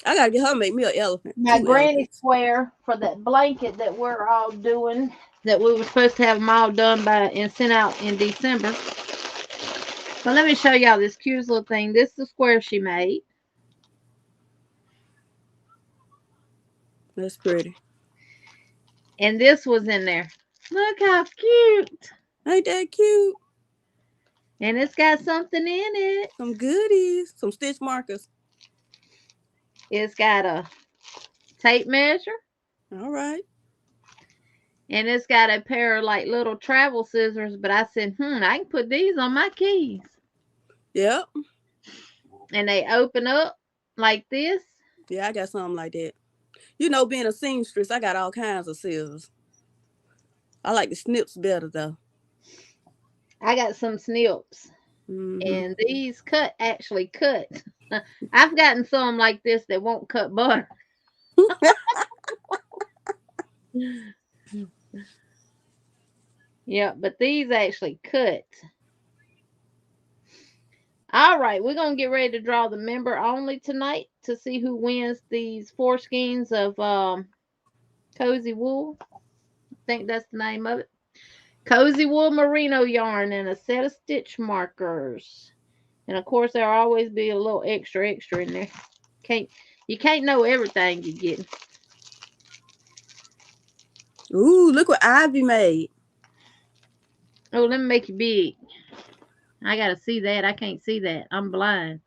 I gotta get her to make me an elephant. My granny square for that blanket that we're all doing. that we were supposed to have them all done by and sent out in December. But let me show y'all this cute little thing. This is the square she made. That's pretty. And this was in there. Look how cute. Ain't that cute? And it's got something in it. Some goodies. Some stitch markers. It's got a tape measure. All right. And it's got a pair of like little travel scissors. But I said, I can put these on my keys. Yep. And they open up like this. Yeah, I got something like that. You know, being a seamstress, I got all kinds of scissors. I like the snips better, though. I got some snips. Mm-hmm. And these actually cut. I've gotten some like this that won't cut butter. Yeah, but these actually cut. All right, we're going to get ready to draw the member only tonight to see who wins these 4 skeins of Cozy Wool. I think that's the name of it. Cozy Wool Merino yarn and a set of stitch markers. And of course, there'll always be a little extra in there. You can't know everything you get. Ooh, look what Ivy made. Oh, let me make you big. I got to see that. I can't see that. I'm blind.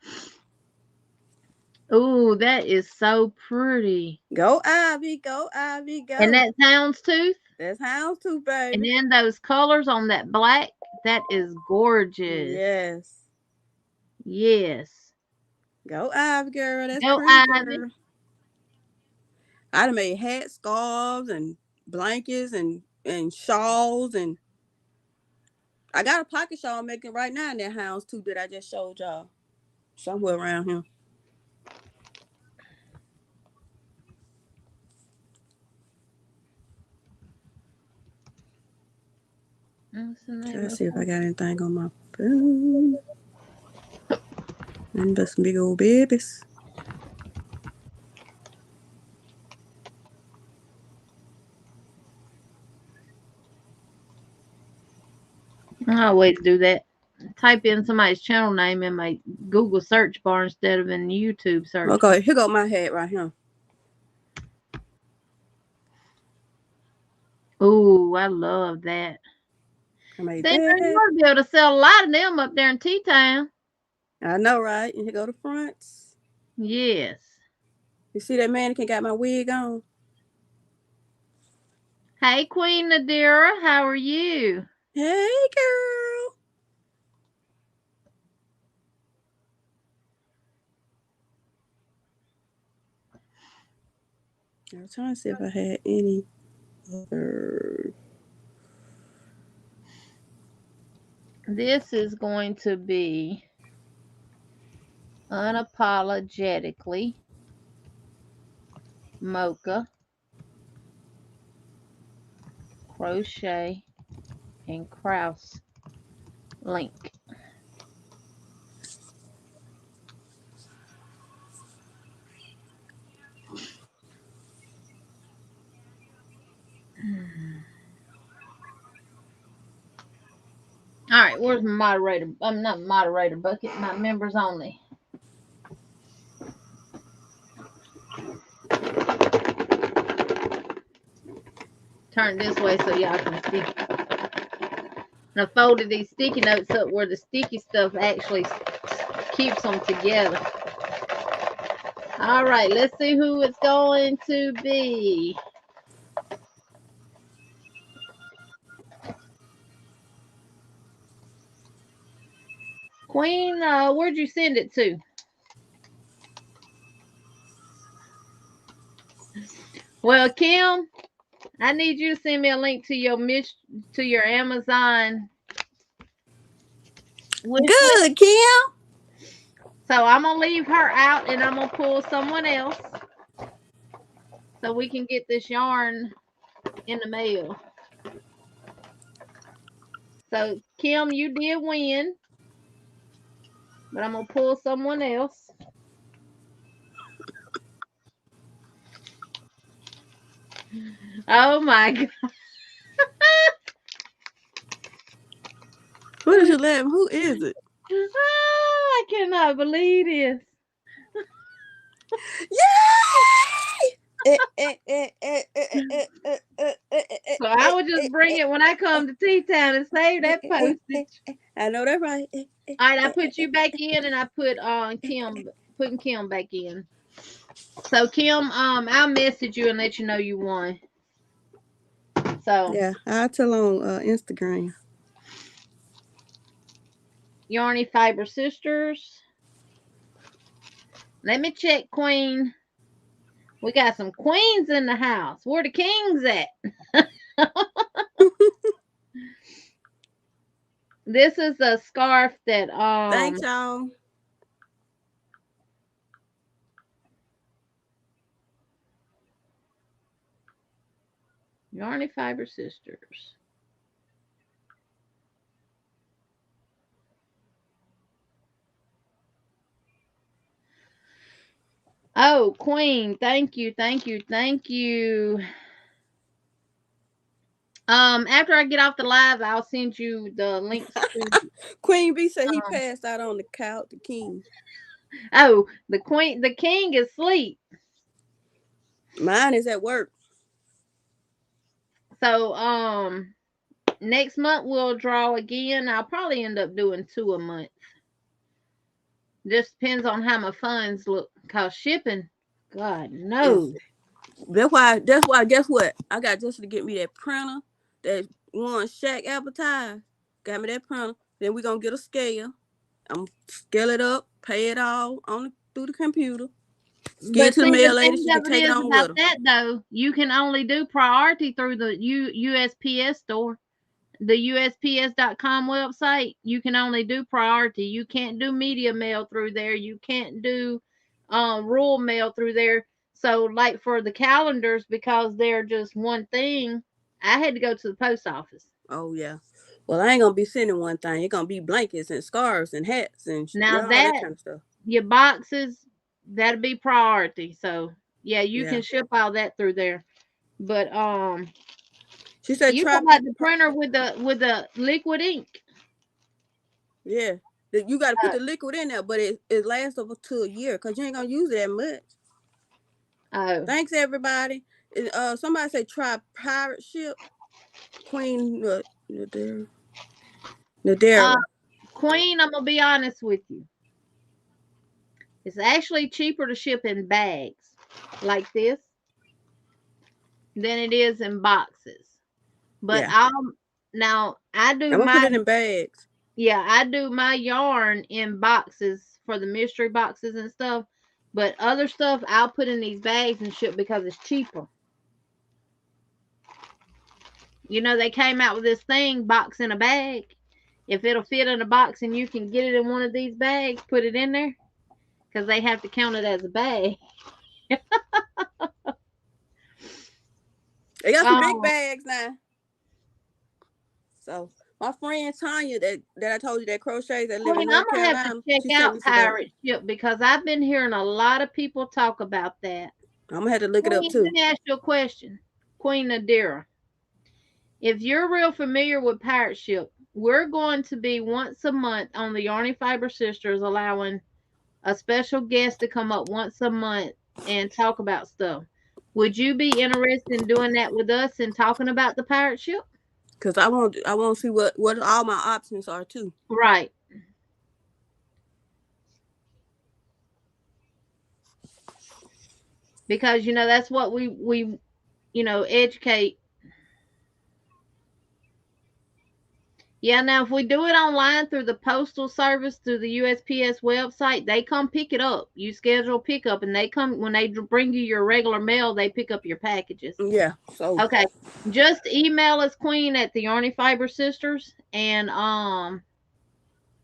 Ooh, that is so pretty. Go, Ivy. Go, Ivy. Go. And that's houndstooth? That's houndstooth, baby. And then those colors on that black, that is gorgeous. Yes. Yes. Go, Ivy, girl. That's Go, pretty, Ivy. girl. I done made hats, scarves, and blankets, and shawls, and I got a pocket shawl I'm making right now in that houndstooth that I just showed y'all. Somewhere around here. Let's see if I got anything on my phone. And that's some big old babies. I always do that. Type in somebody's channel name in my Google search bar instead of in YouTube search. Okay, here go my hat right here. Ooh, I love that. I made They that. you ought to be able to sell a lot of them up there in T-Town. I know, right? And here go the fronts. Yes. You see that mannequin got my wig on? Hey, Queen Nadira, how are you? Hey, girl. I was trying to see if I had any other. This is going to be Unapologetically Mocha Crochet and Kraus link. All right, where's my moderator? I'm not moderator bucket, my members only. Turn this way so y'all can see. And I folded these sticky notes up where the sticky stuff actually keeps them together. All right, let's see who it's going to be. Queen, where'd you send it to? Well, Kim, I need you to send me a link to your Amazon. Good, Kim. So I'm gonna leave her out, and I'm gonna pull someone else, so we can get this yarn in the mail. So Kim, you did win, but I'm gonna pull someone else. Oh my God. What is you laughing? Who is it? Oh, I cannot believe this. Yay! So I would just bring it when I come to T-Town and save that postage. I know that's right. All right, I put you back in, and I put putting Kim back in. So Kim, I'll message you and let you know you won. So yeah, I'll tell on Instagram. Yarny Fiber Sisters. Let me check, Queen. We got some queens in the house. Where the kings at? This is a scarf that Thanks, y'all. Yarny Fiber Sisters. Oh, Queen, thank you, thank you, thank you. After I get off the live, I'll send you the links to Queen B said he passed out on the couch, the king. Oh, the king is asleep. Mine is at work. So next month we'll draw again. I'll probably end up doing 2 a month. Just depends on how my funds look. Cause shipping, God no. That's why. Guess what? I got just to get me that printer. That one Shaq advertised. Got me that printer. Then we gonna get a scale. I'm scale it up, pay it all through the computer. Get it to the mail lady. She can take it on with her. That though, you can only do priority through the USPS store. The USPS.com website, you can only do priority. You can't do media mail through there. You can't do rural mail through there. So, like for the calendars, because they're just one thing, I had to go to the post office. Oh yeah. Well, I ain't gonna be sending one thing. It's gonna be blankets and scarves and hats and now all that kind of stuff. Your boxes, that'll be priority. So yeah, you can ship all that through there. But she said you talking about the printer with the liquid ink. Yeah. You got to put the liquid in there, but it lasts over to a year because you ain't gonna use it that much. Oh, thanks everybody. Somebody say try pirate ship. Queen Nadera. Queen, I'm gonna be honest with you. It's actually cheaper to ship in bags like this than it is in boxes. But I do I'm gonna put it in bags. Yeah, I do my yarn in boxes for the mystery boxes and stuff. But other stuff I'll put in these bags and ship because it's cheaper. You know, they came out with this thing, box in a bag. If it'll fit in a box and you can get it in one of these bags, put it in there. Because they have to count it as a bag. They got some big bags now. So my friend Tanya that I told you that crochets that live in North Carolina. I'm gonna have to check out pirate ship because I've been hearing a lot of people talk about that. I'm gonna have to look it up too. Let me ask you a question, Queen Nadira. If you're real familiar with pirate ship, we're going to be once a month on the Yarny Fiber Sisters, allowing a special guest to come up once a month and talk about stuff. Would you be interested in doing that with us and talking about the pirate ship? Because I want to see what all my options are too. Right. Because that's what we educate. Yeah, now if we do it online through the postal service, through the USPS website, they come pick it up. You schedule pickup and they come when they bring you your regular mail, they pick up your packages. Yeah. So okay. Just email us, Queen, at the Yarny Fiber Sisters, and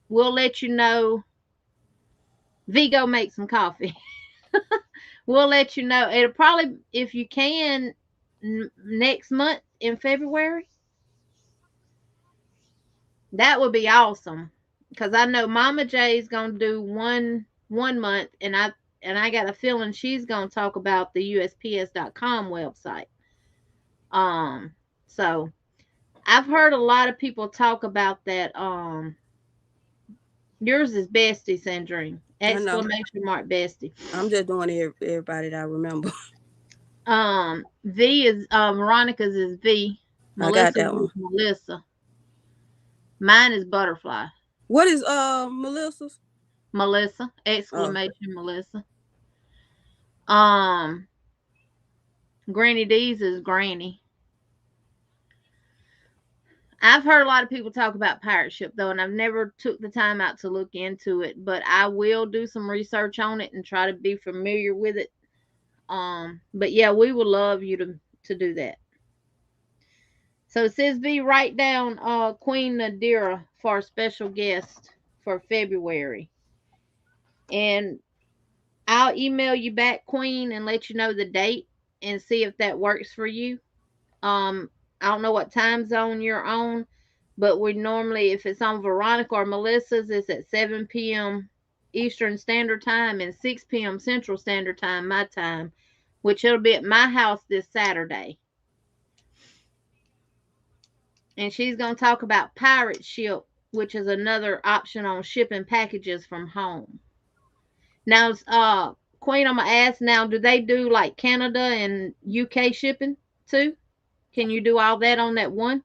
we'll let you know. Vigo make some coffee. We'll let you know. It'll probably, if you can, next month in February. That would be awesome, because I know Mama J is gonna do one month, and I got a feeling she's gonna talk about the USPS.com website. So I've heard a lot of people talk about that. Yours is Bestie Syndrome. I know. Exclamation mark Bestie. I'm just doing everybody that I remember. V is Veronica's is V. I got Melissa's that one. is Melissa. Mine is Butterfly. What is Melissa's? Melissa. Oh. Exclamation Melissa. Granny D's is Granny. I've heard a lot of people talk about pirate ship though, and I've never took the time out to look into it, but I will do some research on it and try to be familiar with it. But yeah, we would love you to do that. So it says V, write down Queen Nadira for a special guest for February. And I'll email you back, Queen, and let you know the date and see if that works for you. I don't know what time zone you're on, but we normally, if it's on Veronica or Melissa's, it's at 7 p.m. Eastern Standard Time and 6 p.m. Central Standard Time, my time, which it'll be at my house this Saturday. And she's going to talk about pirate ship, which is another option on shipping packages from home. Now, Queen, I'm going to ask now, do they do like Canada and UK shipping too? Can you do all that on that one?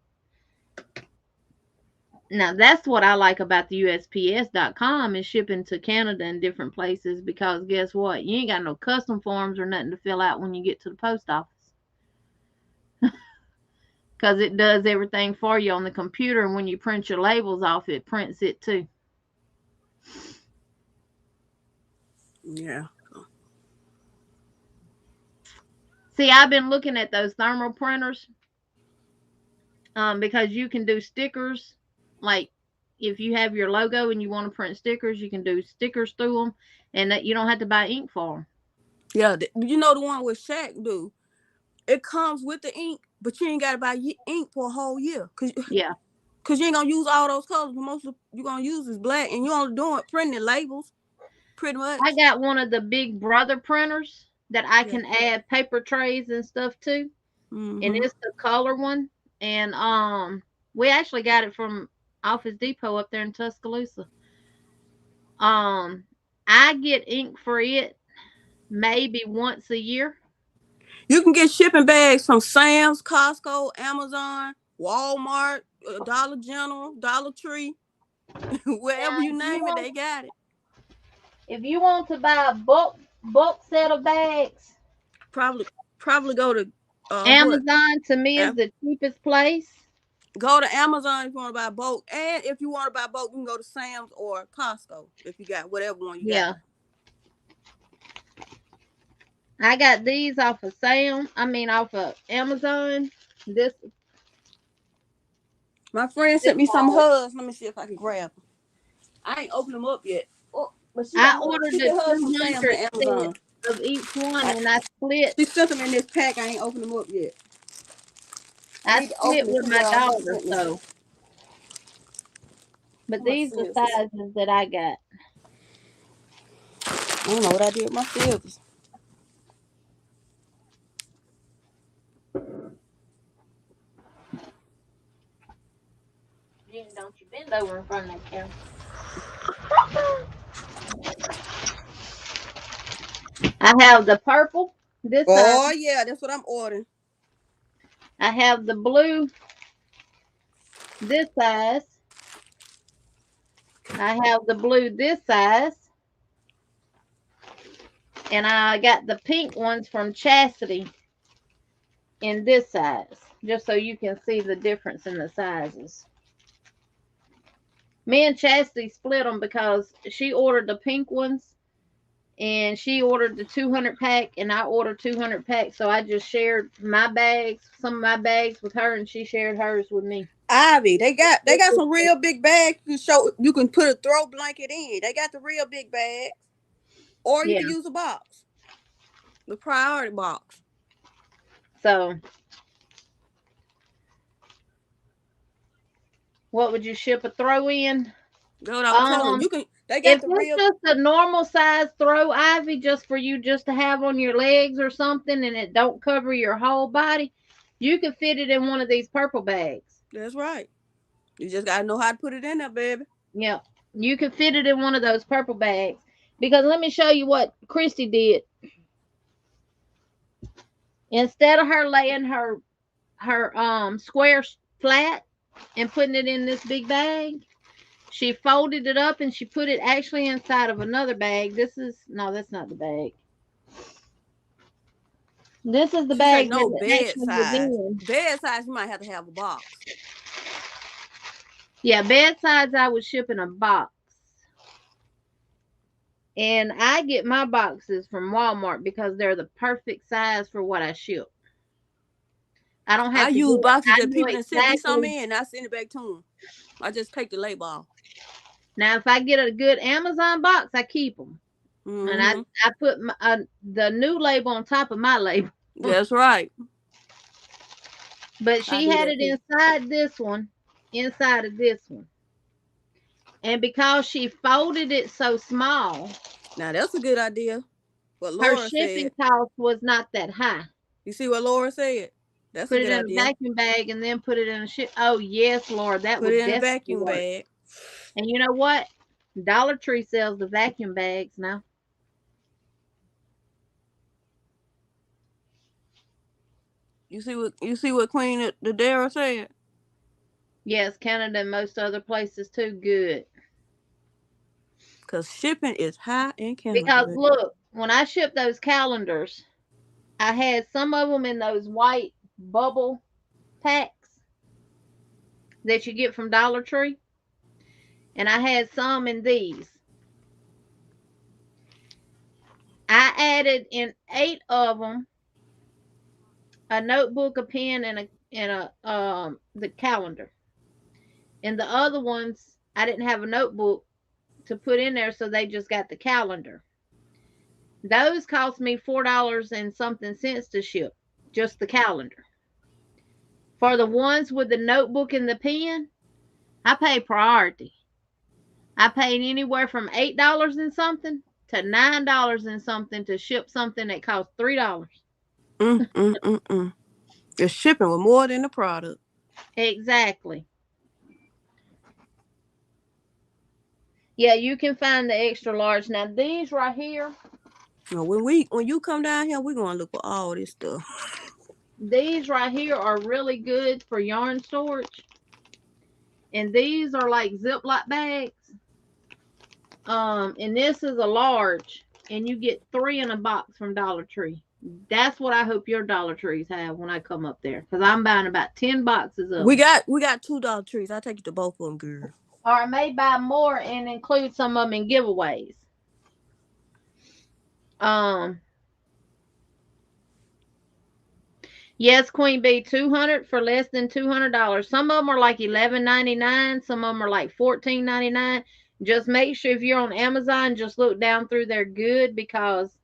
Now, that's what I like about the USPS.com is shipping to Canada and different places, because guess what? You ain't got no custom forms or nothing to fill out when you get to the post office. Because it does everything for you on the computer, and when you print your labels off, it prints it too. Yeah. See, I've been looking at those thermal printers because you can do stickers. Like if you have your logo and you want to print stickers, you can do stickers through them, and that you don't have to buy ink for them. Yeah, you know the one with Shaq do. It comes with the ink, but you ain't got to buy ink for a whole year. Yeah. Because you ain't going to use all those colors. Most of you're going to use is black, and you're only doing printing labels, pretty much. I got one of the Big Brother printers that I can add paper trays and stuff to. Mm-hmm. And it's the color one. And we actually got it from Office Depot up there in Tuscaloosa. I get ink for it maybe once a year. You can get shipping bags from Sam's, Costco, Amazon, Walmart, Dollar General, Dollar Tree. Wherever you name it, they got it. If you want to buy a bulk set of bags, probably go to Amazon. To me is the cheapest place. Go to Amazon if you want to buy bulk, and if you want to buy bulk, you can go to Sam's or Costco if you got whatever one you got. I got these off of off of Amazon. My friend sent me some hoods. Let me see if I can grab them. I ain't opened them up yet. Oh, but I ordered the 200 of each one, and I split. She sent them in this pack. I ain't opened them up yet. I split with my daughter, so. But these are the sizes that I got. I don't know what I did with my scissors. Jen, don't you bend over in front of that camera. I have the purple. This size. Yeah, that's what I'm ordering. I have the blue. This size. I have the blue this size. And I got the pink ones from Chastity in this size, just so you can see the difference in the sizes. Me and Chastity split them because she ordered the pink ones and she ordered the 200 pack and I ordered 200 packs. So I just shared my bags, some of my bags with her, and she shared hers with me. Ivy, they got some real big bags you can put a throw blanket in. They got the real big bags. Or you can use a box. The priority box. So what would you ship a throw in? Go down. You can. They got if it's just a normal size throw, Ivy, just for you just to have on your legs or something, and it don't cover your whole body, you could fit it in one of these purple bags. That's right. You just gotta know how to put it in there, baby. Yeah. You can fit it in one of those purple bags. Because let me show you what Christy did. Instead of her laying her square flat and putting it in this big bag, she folded it up and she put it actually inside of another bag. No, that's not the bag. This is the She say bag no that bed actually was size. in. Bed size, you might have to have a box. Yeah, bedsides I would ship in a box. And I get my boxes from Walmart because they're the perfect size for what I ship. I don't I have to get use it. boxes I that know people that sent me some exactly. in, and I send it back to them. I just take the label off. Now, if I get a good Amazon box, I keep them. And Mm-hmm. I put the new label on top of my label. That's right. But I she do had that it too. inside this one, inside of this one. And because she folded it so small, Now that's a good idea. What her Laura shipping said. cost was not that high. You see what Laura said? That's a Put it good in a idea. vacuum bag and then put it in a ship. Oh, yes, Lord, that Put would it in a definitely vacuum work. bag. And you know what? Dollar Tree sells the vacuum bags now. You see what Queen the Dara said? Yes, Canada and most other places too. Good. Cause shipping is high in Because Canada. look, when I shipped those calendars, I had some of them in those white bubble packs that you get from Dollar Tree, and I had some in these. I added in 8 of them a notebook, a pen, and a the calendar. And the other ones, I didn't have a notebook to put in there, so they just got the calendar. Those cost me $4 and something cents to ship, just the calendar. For the ones with the notebook and the pen, I pay priority. I paid anywhere from $8 and something to $9 and something to ship something that cost $3. Mm. The shipping was more than the product. Exactly. Yeah, you can find the extra large. Now these right here, Now, when you come down here, we're gonna look for all this stuff. these right here are really good for yarn storage. And these are like Ziploc bags. And this is a large, and you get 3 in a box from Dollar Tree. That's what I hope your Dollar Trees have when I come up there, because I'm buying about 10 boxes of We them. got $2 trees. I take you to both of them, girl. Or I may buy more and include some of them in giveaways. Um, yes, Queen Bee, 200 for less than $200. Some of them are like $11.99. Some of them are like $14.99. Just make sure if you're on Amazon, just look down through there good, because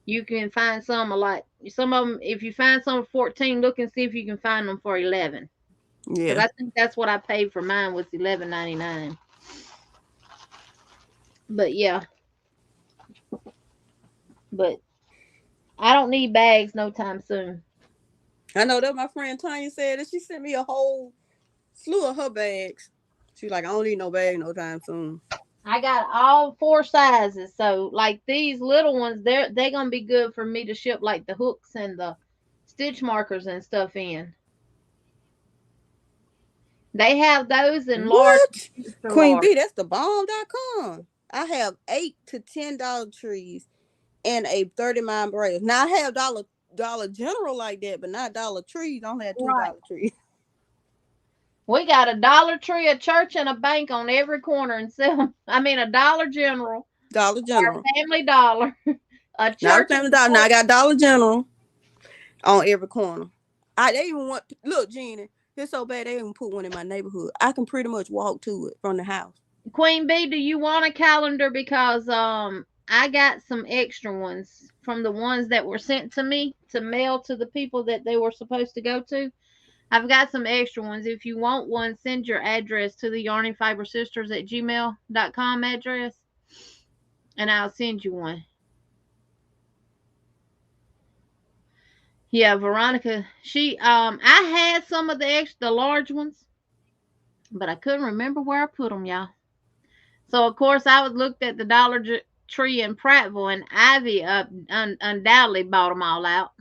you can find some a lot. Some of them, if you find some 14, look and see if you can find them for 11. Because Yeah. I think that's what I paid for mine, was $11.99. But yeah, but I don't need bags no time soon. I know that my friend Tanya said that she sent me a whole slew of her bags. She's like, I don't need no bag no time soon. I got all 4 sizes. So like these little ones, they're gonna be good for me to ship like the hooks and the stitch markers and stuff in. They have those in large What? and extra Queen large. Bee, that's the bomb.com. I have $8 to $10 trees and a 30-mile braid. Now I have Dollar General like that, but not Dollar Trees. I only have Right. $2 trees. We got a Dollar Tree, a church, and a bank on every corner and sell. I mean, a Dollar General, Dollar General. our Family Dollar, a Not a church, and Family a Dollar. Now I bank. got Dollar General on every corner. They even want look, Jeannie. It's so bad they even put one in my neighborhood. I can pretty much walk to it from the house. Queen Bee, do you want a calendar? Because I got some extra ones from the ones that were sent to me to mail to the people that they were supposed to go to. I've got some extra ones. If you want one, send your address to the yarningfibersisters@gmail.com address, and I'll send you one. Yeah, Veronica, I had some of the large ones, but I couldn't remember where I put them, y'all. So of course I was looked at the Dollar Tree in Prattville, and Ivy undoubtedly bought them all out.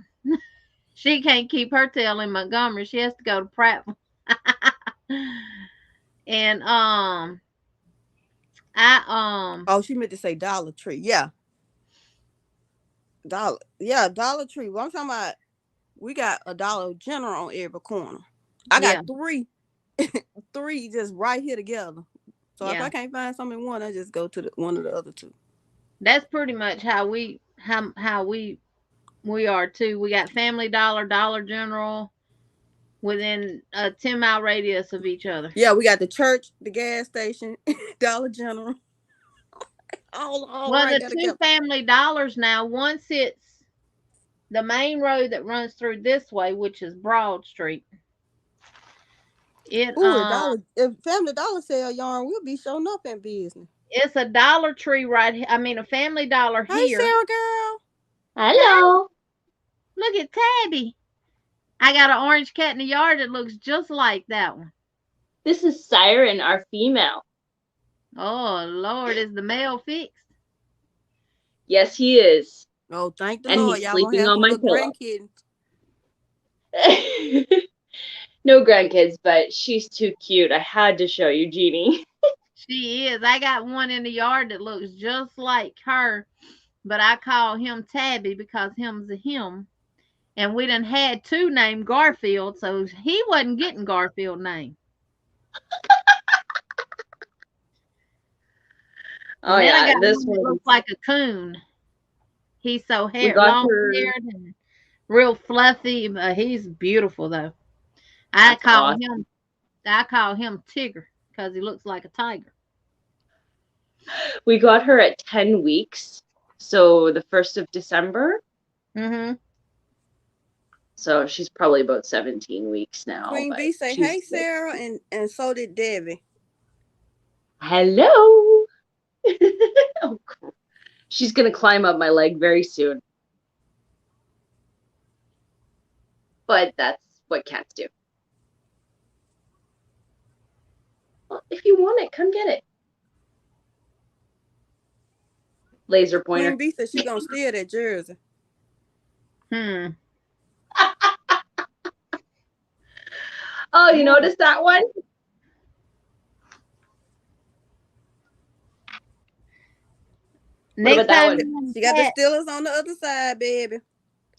She can't keep her tail in Montgomery. She has to go to Prattville. And Oh, she meant to say Dollar Tree. Yeah. Dollar Tree. Well, I'm talking about we got a Dollar General on every corner. I got yeah, three just right here together. So if yeah. I can't find something in one, I just go to one of the other two. That's pretty much how we are too. We got Family Dollar, Dollar General within a 10-mile radius of each other. Yeah, we got the church, the gas station, Dollar General. All Well, right the there two together. Family Dollars now, one sits the main road that runs through this way, which is Broad Street. It Ooh, if Family Dollar sell yarn, we'll be showing up in business. It's a Dollar Tree right here. I mean, a Family Dollar Hey, here. Sarah girl. Hello. Look at Tabby. I got an orange cat in the yard that looks just like that one. This is Siren, our female. Oh, Lord, is the male fixed? Yes, he is. Oh, thank the And Lord. he's Y'all gonna sleeping have on some my little pillow. grandkids. No grandkids, but she's too cute. I had to show you, Jeannie. She is. I got one in the yard that looks just like her, but I call him Tabby because him's a him. And we done had two named Garfield, so he wasn't getting Garfield name. Oh, Then I yeah. got This one that one, looks like a coon. He's so we got long her. haired and real fluffy, but he's beautiful though. I That's call awesome. him I call him Tigger because he looks like a tiger. We got her at 10 weeks. So the 1st of December. Mm-hmm. So she's probably about 17 weeks now. Queen But B say, she's hey, Sarah, and so did Debbie. Hello. Oh, she's going to climb up my leg very soon. But that's what cats do. Well, if you want it, come get it. Laser pointer. Queen B said she gonna steal that jersey. Hmm. Oh, you noticed that one? What about that one? She got the Steelers on the other side, baby.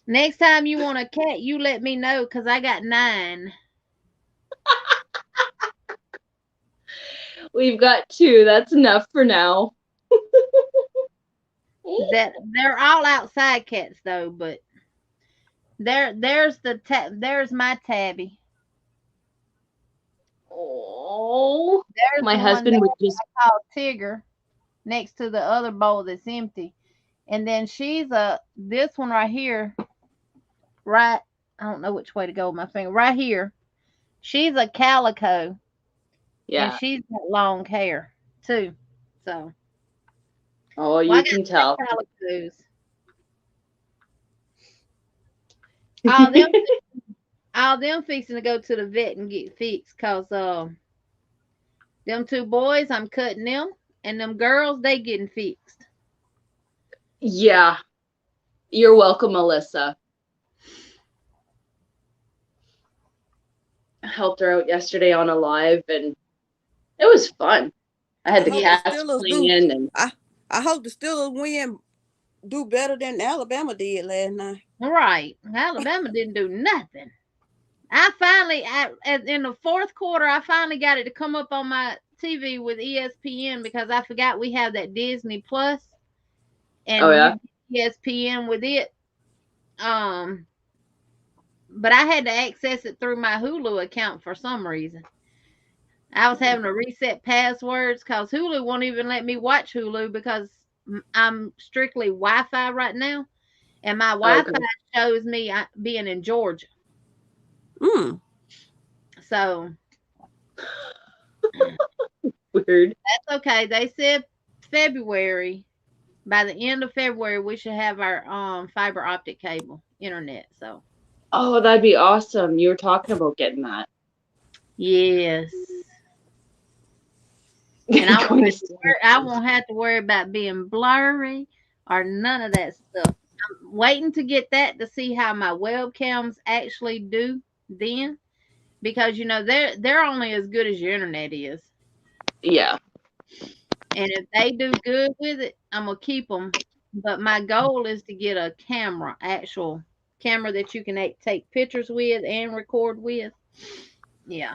Next time you want a cat, you let me know because I got 9. We've got 2. That's enough for now. That they're all outside cats though, but there's my Tabby. Oh, There's my the husband one would just called Tigger next to the other bowl that's empty. And then she's this one right here, right, I don't know which way to go with my finger, right here. She's a calico. Yeah. And she's got long hair too. So oh, you can tell. Calicos. All them fixing to go to the vet and get fixed because them 2 boys, I'm cutting them, and them girls, they getting fixed. Yeah. You're welcome, Melissa. I helped her out yesterday on a live, and it was fun. I had the cats playing, and I hope the Steelers win, do better than Alabama did last night. Right. Alabama didn't do nothing. I finally, in the 4th quarter, I finally got it to come up on my TV with ESPN because I forgot we have that Disney Plus, and ESPN with it. But I had to access it through my Hulu account for some reason. I was having to reset passwords because Hulu won't even let me watch Hulu because I'm strictly Wi-Fi right now, and my Wi-Fi shows me being in Georgia. So weird. That's okay. They said February. By the end of February, we should have our fiber optic cable internet. So. Oh, that'd be awesome. You were talking about getting that. Yes. And I won't have to worry about being blurry or none of that stuff. I'm waiting to get that to see how my webcams actually do then, because they're only as good as your internet is. Yeah. And if they do good with it, I'm gonna keep them. But my goal is to get a actual camera that you can take pictures with and record with. Yeah.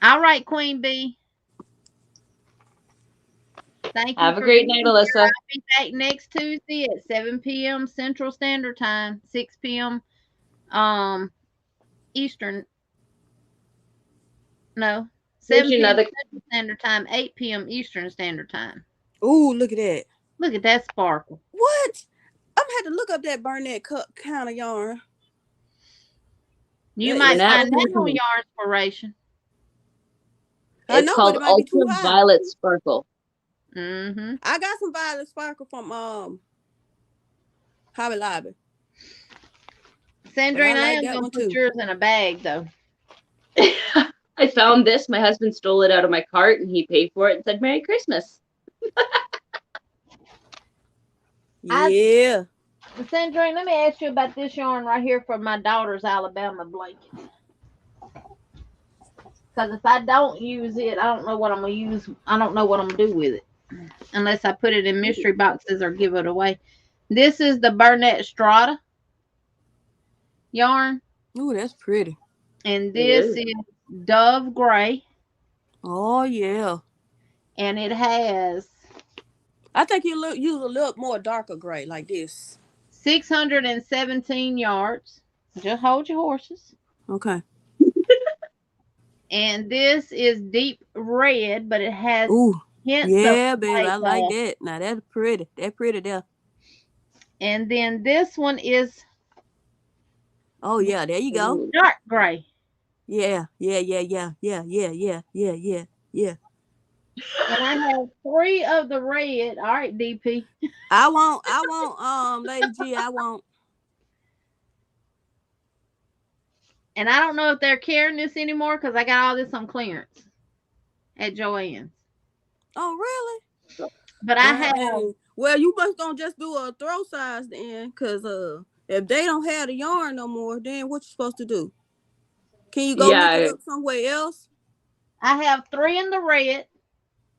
All right, Queen Bee. Thank you Have a for great being night, here. Alyssa. I'll be back next Tuesday at 7 p.m. Central Standard Time, 6 p.m. Eastern. No, 7 p.m. Central Standard Time, 8 p.m. Eastern Standard Time. Ooh, look at that. Look at that sparkle. What? I'm gonna have to look up that Burnett kind of yarn. You might find that on Yarn Inspiration. It's called Ultraviolet Sparkle. Mm-hmm. I got some violet sparkle from Hobby Lobby. Sandrine, I am gonna put yours in a bag though. I found this. My husband stole it out of my cart and he paid for it and said Merry Christmas. Yeah. Sandrine, let me ask you about this yarn right here from my daughter's Alabama blanket. Because if I don't use it, I don't know what I'm going to use. I don't know what I'm going to do with it. Unless I put it in mystery boxes or give it away. This is the Burnett Strata yarn. Ooh, that's pretty. And this is Dove Gray. Oh, yeah. And it has... I think you use a little more darker gray like this. 617 yards. Just hold your horses. Okay. And this is deep red, but it has hints of baby, I like that. Now that's pretty. That's pretty there. And then this one is there you go. Dark gray. Yeah. And I have 3 of the red. All right, DP. I won't, Lady G, I won't. And I don't know if they're carrying this anymore because I got all this on clearance at Joann's. Oh, really? But I have... Well, you must gonna just do a throw size then, because if they don't have the yarn no more, then what you supposed to do? Can you go look it up somewhere else? I have 3 in the red.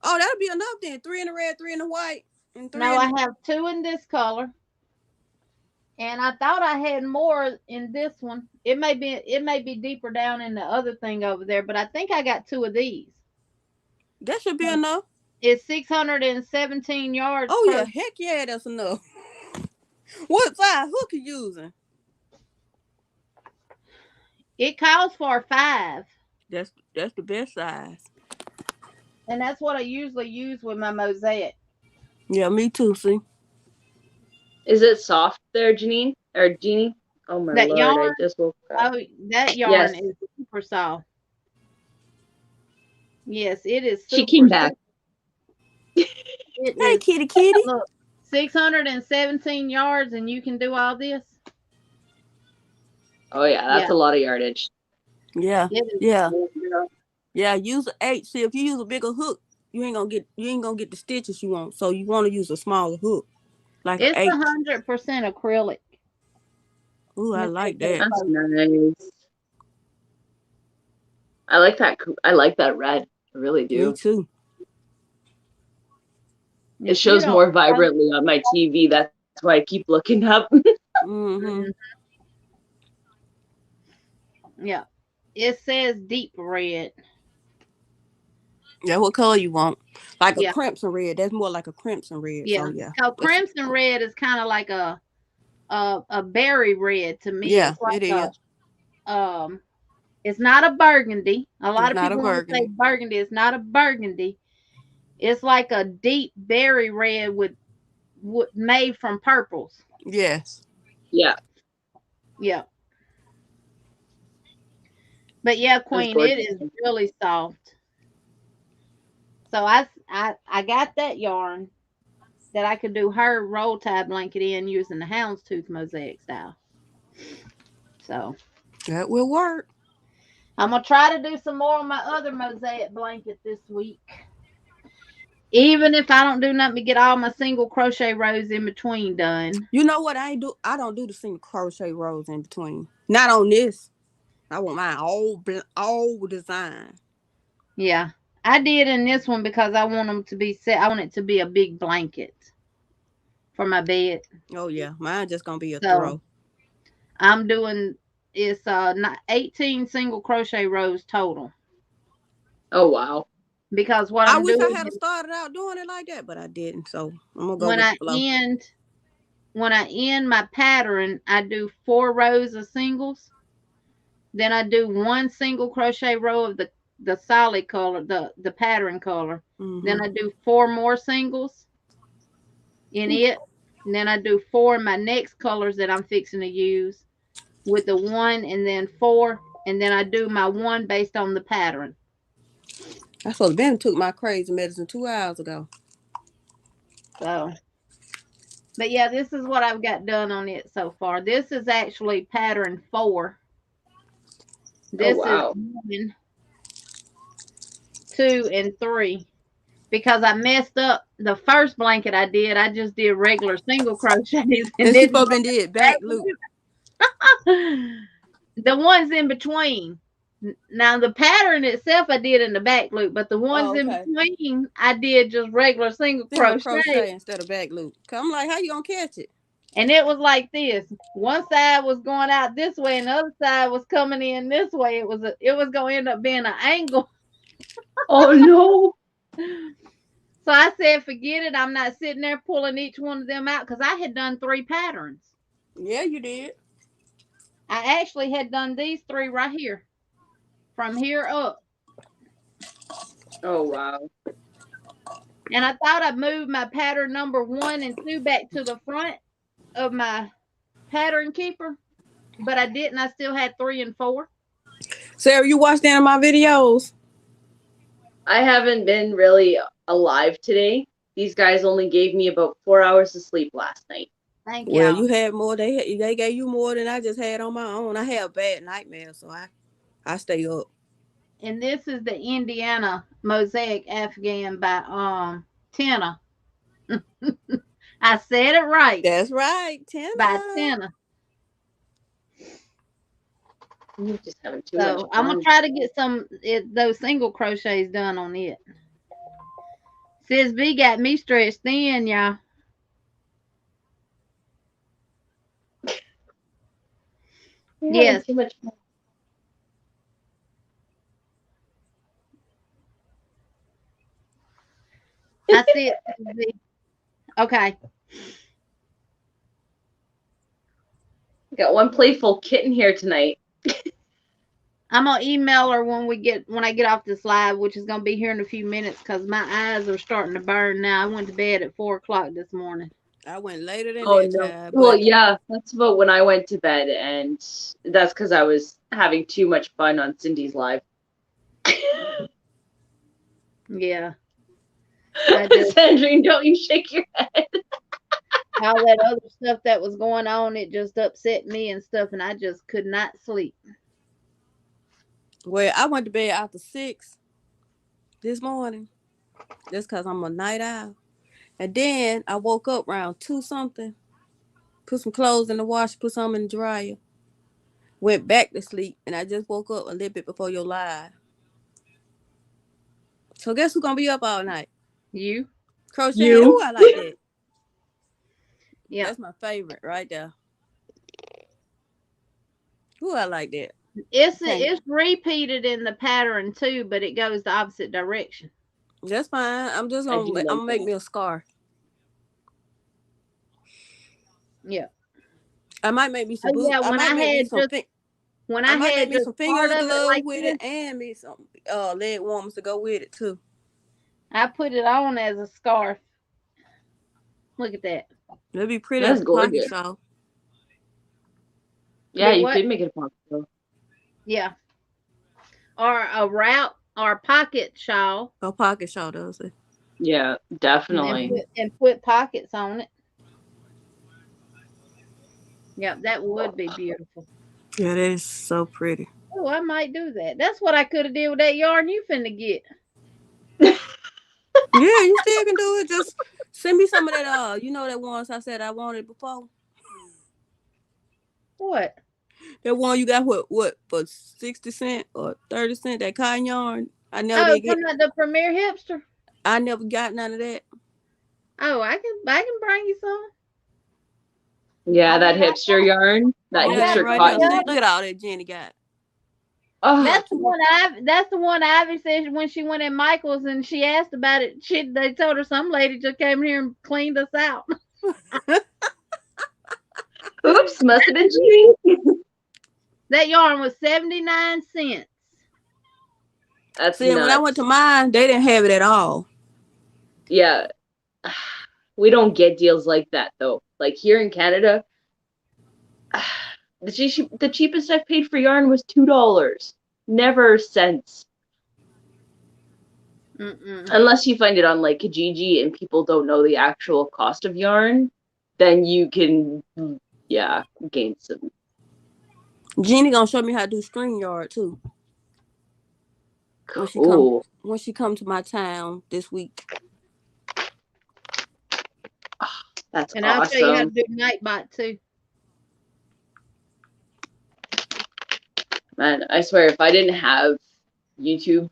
Oh, that'll be enough then. 3 in the red, 3 in the white, and 3. No, I have 2 in this color. And I thought I had more in this one. It may be deeper down in the other thing over there, but I think I got 2 of these. That should be enough. It's 617 yards. Oh yeah, heck yeah, that's enough. What size hook you using? It calls for 5. That's the best size. And that's what I usually use with my mosaic. Yeah, me too, see. Is it soft there, Janine? Or Jeannie? Oh my Lord, yarn? I just woke up. Oh, that yarn is super soft. Yes, it is super She came back. Hey, kitty. Look, 617 yards and you can do all this? Oh yeah, that's a lot of yardage. Yeah. Yeah, use an 8. See, if you use a bigger hook, you ain't gonna get the stitches you want. So you want to use a smaller hook. Like it's 100% acrylic. Ooh, I like that. That's nice. I like that. I like that red. I really do. Me too. It shows more vibrantly on my TV. That's why I keep looking up. Mm-hmm. Yeah. It says deep red. Yeah, what color you want? Like a crimson red. That's more like a crimson red. Yeah. So crimson red is kind of like a berry red to me. Yeah, it's like it is. It's not a burgundy. A lot of people want to say burgundy. It's not a burgundy. It's like a deep berry red with made from purples. Yes. Yeah. Yeah. But yeah, Queen, it is really soft. So I got that yarn that I could do her roll tie blanket in using the houndstooth mosaic style. So that will work. I'm going to try to do some more on my other mosaic blanket this week. Even if I don't do nothing to get all my single crochet rows in between done. You know what I do? I don't do the single crochet rows in between. Not on this. I want my old design. Yeah. I did in this one because I want them to be set. I want it to be a big blanket for my bed. Oh yeah, mine just gonna be a So throw. I'm doing it's 18 single crochet rows total. Oh wow. Because what I I'm wish doing I had started out doing it like that, but I didn't. So I'm gonna go when with I the flow. end my pattern, I do 4 rows of singles. Then I do 1 single crochet row of the solid color, the pattern color. Then I do 4 more singles in it. And then I do 4 in my next colors that I'm fixing to use with the 1 and then 4. And then I do my 1 based on the pattern. I supposed to been took my crazy medicine 2 hours ago. So, but yeah, this is what I've got done on it so far. This is actually pattern 4. This is 1, 2, and 3. Because I messed up the first blanket I did. I just did regular single crochets and she didn't probably did back loop. The ones in between. Now the pattern itself I did in the back loop, but the ones in between I did just regular single crochet instead of back loop. I'm like, how you gonna catch it? And it was like this. One side was going out this way, and the other side was coming in this way. It was going to end up being an angle. Oh no! So I said, forget it. I'm not sitting there pulling each one of them out because I had done 3 patterns. Yeah, you did. I actually had done these 3 right here, from here up. Oh wow! And I thought I'd move my pattern number 1 and 2 back to the front of my pattern keeper, but I didn't. I still had 3 and 4. Sarah, you watched any of my videos? I haven't been really alive today. These guys only gave me about 4 hours of sleep last night. Thank you. Well, you had more. They gave you more than I just had on my own. I had bad nightmares, so I stay up. And this is the Indiana Mosaic Afghan by Tina. I said it right. That's right, Tina. By Tina. You're just having too much fun. I'm gonna try to get those single crochets done on it. Sis B got me stretched thin, y'all. Yes. Too much fun. I see it. Okay. Got one playful kitten here tonight. I'm gonna email her when I get off this live, which is gonna be here in a few minutes because my eyes are starting to burn now. I went to bed at 4 o'clock this morning. I went later than that time. Well, yeah, that's about when I went to bed, and that's because I was having too much fun on Cindy's live. Yeah. Sandrine, don't you shake your head. All that other stuff that was going on, it just upset me and stuff, and I just could not sleep. Well, I went to bed after 6 this morning just because I'm a night owl. And then I woke up around 2 something, put some clothes in the wash, put some in the dryer, went back to sleep, and I just woke up a little bit before your live. So guess who's going to be up all night? You. Crochet. Ooh, I like that. Yeah. That's my favorite right there. Ooh, I like that. It's repeated in the pattern too, but it goes the opposite direction. That's fine. I'm gonna make me a scarf. Yeah. I might make me some boots. Yeah, when I had some finger gloves with it and me some leg warmers to go with it too. I put it on as a scarf. Look at that. It'll be pretty. That's gorgeous. Yeah, you could make it a pocket shawl. Yeah. Or a wrap or a pocket shawl. A pocket shawl, does it? Yeah, definitely. And put pockets on it. Yeah, that would be beautiful. Yeah, that is so pretty. Oh, I might do that. That's what I could have did with that yarn you finna get. Yeah, you still can do it. Just send me some of that. You know that ones I said I wanted before. What? That one you got what for 60 cents or 30 cents? That cotton yarn. I never Oh, did get. talking about the Premier Hipster. I never got none of that. Oh, I can bring you some. Yeah, that hipster yarn, that Yeah, got that hipster right there. plenty cotton. of Look it. at all that Jenny got. Oh, That's the one Ivy said when she went in Michael's and she asked about it. They told her some lady just came here and cleaned us out. oops, must have been cheating. That yarn was 79 cents. That's See, when I went nuts. to mine, they didn't have it at all. Yeah, we don't get deals like that though. Like here in Canada, the cheapest I've paid for yarn was $2. Never cents. Mm-mm. Unless you find it on like Kijiji and people don't know the actual cost of yarn, then you can, yeah, gain some. Jenny gonna show me how to do string yard too. Cool. When she come to my town this week. That's And awesome. I'll show you how to do Nightbot too. Man, I swear, if I didn't have YouTube,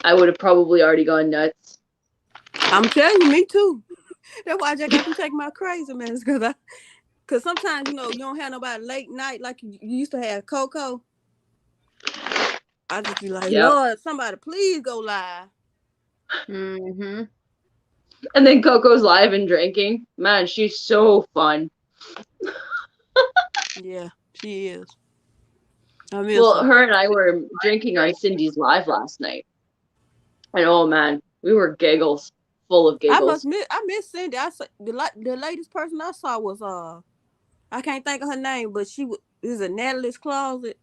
I would have probably already gone nuts. I'm telling you, me too. That's why I just got to take my crazy minutes because sometimes you don't have nobody late night like you used to have Coco. I just be like, Yep. Lord, somebody please go live. Mm-hmm. And then Coco's live and drinking. Man, she's so fun. Yeah, she is. I miss Well, her. her and I were drinking on Cindy's live last night. And oh man, we were giggles, full of giggles. I miss Cindy. The latest person I saw was I can't think of her name, but she was in Natalie's closet.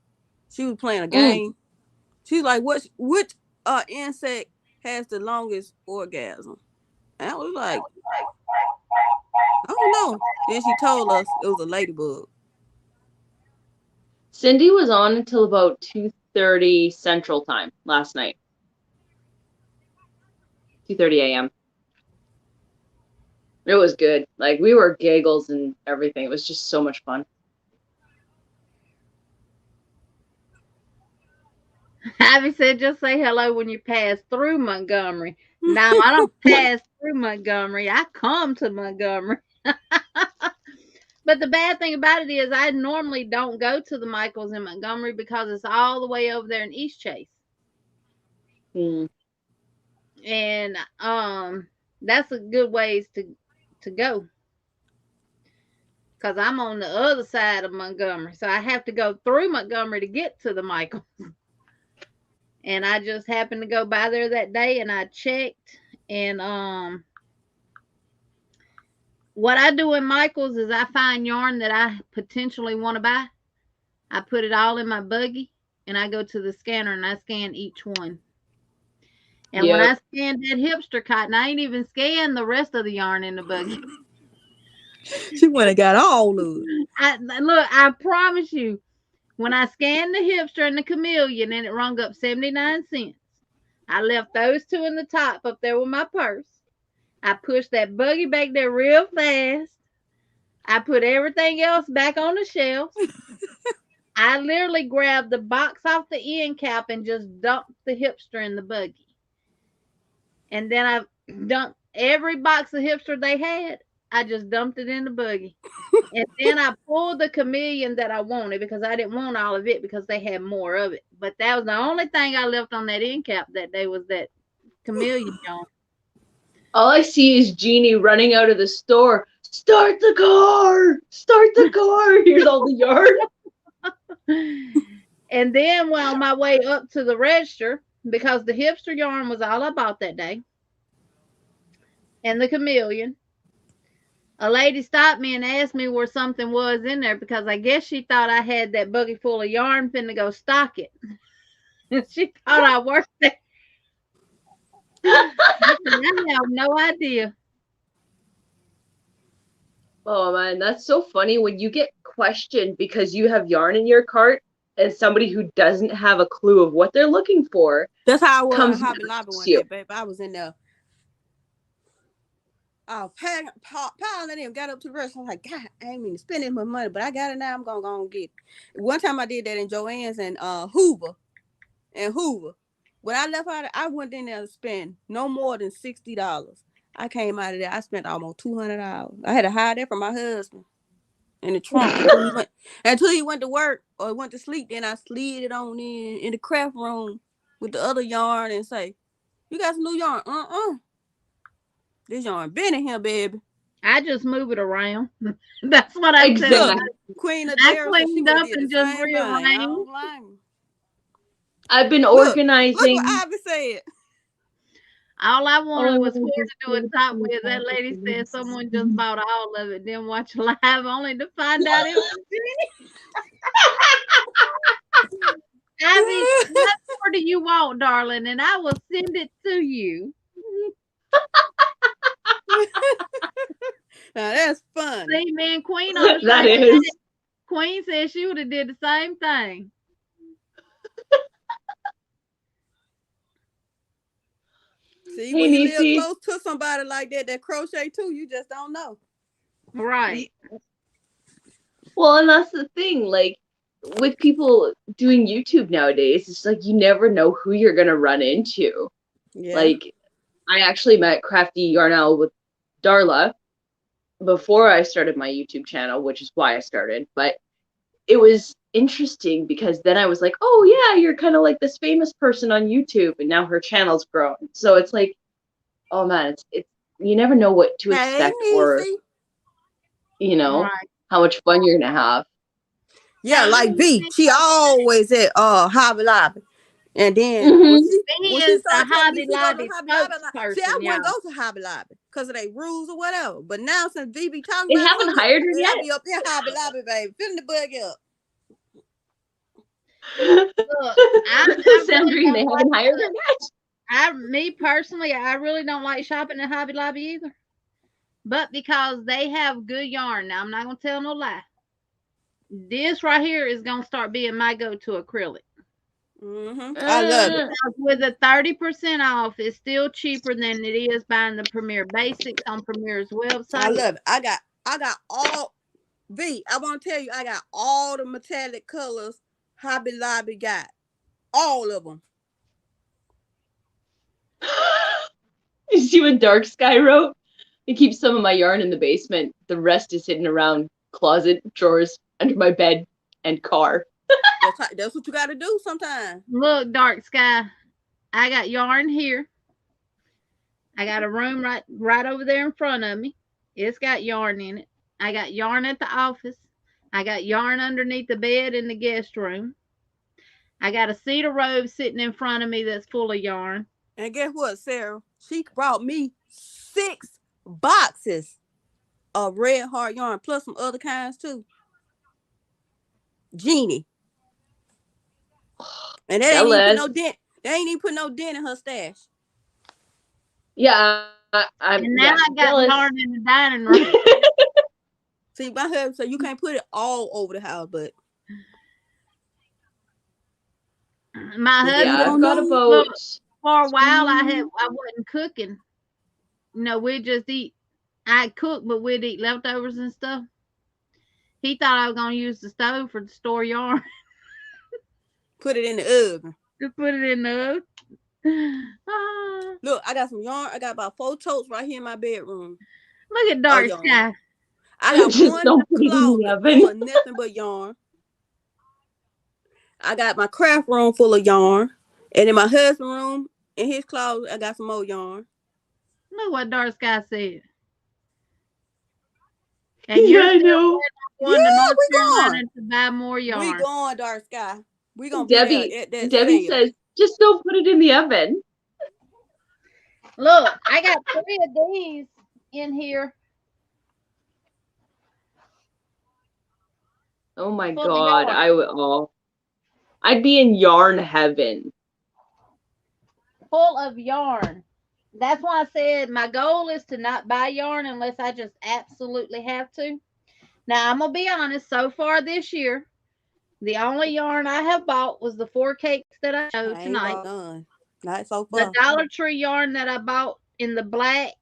She was playing a game. She's like, which insect has the longest orgasm? And I was like, I don't know. Then she told us it was a ladybug. Cindy was on until about 2:30 Central Time last night. 2:30 a.m. It was good. Like, we were giggles and everything. It was just so much fun. Ivy said, just say hello when you pass through Montgomery. No, I don't pass through Montgomery. I come to Montgomery. But the bad thing about it is I normally don't go to the Michaels in Montgomery because it's all the way over there in East Chase. And that's a good ways to go. Because I'm on the other side of Montgomery. So I have to go through Montgomery to get to the Michaels. And I just happened to go by there that day and I checked. And what I do in Michael's is I find yarn that I potentially want to buy. I put it all in my buggy and I go to the scanner and I scan each one. And when I scanned that hipster cotton, I ain't even scanned the rest of the yarn in the buggy. She went and got all of it. I promise you, when I scanned the hipster and the chameleon and it rung up 79 cents, I left those two in the top up there with my purse. I pushed that buggy back there real fast. I put everything else back on the shelf. I literally grabbed the box off the end cap and just dumped the hipster in the buggy. And then I dumped every box of hipster they had. I just dumped it in the buggy. And then I pulled the chameleon that I wanted because I didn't want all of it because they had more of it. But that was the only thing I left on that end cap that day was that chameleon yarn. All I see is Jeannie running out of the store. Start the car! Start the car! Here's all the yarn. And then while my way up to the register, because the hipster yarn was all I bought that day, and the chameleon, a lady stopped me and asked me where something was in there because I guess she thought I had that buggy full of yarn finna go stock it. She thought I worked there. I have no idea. Oh man, that's so funny when you get questioned because you have yarn in your cart and somebody who doesn't have a clue of what they're looking for. That's how I was comes in Hobby Lobby one you. day, babe. I was in there. Piling in, got up to the rest. I'm like, God, I ain't mean to spend this much money, but I got it now. I'm gonna go and get it. One time I did that in Joann's and Hoover. When I left out, I went in there to spend no more than $60. I came out of there. I spent almost $200. I had to hide that from my husband in the trunk until he went to work or went to sleep. Then I slid it on in the craft room with the other yarn and say, "You got some new yarn?" This yarn been in here, baby. I just move it around. That's what I Exactly. tell you. Queen of I Dare, cleaned so up and just rearranged. I've been Look organizing. what Ivy said. All I wanted was for to do a top with. That lady said someone just bought all of it, then watch live only to find out it was me. Ivy, what more do you want, darling? And I will send it to you. Now that's fun. See, me and Queen on the That same is. page. Queen said she would have did the same thing. See, when you live close to somebody like that crochet too, you just don't know. Right. Well, and that's the thing. Like with people doing YouTube nowadays, it's like you never know who you're gonna run into. Yeah. Like I actually met Crafty Yarnell with Darla before I started my YouTube channel, which is why I started. But it was interesting because then I was like, oh yeah, you're kind of like this famous person on YouTube, and now her channel's grown. So it's like, oh man, it's you never know what to expect or right. How much fun you're gonna have. Yeah, like V, she always at Hobby Lobby. And then when she started telling me she go to Hobby Lobby, see, I wouldn't go to Hobby Lobby because of their rules or whatever. But now since V be talking they haven't hired her yet. I be up in Hobby Lobby, baby, filling the bug up. Look, Sandrine, they haven't hired her yet. Me personally, I really don't like shopping at Hobby Lobby either. But because they have good yarn, now I'm not gonna tell no lie. This right here is gonna start being my go-to acrylic. I love it. With a 30% off, it's still cheaper than it is buying the Premier Basics on Premier's website. I love it. I got all V. I want to tell you, I got all the metallic colors Hobby Lobby got. All of them. You see what Dark Sky wrote? I keep some of my yarn in the basement. The rest is hidden around closet, drawers, under my bed, and car. That's what you got to do sometimes. Look, Dark Sky, I got yarn here. I got a room right over there in front of me. It's got yarn in it. I got yarn at the office. I got yarn underneath the bed in the guest room. I got a cedar robe sitting in front of me that's full of yarn. And guess what, Sarah? She brought me 6 boxes of red heart yarn, plus some other kinds too. Jeannie. And they ain't even put no dent. They ain't even put no dent in her stash. Yeah, and now I got yarn in the dining room. See, my husband, so you can't put it all over the house, but my husband got a boat. For a while I wasn't cooking. We'd just eat. I'd cook, but we'd eat leftovers and stuff. He thought I was gonna use the stove for the store yarn. Put it in the oven. Just put it in the oven. Look, I got some yarn. I got about 4 totes right here in my bedroom. Look at Dark Sky. I got one closet full of nothing but yarn. I got my craft room full of yarn. And in my husband's room, in his closet, I got some more yarn. Look what Dark Sky said. And I know. Going to North Carolina to buy more yarn. We going, Dark Sky. We gonna Debbie. Be there at Debbie says, just don't put it in the oven. Look, I got 3 of these in here. Oh my God, I'd be in yarn heaven. Full of yarn. That's why I said my goal is to not buy yarn unless I just absolutely have to. Now, I'm going to be honest. So far this year, The only yarn I have bought was the 4 cakes that I showed I ain't tonight. bought none. Not so The far. Dollar Tree yarn that I bought in the black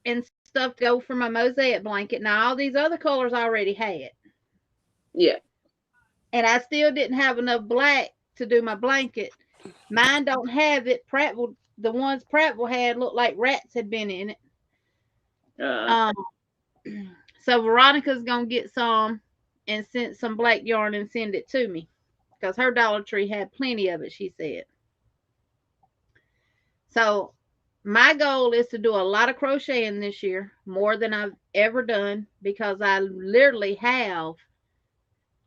and stuff to go for my mosaic blanket. Now, all these other colors I already had. Yeah. And I still didn't have enough black to do my blanket. Mine don't have it. Prattville, the ones Prattville had looked like rats had been in it. Um, so Veronica's gonna get some and send some black yarn and send it to me because her Dollar Tree had plenty of it, she said. So my goal is to do a lot of crocheting this year, more than I've ever done, because I literally have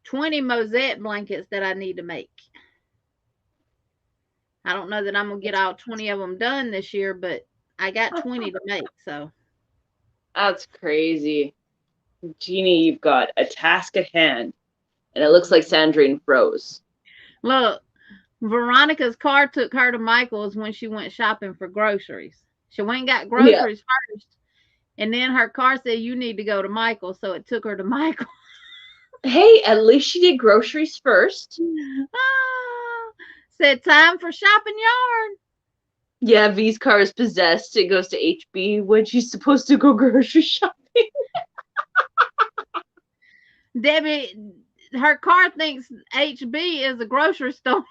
20 mosaic blankets that I need to make. I don't know that I'm gonna get all 20 of them done this year, but I got 20 to make. So That's crazy. Jeannie, you've got a task at hand. And it looks like Sandrine froze. look, Veronica's car took her to Michael's when she went shopping for groceries. She went and got groceries first, and then her car said, "You need to go to Michael's," so it took her to Michael's. Hey, at least she did groceries first. Said, "Time for shopping yarn." Yeah, V's car is possessed. It goes to HB when she's supposed to go grocery shopping. Debbie, her car thinks HB is a grocery store.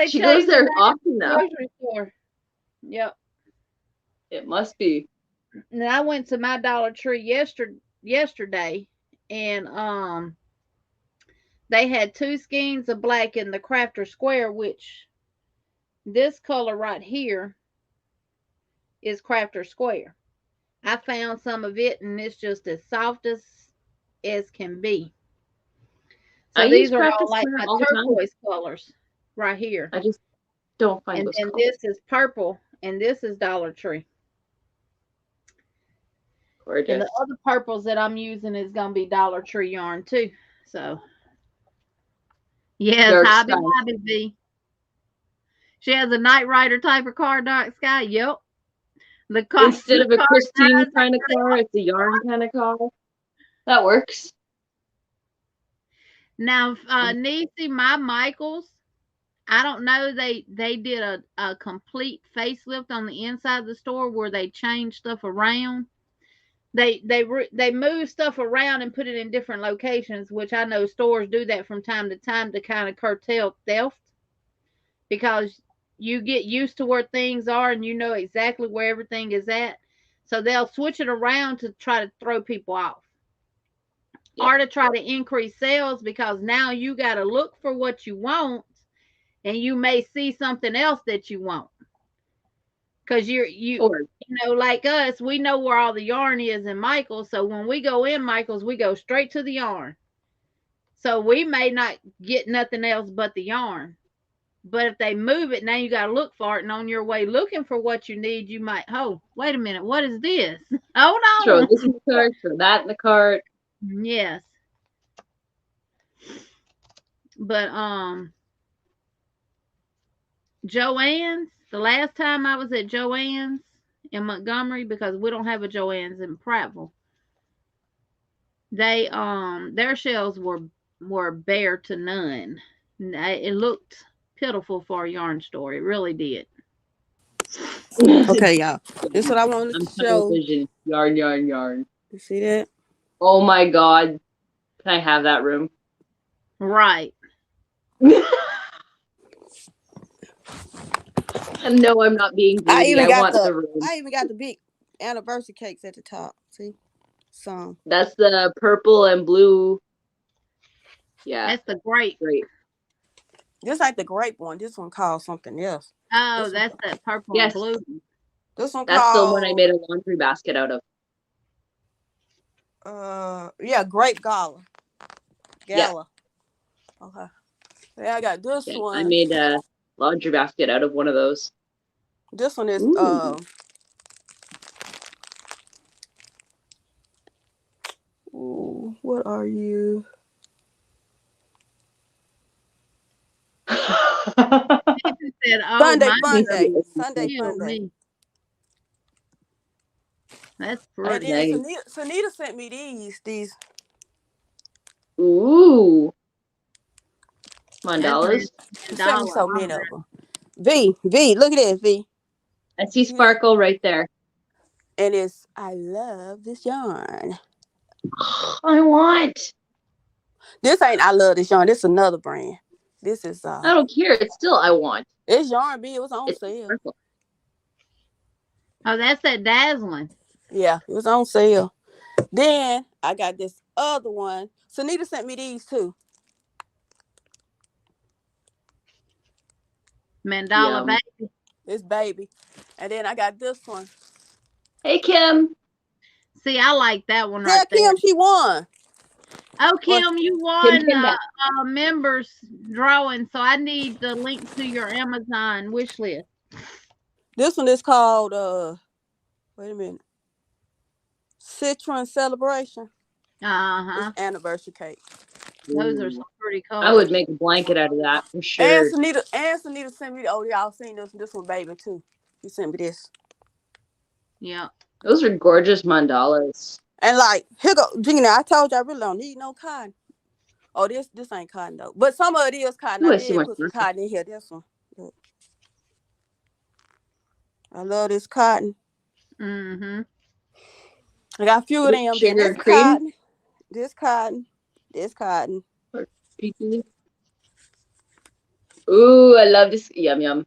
She goes there often now. Grocery store. Yep. It must be. And I went to my Dollar Tree yesterday, and they had 2 skeins of black in the Crafter Square, which this color right here is Crafter Square. I found some of it, and it's just as soft as can be. So these are all like my turquoise colors right here. I just don't find and those then colors. This is purple, and this is Dollar Tree. Gorgeous. And the other purples that I'm using is gonna be Dollar Tree yarn too. So yes, Hobby V. She has a Night Rider type of car, Dark Sky. Yep. Instead of a Christine kind of car, it's a yarn kind of car. That works. Now, Niecy, my Michaels, I don't know. They did a complete facelift on the inside of the store where they changed stuff around. They move stuff around and put it in different locations, which I know stores do that from time to time to kind of curtail theft, because you get used to where things are and you know exactly where everything is at. So they'll switch it around to try to throw people off. Yeah. Or to try to increase sales, because now you got to look for what you want and you may see something else that you want. Because you know, like us, we know where all the yarn is in Michael's. So when we go in Michael's, we go straight to the yarn. So we may not get nothing else but the yarn. But if they move it, now you got to look for it. And on your way looking for what you need, you might, oh, wait a minute, what is this? Hold on. Throw this in the cart, throw that in the cart. Yes. But Joann's, the last time I was at Joann's in Montgomery, because we don't have a Joann's in Prattville, they their shelves were bare to none. It looked pitiful for a yarn store. It really did. Okay, y'all. This is what I wanted to show. Yarn, yarn, yarn. You see that? Oh my God. Can I have that room? Right. No, I'm not being greedy. I want the room. I even got the big anniversary cakes at the top. See? Some. That's the purple and blue. Yeah. That's the grape. Just like the grape one. This one called something else. Oh, that's that purple and blue. This one That's the one I made a laundry basket out of. Yeah, grape gala. Yeah. Okay. Yeah, I got this one. I made a laundry basket out of one of those. This one is what are you? Said, oh, Sunday Funday. That's And pretty. then Nice. Sunita sent me these. Ooh, That's mandalas. She sent me $1 so many on of there. them. V, look at this, V. I see sparkle right there. And it's, I love this yarn. I want. This ain't I love this yarn. This is another brand. This is I don't care. It's still I want. it's yarn B. It was on It's sale. sparkle. Oh, that's that dazzling. Yeah, it was on sale. Then I got this other one. Sunita sent me these too. Mandala Yum. baby. This baby. And then I got this one. Hey, Kim. See, I like that one Yeah, right there. Kim, she won. Oh, Or Kim, you Kim won came back. members drawing, so I need the link to your Amazon wish list. this one is called wait a minute. Citron Celebration. Uh-huh. It's anniversary cake. Those are Ooh. some pretty I colors. would make a blanket out of that for And sure. Sunita sent me, oh, y'all seen this one, baby, too. She sent me this. Yeah. Those are gorgeous mandalas. And like, here go, Gina, I told you I really don't need no cotton. Oh, this ain't cotton though. But some of it is cotton. Ooh, I I see did my put some sparkle. cotton in here. This one. Look. I love this cotton. Mm-hmm. I got a few of them. Then Sugar this and cream. cotton, this cotton, this cotton. Ooh, I love this. Yum, yum.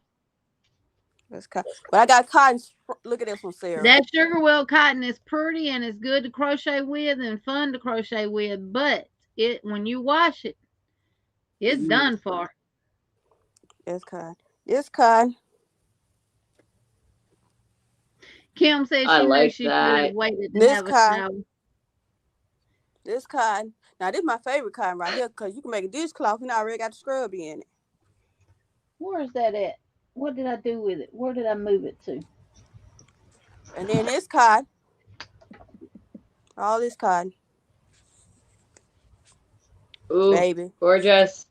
This cotton. But I got cotton. Look at this one, Sarah. That sugar well cotton is pretty and it's good to crochet with and fun to crochet with, but when you wash it, it's done for. This cotton. This cotton. Kim said I she knew like she should that. have waited to This have a cotton. snow. This cotton. Now, this is my favorite cotton right here because you can make a dishcloth and I already got the scrub in it. Where is that at? What did I do with it? Where did I move it to? And then this cotton. All this cotton. Ooh, baby. gorgeous.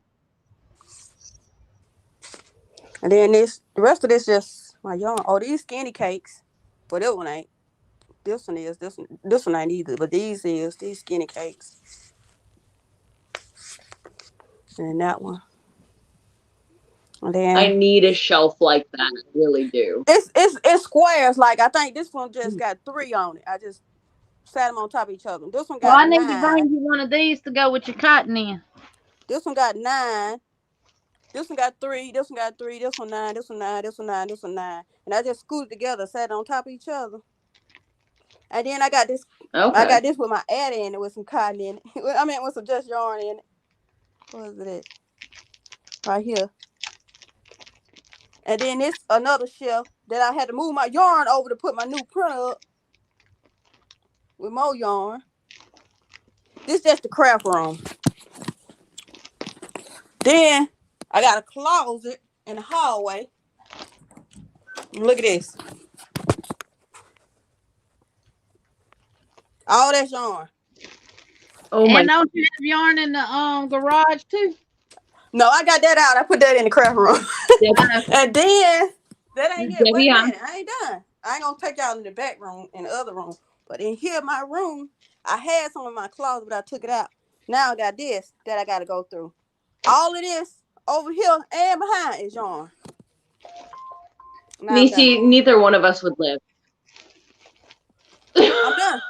And then the rest of this just my yarn. Oh, these skinny cakes. But that one ain't. This one is. This one ain't either. But these skinny cakes. And that one. And then I need a shelf like that. I really do. It's squares. Like I think this one just got 3 on it. I just sat them on top of each other. This one Well, got I need 9. to bring you one of these to go with your cotton in. This one got 9. This one got 3. This one got 3. This one 9. This one 9. This one 9. This one 9. And I just scooted together, sat on top of each other. And then I got this. Okay. I got this with my ad in it with some cotton in it. I mean, with some just yarn in it. What is it? Right here. And then this another shelf that I had to move my yarn over to put my new printer up with more yarn. This just the craft room. Then I got a closet in the hallway. Look at this. All that's yarn. Oh my. And don't you have yarn in the garage too? No, I got that out. I put that in the craft room. And then that ain't it. Wait a minute. I ain't done. I ain't gonna take y'all in the back room, in the other room. But in here, my room, I had some in my closet, but I took it out. Now I got this that I gotta go through. All of this over here and behind is yarn. Now Nisi, neither one of us would live. I'm done.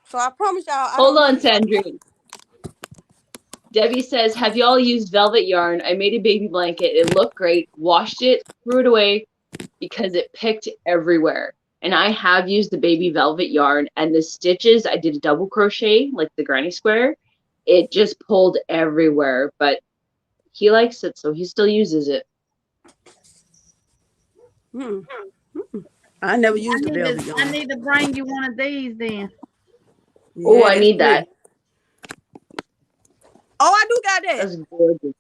So I promise y'all. Hold on, Sandrine. Debbie says, have y'all used velvet yarn? I made a baby blanket. It looked great. Washed it, threw it away because it picked everywhere. And I have used the baby velvet yarn, and the stitches, I did a double crochet, like the granny square. It just pulled everywhere, but he likes it, so he still uses it. I never used the velvet yarn. I need to bring you one of these then. Yeah, oh, I need that. Oh, I do got that. That's gorgeous.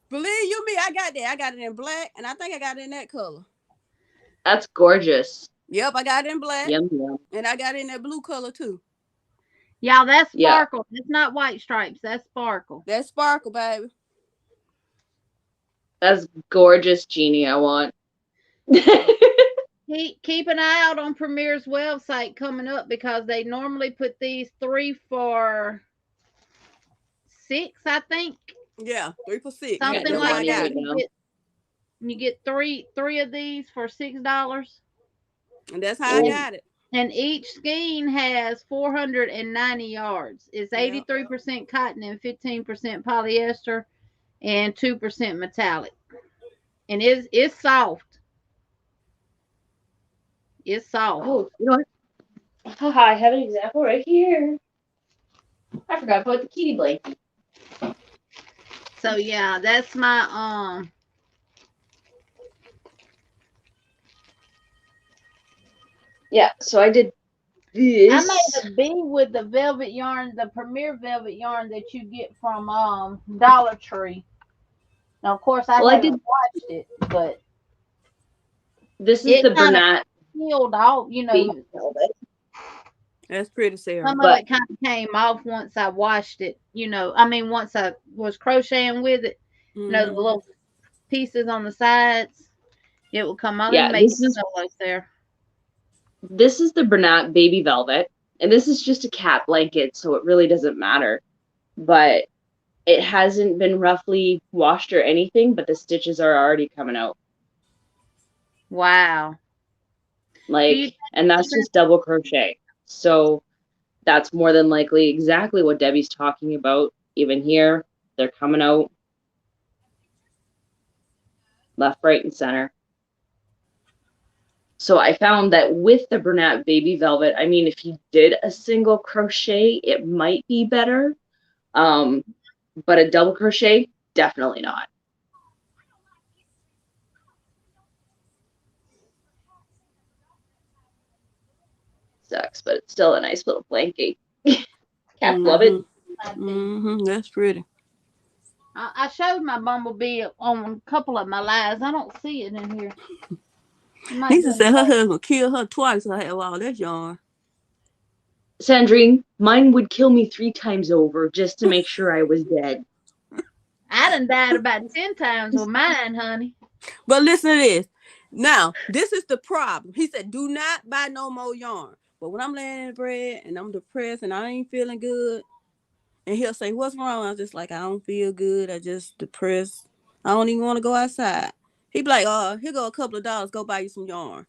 Believe you me, I got that. I got it in black, and I think I got it in that color. That's gorgeous. Yep, I got it in black. Yum, yum. And I got it in that blue color too. Y'all, that's sparkle. Yeah. It's not white stripes. That's sparkle. That's sparkle, baby. That's gorgeous, Jeannie. I want. Yeah, Keep an eye out on Premier's website coming up because they normally put these 3 for $6, I think. Yeah, 3 for $6. Yeah, Something they're like running that. right now. You get three of these for $6. And that's how I got it. And each skein has 490 yards. It's 83% cotton and 15% polyester and 2% metallic. And it's soft. It's soft. Oh, you know what? Haha, I have an example right here. I forgot to put the kitty blanket. So yeah, that's my Yeah, so I did this. I made a bee with the velvet yarn, the Premier velvet yarn that you get from Dollar Tree. Now, of course, I haven't watched it, but this is the Bernat peeled off. You know, that's pretty, Sarah. Some of it kind of came off once I washed it. You know, I mean, once I was crocheting with it, you know, the little pieces on the sides, it will come off. Yeah, this is there. This is the Bernat Baby Velvet, and this is just a cat blanket, so it really doesn't matter. But it hasn't been roughly washed or anything, but the stitches are already coming out. Wow. Like, and that's just double crochet. So that's more than likely exactly what Debbie's talking about. Even here, they're coming out left, right, and center. So I found that with the Bernat Baby Velvet, I mean, if you did a single crochet, it might be better. But a double crochet, definitely not. Sucks, but it's still a nice little blanket. Cats love it. That's pretty. I showed my bumblebee on a couple of my lives. I don't see it in here. Lisa said her husband killed her twice. I have all that yarn. Sandrine, mine would kill me 3 times over just to make sure I was dead. I done died about 10 times with mine, honey. But listen to this. Now, this is the problem. He said, do not buy no more yarn. But when I'm laying in the bed and I'm depressed and I ain't feeling good, and he'll say, what's wrong? I'm just like, I don't feel good. I just depressed. I don't even want to go outside. He'd be like, oh, here go a couple of dollars. Go buy you some yarn.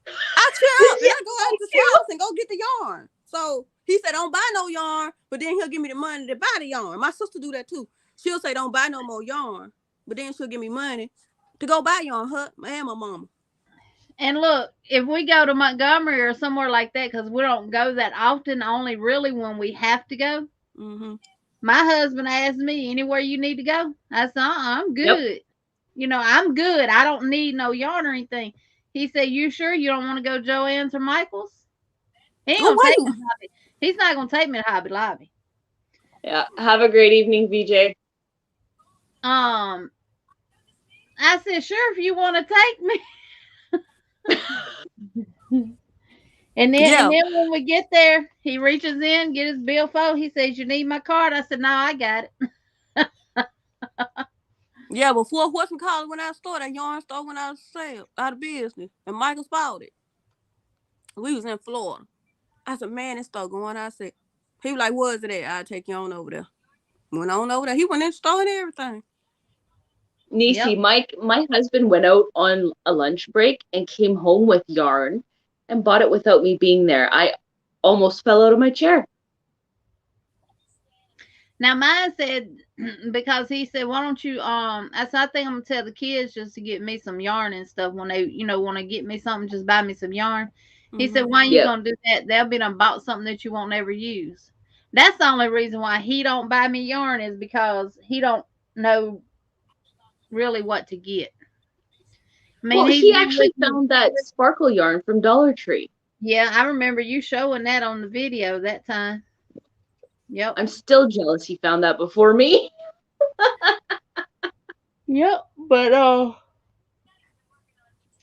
I chill out. And I go out to the house and go get the yarn. So he said, don't buy no yarn. But then he'll give me the money to buy the yarn. My sister do that too. She'll say, don't buy no more yarn. But then she'll give me money to go buy yarn. Her and my mama. And look, if we go to Montgomery or somewhere like that, because we don't go that often, only really when we have to go. My husband asked me, anywhere you need to go? I said, I'm good. Yep. You know, I'm good. I don't need no yarn or anything. He said, you sure you don't want to go Joann's or Michael's? He ain't gonna take me to Hobby. He's not going to take me to Hobby Lobby. Yeah. Have a great evening, VJ. I said, sure, if you want to take me. And then when we get there, he reaches in, get his billfold. He says, you need my card? I said, no, I got it. Yeah, before what's called when I started, that yarn store when I was out of business. And Michael bought it. We was in Florida. I said, man, it's still going. I said, he was like, where's it at? I'll take you on over there. Went on over there. He went in the store and everything. Niecy, my husband went out on a lunch break and came home with yarn and bought it without me being there. I almost fell out of my chair. Now mine said, because he said, why don't you, I said, I think I'm going to tell the kids just to get me some yarn and stuff when they, you know, want to get me something, just buy me some yarn. He said, why you going to do that? They'll be done bought something that you won't ever use. That's the only reason why he don't buy me yarn is because he don't know really what to get. I mean, well, he actually found that sparkle yarn from Dollar Tree. Yeah, I remember you showing that on the video that time. Yep. I'm still jealous he found that before me. Yep, but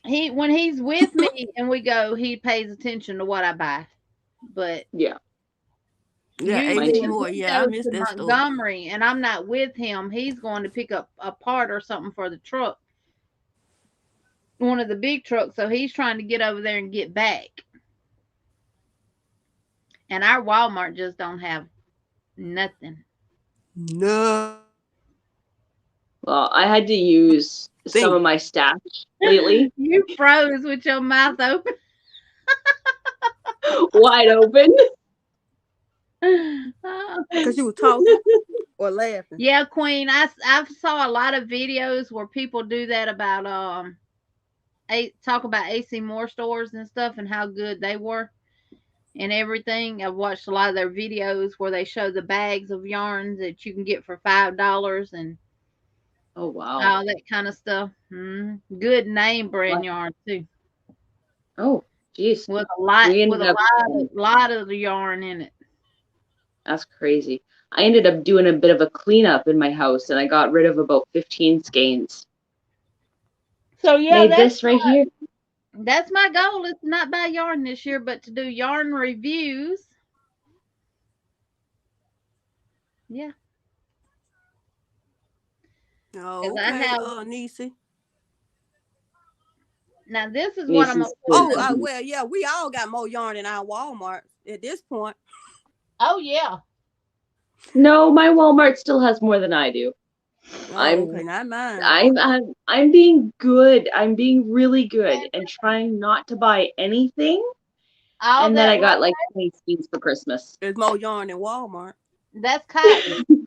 when he's with me and we go, he pays attention to what I buy. But yeah, I missed that Montgomery, and I'm not with him. He's going to pick up a part or something for the truck. one of the big trucks, so he's trying to get over there and get back. And our Walmart just don't have nothing. No. Well, I had to use some of my stash lately. You froze with your mouth open. Wide open. Because you were talking or laughing. Yeah, Queen. I saw a lot of videos where people do that about talk about AC Moore stores and stuff and how good they were and everything. I've watched a lot of their videos where they show the bags of yarns that you can get for $5 and oh wow, all that kind of stuff. Good name brand yarn too. Oh, geez. With a lot of the yarn in it. That's crazy. I ended up doing a bit of a cleanup in my house, and I got rid of about 15 skeins. So yeah, made this right here. That's my goal. Is to not buy yarn this year, but to do yarn reviews. Yeah. Oh, okay, Niecy. Now this is what I'm. Well, yeah, we all got more yarn in our Walmart at this point. Oh yeah. No, my Walmart still has more than I do. Okay, not mine. I'm being good. I'm being really good and trying not to buy anything. And then I got like 20 skeins for Christmas. There's more yarn in Walmart. That's cotton.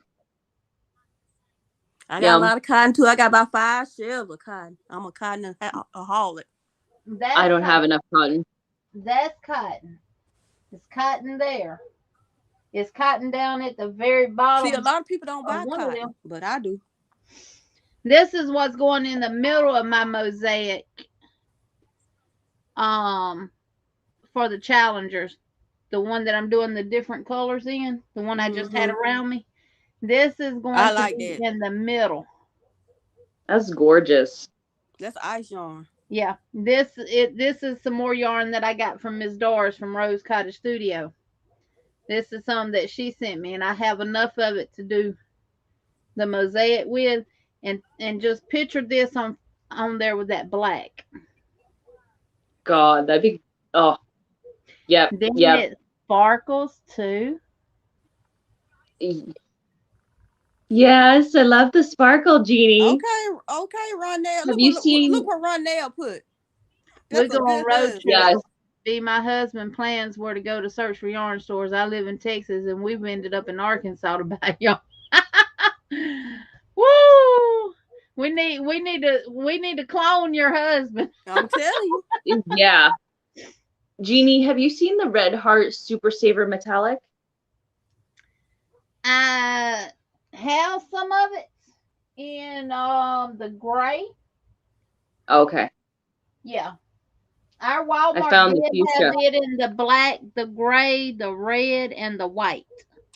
I got a lot of cotton too. I got about 5 shelves of cotton. I'm a cotton aholic. I don't have enough cotton. That's cotton. It's cotton there. It's cotton down at the very bottom. See, a lot of people don't buy cotton, but I do. This is what's going in the middle of my mosaic. For the challengers, the one that I'm doing the different colors in, the one I just had around me. This is going to be in the middle. That's gorgeous. That's ice yarn. Yeah, this is some more yarn that I got from Ms. Doris from Rose Cottage Studio. This is some that she sent me, and I have enough of it to do the mosaic with, and just picture this on there with that black. God, that'd be yep. Then it sparkles too. Yes, I love the sparkle, Jeannie. Okay, Ronell. Look what Ronell put. We're going road trip. Yes. My husband plans where to go to search for yarn stores. I live in Texas, and we've ended up in Arkansas to buy yarn. Woo! We need to clone your husband. I'm telling you. Yeah. Jeannie, have you seen the Red Heart Super Saver Metallic? I have some of it in the gray. Okay. Yeah. Our Walmart have it in the black, the gray, the red, and the white.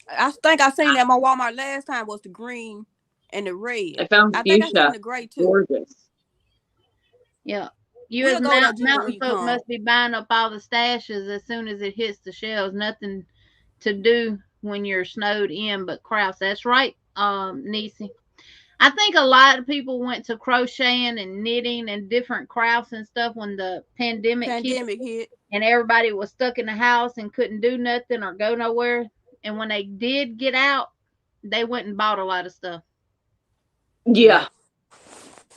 I think I seen that in my Walmart last time was the green and the red. I found fuchsia. I think I seen the gray too. Gorgeous. Yeah. You as mountain folk must be buying up all the stashes as soon as it hits the shelves. Nothing to do when you're snowed in but crafts. That's right, Niecy. I think a lot of people went to crocheting and knitting and different crafts and stuff when the pandemic hit, and everybody was stuck in the house and couldn't do nothing or go nowhere. And when they did get out, they went and bought a lot of stuff. Yeah,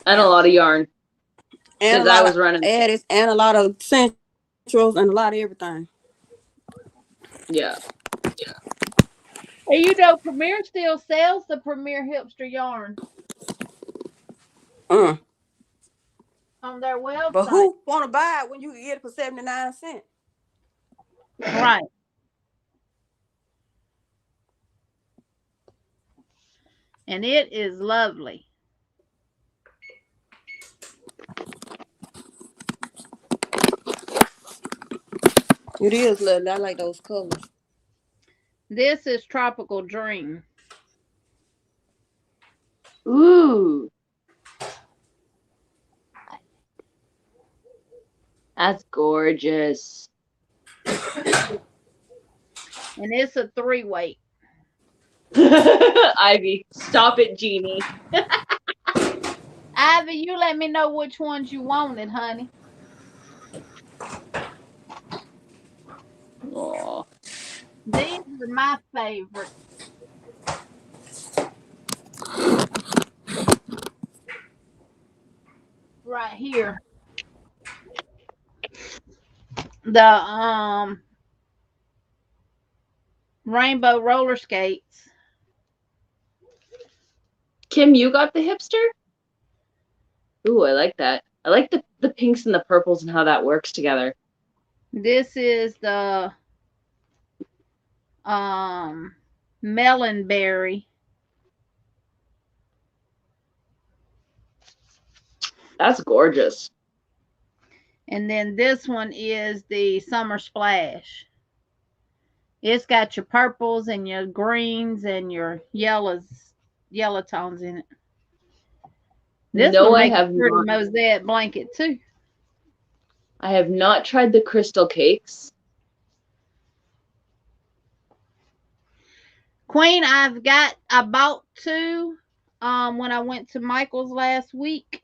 and a lot of yarn. And I was running edits and a lot of centrals and a lot of everything. Yeah. And you know, Premier still sells the Premier Hipster yarn. On their website. But who want to buy it when you can get it for 79 cents? Right. And it is lovely. It is lovely. I like those colors. This is Tropical Dream. Ooh. That's gorgeous. And it's a 3-weight. Ivy, stop it, Jeannie. Ivy, you let me know which ones you wanted, honey. Aw. These are my favorite. Right here. The rainbow roller skates. Kim, you got the hipster? Ooh, I like that. I like the pinks and the purples and how that works together. This is the melon berry. That's gorgeous. And then this one is the summer splash. It's got your purples and your greens and your yellow tones in it. This No, one I makes a have pretty not. mosaic blanket too. I have not tried the crystal cakes. Queen, I bought two when I went to Michael's last week.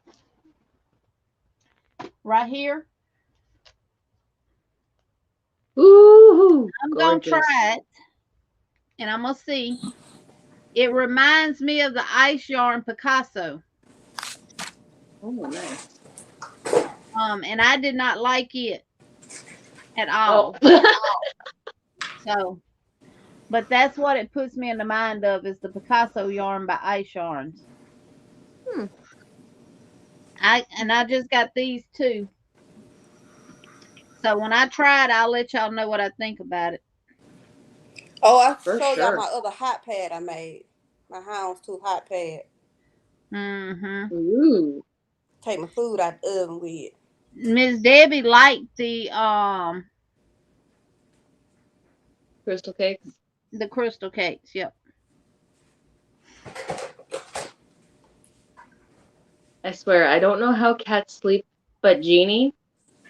Right here. Ooh, I'm gonna gorgeous. try it. And I'm gonna see. It reminds me of the ice yarn Picasso. Oh, nice. And I did not like it at all. Oh. So, but that's what it puts me in the mind of is the Picasso yarn by Ice Yarns. I just got these two. So when I try it, I'll let y'all know what I think about it. Oh, I For showed y'all sure. my other hot pad I made. My houndstooth hot pad. Mm-hmm. Ooh. Take my food out the oven with. Miss Debbie liked the Crystal cakes. crystal cakes. Yep. I swear, I don't know how cats sleep, but Jeannie,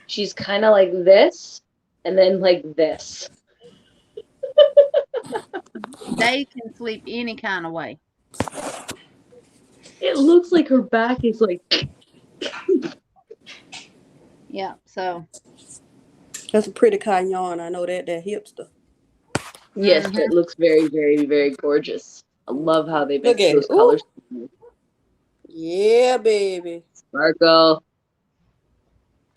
she's kind of like this, and then like this. They can sleep any kind of way. It looks like her back is like. Yeah. So. That's a pretty cotton yarn. I know that hipster. Yes, Mm-hmm. it looks very, very, very gorgeous. I love how they Look mix at those it. colors. Ooh. Yeah, baby. Sparkle.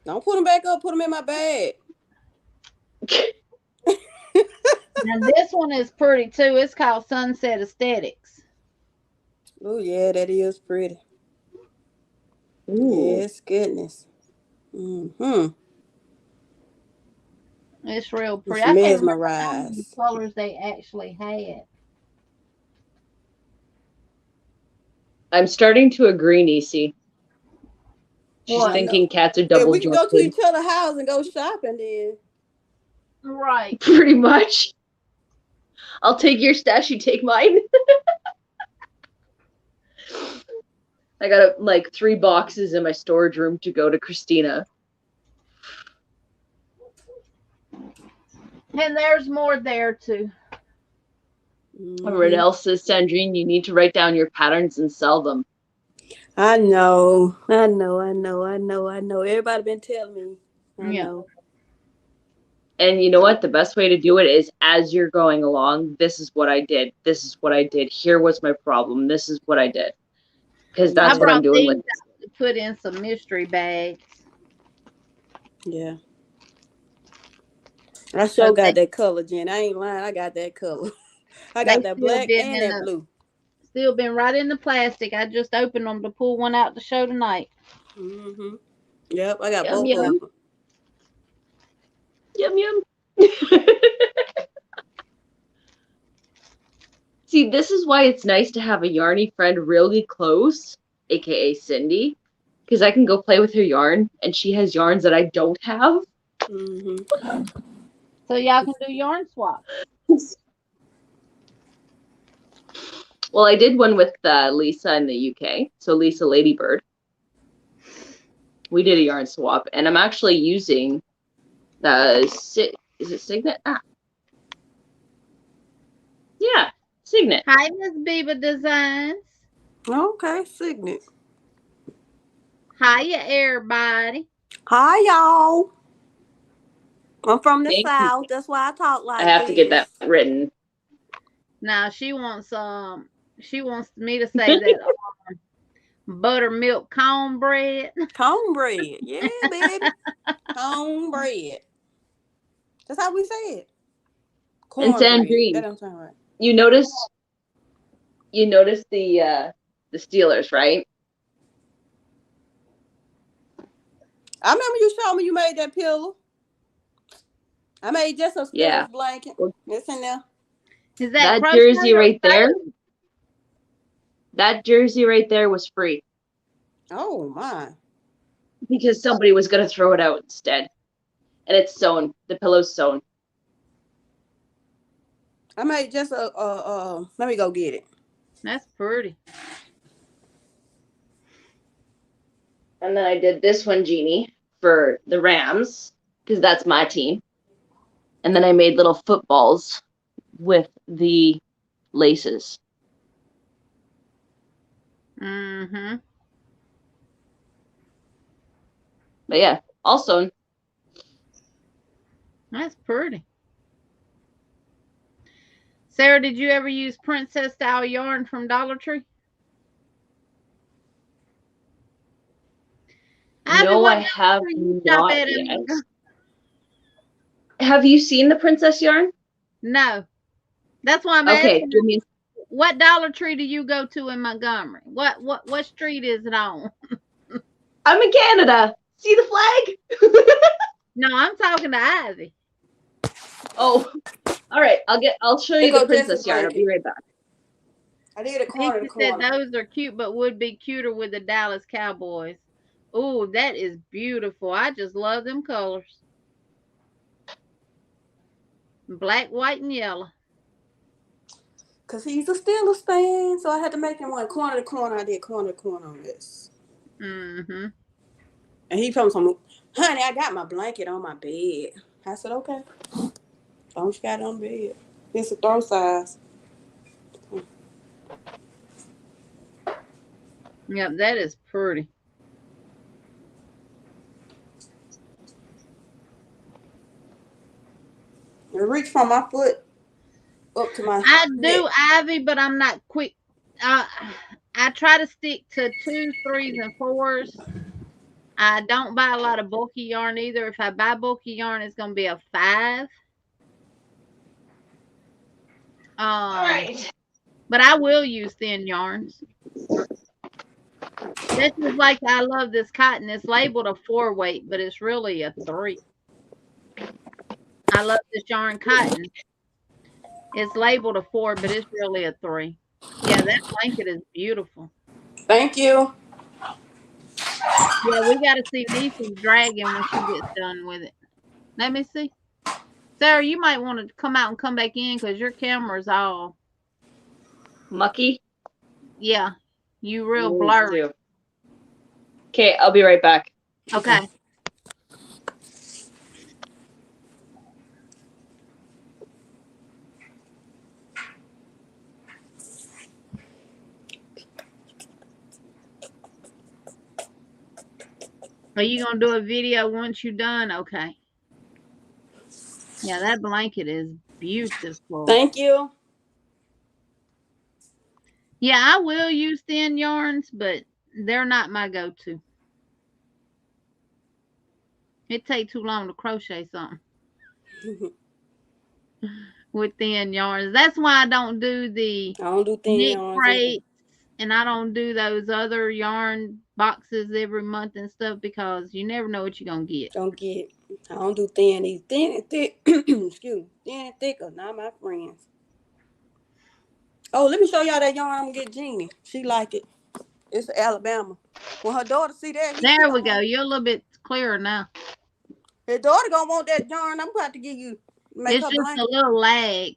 Don't put them back up. Put them in my bag. Now this one is pretty too. It's called Sunset Aesthetics. Oh yeah, that is pretty. Ooh. Yes, goodness. Mm-hmm. It's real pretty. It's I can't remember how many mesmerized. colors they actually had. I'm starting to agree, Niecy. She's What? thinking cats are Hey, double we can go to jointed. each other's house and go shopping then. Right. Pretty much. I'll take your stash, you take mine. I got like 3 boxes in my storage room to go to Christina. And there's more there too. Renelle says, Sandrine, you need to write down your patterns and sell them. I know. Everybody been telling me. I know. And you know what? The best way to do it is as you're going along, this is what I did. This is what I did. Here was my problem. This is what I did. Because that's what I'm doing with to put in some mystery bags. Yeah. I sure got that color, Jen. I ain't lying. I got that color. I got that black and that blue. Still been right in the plastic. I just opened them to pull one out to show tonight. Mm-hmm. Yep, I got yum, both yum. of them. Yum, yum. See, this is why it's nice to have a yarny friend really close, aka Cindy, because I can go play with her yarn, and she has yarns that I don't have. Mm-hmm. So y'all can do yarn swap. Well, I did one with Lisa in the UK, so Lisa Ladybird. We did a yarn swap, and I'm actually using is it Signet? Yeah, Signet. Hi, Miss Biba Designs. Okay, Signet. Hiya, everybody. Hi, y'all. I'm from the Thank you. South. That's why I talk I like have to get this. that written. Now she wants me to say that buttermilk cornbread. Cornbread. Yeah, baby. Cornbread. That's how we say it. And Cornbread. That Sandrine, don't sound right. you notice the Steelers, right? I remember you showed me you made that pillow. I made just a Yeah. Steelers blanket. Well, It's in there. Is that that crochet jersey or right there, sewing? that jersey right there was free Oh my. because somebody was gonna throw it out instead. And it's sewn. The pillow's sewn. I made just let me go get it. That's pretty. And then I did this one, Jeannie, for the Rams, because that's my team. And then I made little footballs with the laces. Mm-hmm. But yeah, all sewn. That's pretty. Sarah, did you ever use princess style yarn from Dollar Tree? No, what I have Dollar Tree you shop not at yet. in- Have you seen the princess yarn? No. That's why I'm Okay, asking. give me. What Dollar Tree do you go to in Montgomery? What street is it on? I'm in Canada. See the flag? No, I'm talking to Ivy. Oh, all right. I'll show you Here the go Jess's princess yarn. I'll blanket. be right back. I did a corner to Nikki said corner. those are cute, but would be cuter with the Dallas Cowboys. Oh, that is beautiful. I just love them colors. Black, white, and yellow. Cause he's a Steelers fan, so I had to make him one corner to corner. I did corner to corner on this. Mm-hmm. And he told me, honey, I got my blanket on my bed. I said, okay. Don't you got it on the bed? It's a throw size. Yep, that is pretty. It reached from my foot up to my I neck. do Ivy, but I'm not quick. I try to stick to 2s, 3s, and 4s. I don't buy a lot of bulky yarn either. If I buy bulky yarn, it's going to be a 5. All right. But I will use thin yarns. This is like I love this cotton. It's labeled a 4 weight, but it's really a 3. I love this yarn cotton. It's labeled a 4, but it's really a 3. Yeah, that blanket is beautiful. Thank you. Yeah, we got to see Niecy's dragon when she gets done with it. Let me see. Sarah, you might want to come out and come back in because your camera's all mucky. Yeah, you real blurry. Okay, I'll be right back. Okay. Are you gonna do a video once you're done? Okay. Yeah, that blanket is beautiful. Thank you. Yeah, I will use thin yarns, but they're not my go-to. It takes too long to crochet something with thin yarns. That's why I don't do the knit crates, and I don't do those other yarn boxes every month and stuff because you never know what you're gonna get. I don't do thin. These thin and thick. Excuse me. Thin and thick are not my friends. Oh, let me show y'all that yarn I'm gonna get Jeannie. She like it. It's Alabama. When her daughter see that, there we go. You're a little bit clearer now. Her daughter gonna want that yarn. I'm going to give you. It's just blanket. A little lag.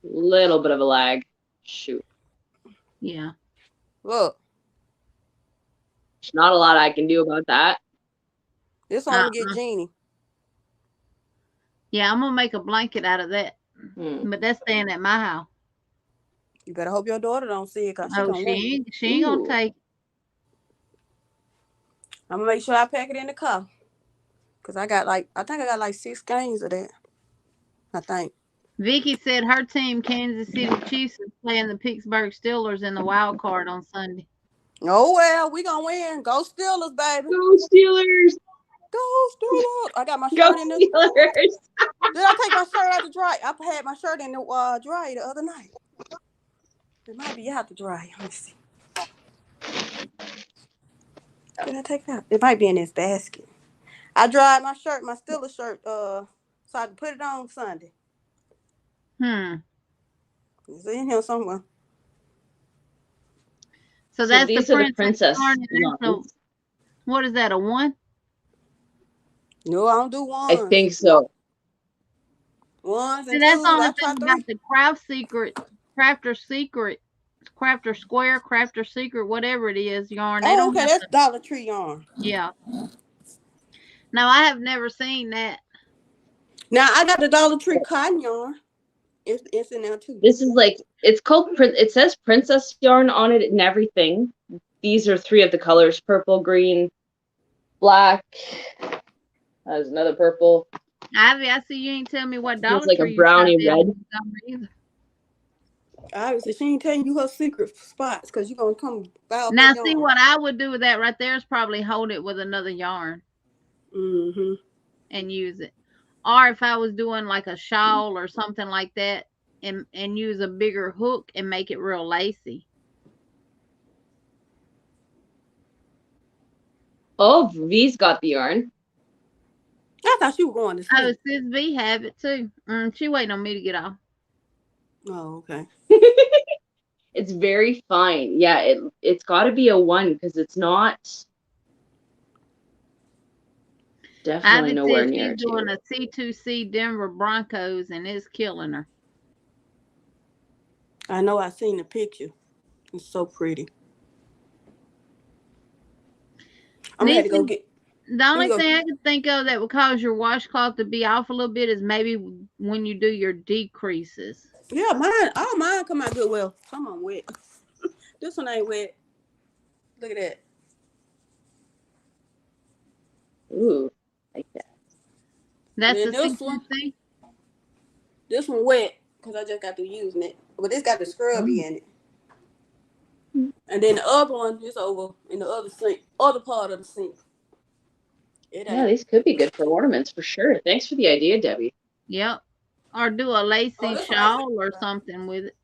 Little bit of a lag. Shoot. Yeah. Look. There's not a lot I can do about that. This one I'm gonna get Jeannie. Yeah, I'm gonna make a blanket out of that. But that's staying at my house. You better hope your daughter don't see it, cause she Oh, gonna want it. she ain't gonna take it. I'm gonna make sure I pack it in the car. Cause I think I got like 6 games of that. I think. Vicky said her team, Kansas City Chiefs, is playing the Pittsburgh Steelers in the wild card on Sunday. Oh well, we gonna win. Go Steelers, baby. Go Steelers. Go Steelers. I got my Go shirt in the. Steelers. Did I take my shirt out to dry? I had my shirt in the dry the other night. It might be out to dry. Let me see. Did I take it out? It might be in this basket. I dried my shirt, my Steelers shirt, so I can put it on Sunday. It's in here somewhere. So that's these the are the princess yarns. What is that, a 1? No, I don't do ones. I think so. Ones and See, that's twos. the only I try thing 3. about the Crafter Square, Crafter Secret, whatever it is, yarn. They don't okay, that's Dollar Tree yarn. Yeah. Now, I have never seen that. Now, I got the Dollar Tree cotton yarn. It's in there, too. This is like, it says princess yarn on it and everything. These are 3 of the colors, purple, green, black. There's another purple. Ivy, I see you ain't tell me what Dollar Tree. It's like a brownie red. Obviously, she ain't telling you her secret spots because you're going to come about. Now, see, what I would do with that right there is probably hold it with another yarn. Mm-hmm. And use it. Or if I was doing like a shawl or something like that and use a bigger hook and make it real lacy. Oh, V's got the yarn. I thought she was going to sleep. Oh, Sis V have it too. She waiting on me to get off. Oh, okay. It's very fine. Yeah, it's got to be a 1 because it's not definitely nowhere near she's doing a C2C Denver Broncos and it's killing her. I know. I seen the picture. It's so pretty. I'm gonna have to go get. The only thing I can think of that would cause your washcloth to be off a little bit is maybe when you do your decreases. Yeah, all mine come out good. Well, some of them wet. This one ain't wet. Look at that. Ooh, like that. That's the this one. This one wet because I just got through using it, but it's got the scrubby in it. And then the other one is over in the other part of the sink. Yeah, these could be good for ornaments for sure. Thanks for the idea, Debbie. Yep. Or do a lacy shawl or something with it.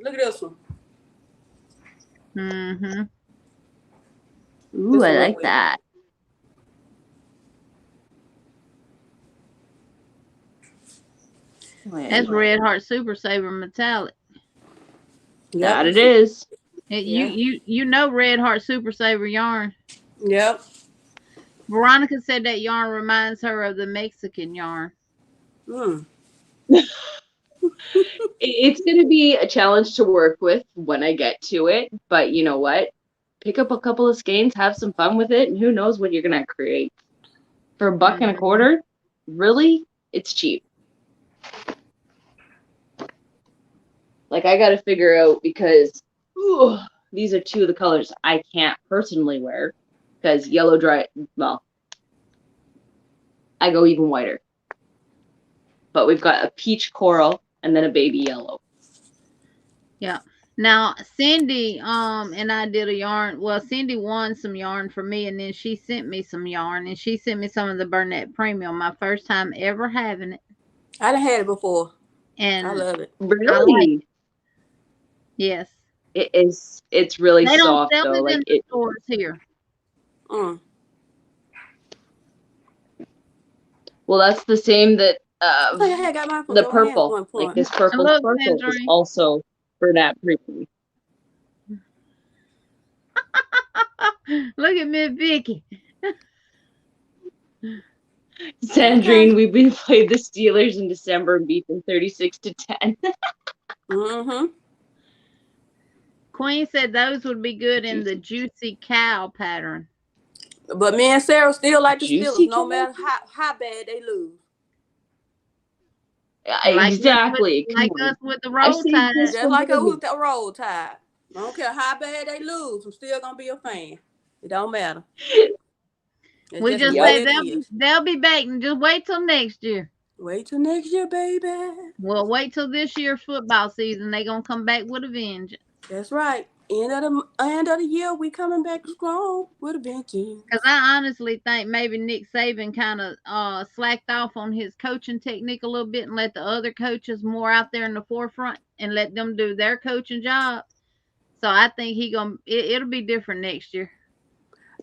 Look at this one. Mm-hmm. Ooh, I like that. That's Red Heart Super Saver metallic. That it is. You know Red Heart Super Saver yarn. Yep. Veronica said that yarn reminds her of the Mexican yarn. It's going to be a challenge to work with when I get to it, but you know what? Pick up a couple of skeins, have some fun with it, and who knows what you're going to create. For $1.25, really, it's cheap. Like, I got to figure out because these are 2 of the colors I can't personally wear because yellow dry, well, I go even whiter. But we've got a peach coral and then a baby yellow. Yeah. Now, Cindy and I did a yarn. Well, Cindy won some yarn for me, and then she sent me some yarn, and she sent me some of the Burnett Premium. My first time ever having it. I done had it before. And I love it. Really? Yes. It's really soft though. Like in the stores here. Well, that's the same that the purple. Like this purple sparkle is also Burnett Premium. Look at Miss Vicky. Sandrine, we played the Steelers in December and beat them 36-10. Queen said those would be good in the Juicy Cow pattern. But me and Sarah still like the Steelers, no matter how bad they lose. Exactly. Like us with the I roll saved tide. this Just from like a Barbie. with the roll tide. I don't care how bad they lose. I'm still gonna be a fan. It don't matter. It's We just the just way say it is. they'll be back and just wait till next year. Wait till next year, baby. Well, wait till this year's football season. They gonna come back with a vengeance. That's right. End of the year, we coming back strong with a vengeance. Because I honestly think maybe Nick Saban kind of slacked off on his coaching technique a little bit and let the other coaches more out there in the forefront and let them do their coaching job. So I think it'll be different next year.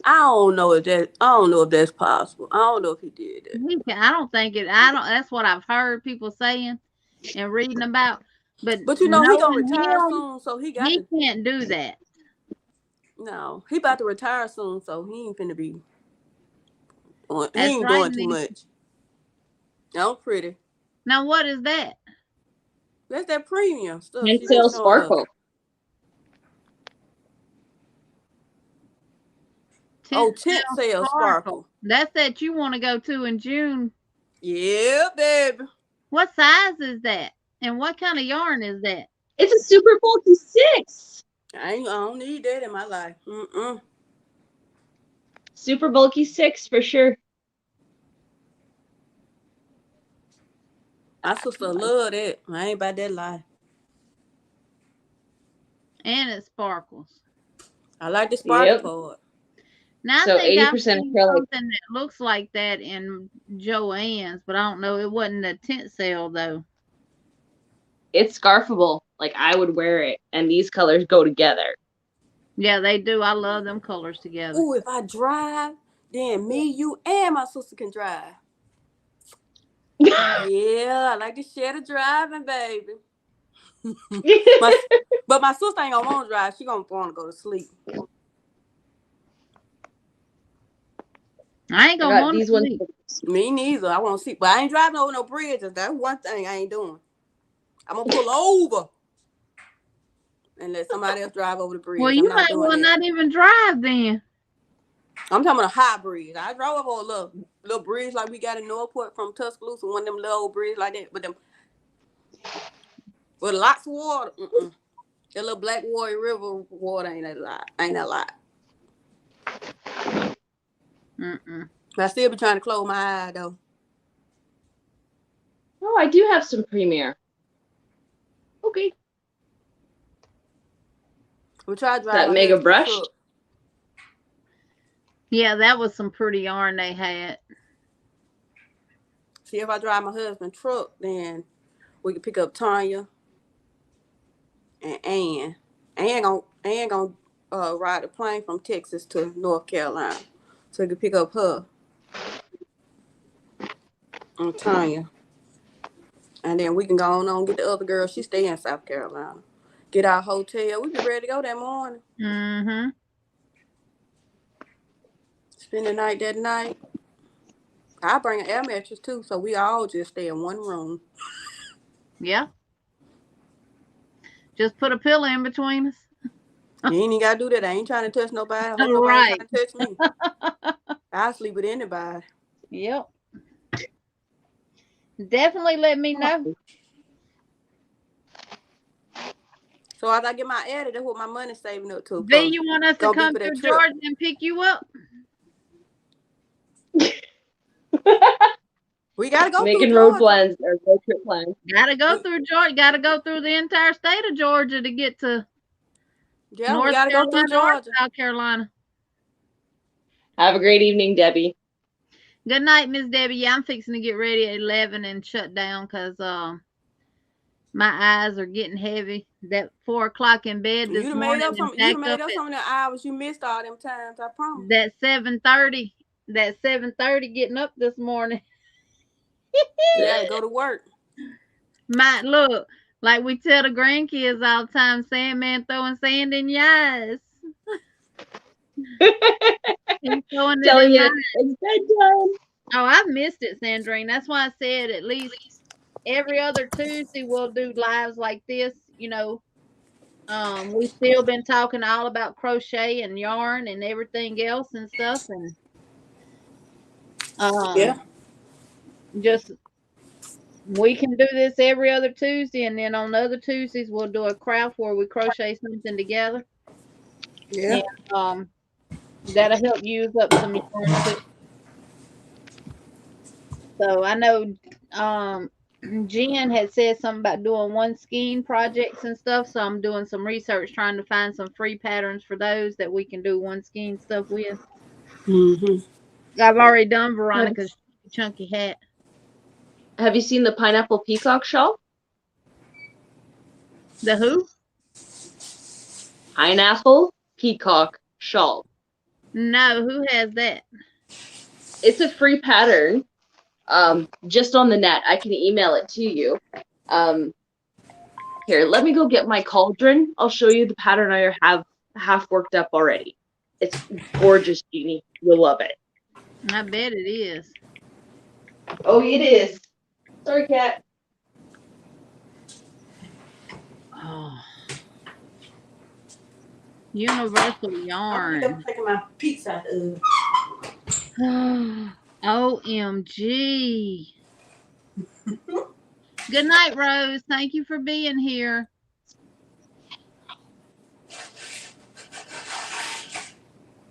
I don't know if that's possible. I don't know if he did that. I don't think it. I don't. That's what I've heard people saying and reading about. But But he gonna knowing retire him, soon, so he can't do that. No, he about to retire soon, so he ain't finna be. He That's ain't right. doing too much. No, pretty. Now what is that? That's that premium stuff Tint she been Sale showing us. Sparkle. Tint Sale Sparkle. That's that you want to go to in June. Yeah, baby. What size is that? And what kind of yarn is that? It's a super bulky 6. I don't need that in my life. Super bulky 6 for sure. My sister love that. I ain't about that life. And it sparkles. I like the sparkle part. Now So I think 80% I've seen acrylic. something that looks like that in Joann's, but I don't know. It wasn't a tent sale though. It's scarfable. Like I would wear it, and these colors go together. Yeah, they do. I love them colors together. Ooh, if I drive, then me, you, and my sister can drive. Yeah, I like to share the driving, baby. But my sister ain't gonna want to drive. She gonna want to go to sleep. I ain't gonna want to sleep. Me neither. I want to sleep, but I ain't driving over no bridges. That's one thing I ain't doing. I'm gonna pull over and let somebody else drive over the bridge. Well, you might well not even drive then. I'm talking about a high bridge. I drove over a little bridge like we got in Northport from Tuscaloosa, one of them little old bridges like that, with lots of water. That little Black Warrior River water ain't that lot. I still be trying to close my eye though. Oh, I do have some Premier. Okay. We tried driving that mega brush. Yeah, that was some pretty yarn they had. See, if I drive my husband's truck, then we can pick up Tanya and Ann. Ann gonna ride a plane from Texas to North Carolina, so we can pick up her and Tanya, and then we can go on and get the other girl. She stay in South Carolina. Get our hotel. We be ready to go that morning. Spend the night that night. I bring an air mattress too, so we all just stay in one room. Yeah. Just put a pillow in between us. You ain't even gotta do that. I ain't trying to touch nobody. I hope nobody trying to touch me. I'll sleep with anybody. Yep. Definitely let me know. So as I get my edit, that's what my money's saving up to. Do you want us to come through Georgia and pick you up? We gotta go making through road plans or road trip plans. Gotta go through Georgia. Gotta go through the entire state of Georgia to get to North Carolina, go through Georgia. South Carolina. Have a great evening, Debbie. Good night, Miss Debbie. Yeah, I'm fixing to get ready at 11 and shut down because my eyes are getting heavy. That 4 o'clock in bed this morning. You made up some of the hours you missed all them times. I promise. That 7:30. That 7:30 getting up this morning. Yeah, go to work. Look, like we tell the grandkids all the time, Sandman throwing sand in your eyes. Telling you it's bedtime. Oh, I've missed it, Sandrine. That's why I said at least every other Tuesday we'll do lives like this. You know, we've still been talking all about crochet and yarn and everything else and stuff, and yeah, just We can do this every other Tuesday, and then on other Tuesdays we'll do a craft where we crochet something together. Yeah. And that'll help use up some yarn too. So I know Jen had said something about doing one skein projects and stuff, so I'm doing some research trying to find some free patterns for those that we can do one skein stuff with. I've already done Veronica's chunky hat. Have you seen the pineapple peacock shawl? The who? Pineapple peacock shawl. No, who has that? It's a free pattern. Just on the net. I can email it to you. Here, let me go get my cauldron. I'll show you the pattern I have half worked up already. It's gorgeous, Jeannie. You'll love it. I bet it is. Oh, it is. Sorry, cat. Oh. Universal yarn. I'm taking my pizza. OMG. Good night, Rose. Thank you for being here.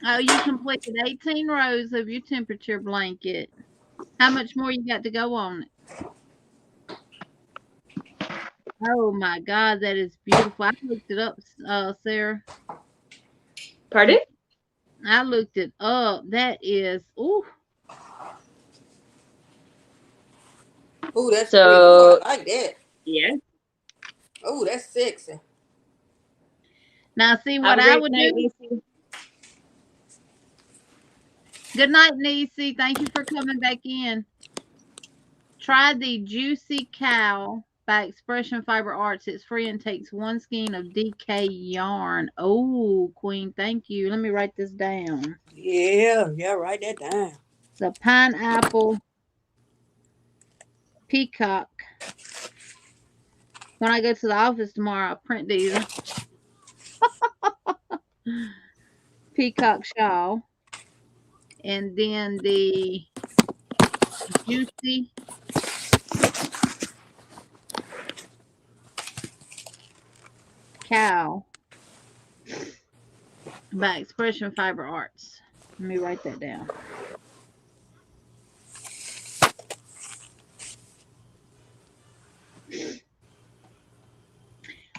Oh, you completed 18 rows of your temperature blanket. How much more you got to go on it? Oh my God, that is beautiful. I looked it up, Sarah. Pardon? I looked it up. That is, ooh. Ooh, that's so. Ooh, I like that. Yeah. Ooh, that's sexy. Now, see what I would do. Good night, Niecy. Thank you for coming back in. Try the Juicy Cow by Expression Fiber Arts. It's free and takes one skein of DK yarn. Oh, Queen, thank you. Let me write this down. Yeah, write that down. The pineapple peacock. When I go to the office tomorrow, I'll print these. Peacock shawl. And then the Juicy Cow by Expression Fiber Arts. Let me write that down.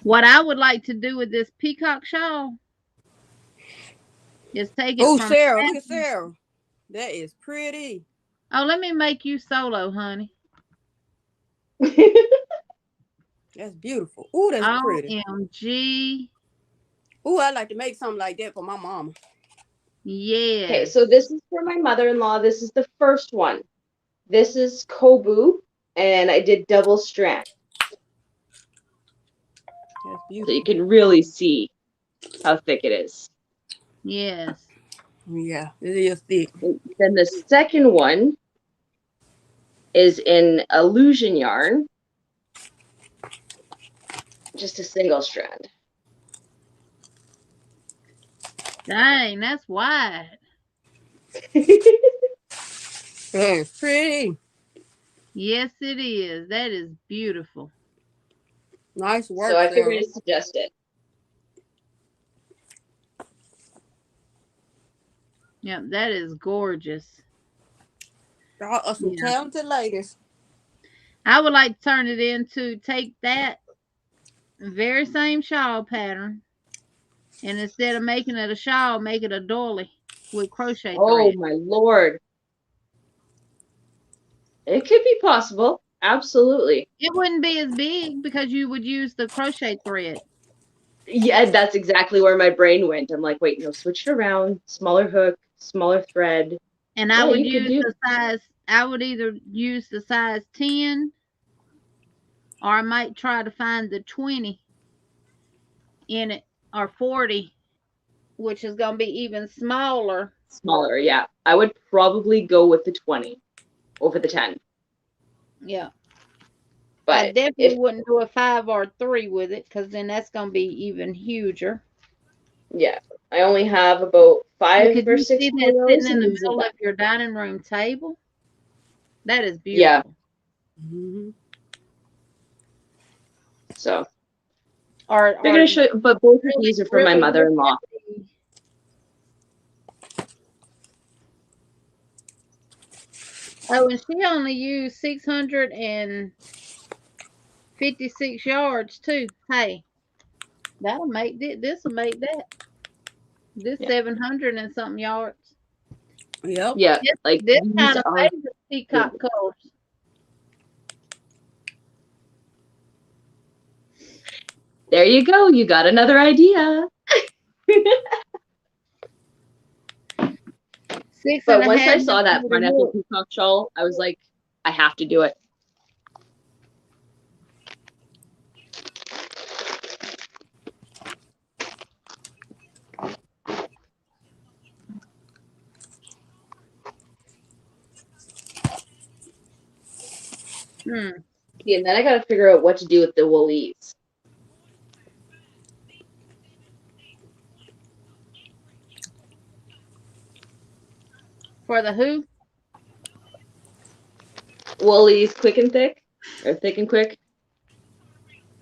What I would like to do with this peacock shawl is take it. Oh, from Sarah, look at Sarah. That is pretty. Oh, let me make you solo, honey. That's beautiful. Ooh, that's pretty. OMG. Ooh, I'd like to make something like that for my mama. Yeah. Okay, so this is for my mother-in-law. This is the first one. This is Kobu, and I did double strand. That's beautiful. So you can really see how thick it is. Yes. Yeah, it is thick. And then the second one is in illusion yarn. Just a single strand. Dang, that's wide. That's pretty. Yes, it is. That is beautiful. Nice work, So I Sarah. figured to suggest it. Yep, that is gorgeous. Y'all are some talented ladies. I would like to turn it into, take that very same shawl pattern, and instead of making it a shawl, make it a doily with crochet thread. Oh my Lord. It could be possible. Absolutely. It wouldn't be as big because you would use the crochet thread. Yeah, that's exactly where my brain went. I'm like, wait, no, switch it around. Smaller hook, smaller thread. And I would use the size, I would either use the size 10, or I might try to find the 20 in it, or 40, which is going to be even smaller. Smaller, yeah. I would probably go with the 20 over the 10. Yeah. But I definitely wouldn't do a 5 or 3 with it, because then that's going to be even huger. Yeah. I only have about 5 or 6 sitting in the middle of your dining room table. That is beautiful. Yeah. Mm-hmm. So Or they're gonna show, but both of these are for my mother-in-law. Oh, and she only used 656 yards too. Hey, that'll make this will make that. This 700 and something yards. Yep. Yeah, like This these kind of are. pays the peacock colors. There you go. You got another idea. But once I saw that pineapple peacock shawl, I was like, I have to do it. Yeah, and then I got to figure out what to do with the woolies. For the who? Woolies quick and thick, or thick and quick.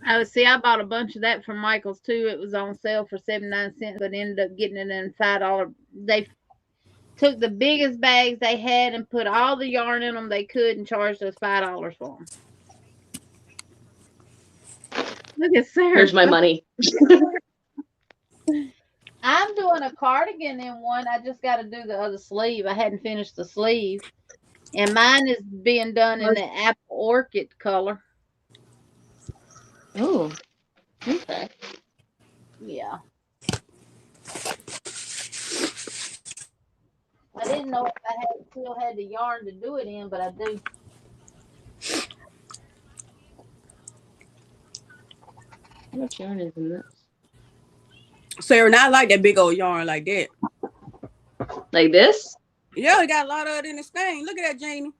Oh, see, I bought a bunch of that from Michael's too. It was on sale for 79 cents, but ended up getting it in $5. They took the biggest bags they had and put all the yarn in them they could and charged us $5 for them. Look at Sarah. Here's my money. I'm doing a cardigan in one. I just got to do the other sleeve. I hadn't finished the sleeve. And mine is being done in the apple orchid color. Oh, okay. Yeah. I didn't know if I still had the yarn to do it in, but I do. How much yarn is in this? Sarah, I like that big old yarn like that. Like this? Yeah, it got a lot of it in the skein. Look at that, Jamie.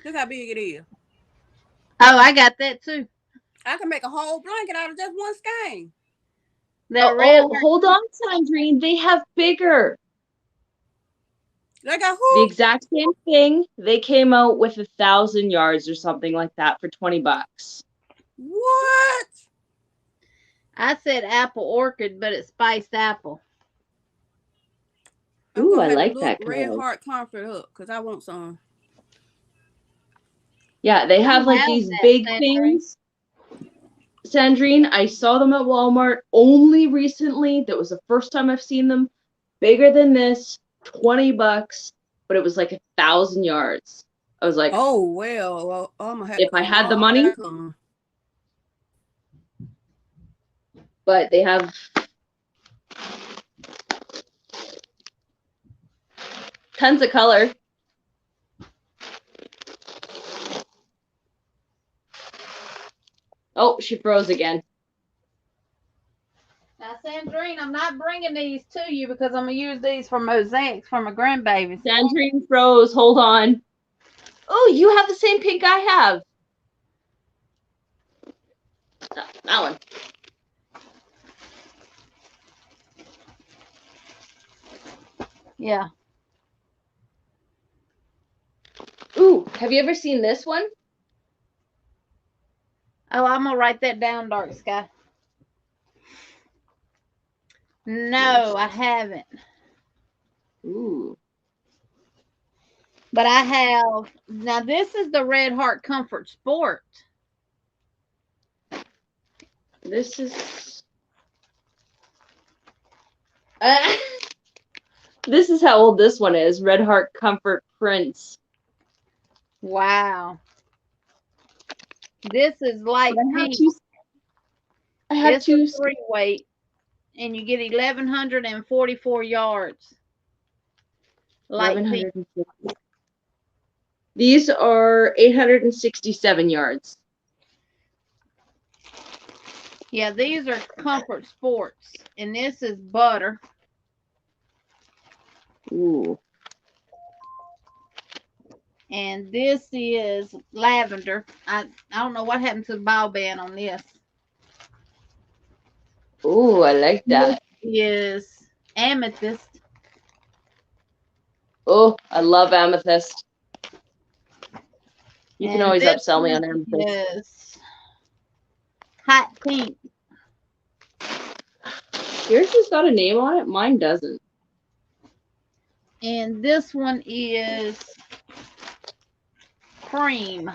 Look how big it is. Oh, I got that too. I can make a whole blanket out of just one skein. Hold on, Sandrine. They have bigger. They got who? The exact same thing. They came out with 1,000 yards or something like that for $20. What? I said apple orchid, but it's spiced apple. Ooh, I like that color. Red Heart Comfort up because I want some. Yeah, they have like these big things. Sandrine, I saw them at Walmart only recently. That was the first time I've seen them. Bigger than this, $20, but it was like 1,000 yards. I was like, oh well, I'm gonna have if I had the money. But they have tons of color. Oh, she froze again. Now, Sandrine, I'm not bringing these to you because I'm going to use these for mosaics for my grandbabies. Sandrine froze. Hold on. Oh, you have the same pink I have. That one. Yeah. Ooh, have you ever seen this one? Oh, I'm going to write that down, Dark Sky. No, I haven't. Ooh. But I have. Now, this is the Red Heart Comfort Sport. This is. This is how old this one is. Red Heart Comfort Prince. Wow. This is light pink. I have two. This is 3 weight. And you get 1,144 yards. Light pink. These are 867 yards. Yeah, these are Comfort Sports. And this is butter. Ooh. And this is lavender. I don't know what happened to the ball band on this. Ooh, I like that. This is amethyst. Oh, I love amethyst. You can always upsell me on amethyst. Yes. hot pink. Yours has got a name on it. Mine doesn't. And this one is cream.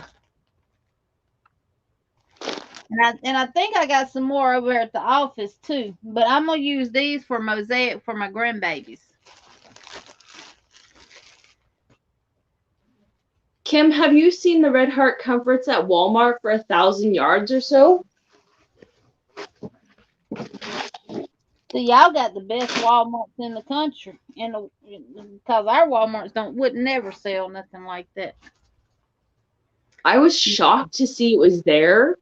And I think I got some more over at the office too. But I'm gonna use these for mosaic for my grandbabies. Kim, have you seen the Red Heart Comforts at Walmart for 1,000 yards or so? So y'all got the best Walmarts in the country, because our Walmarts would never sell nothing like that. I was shocked to see it was there.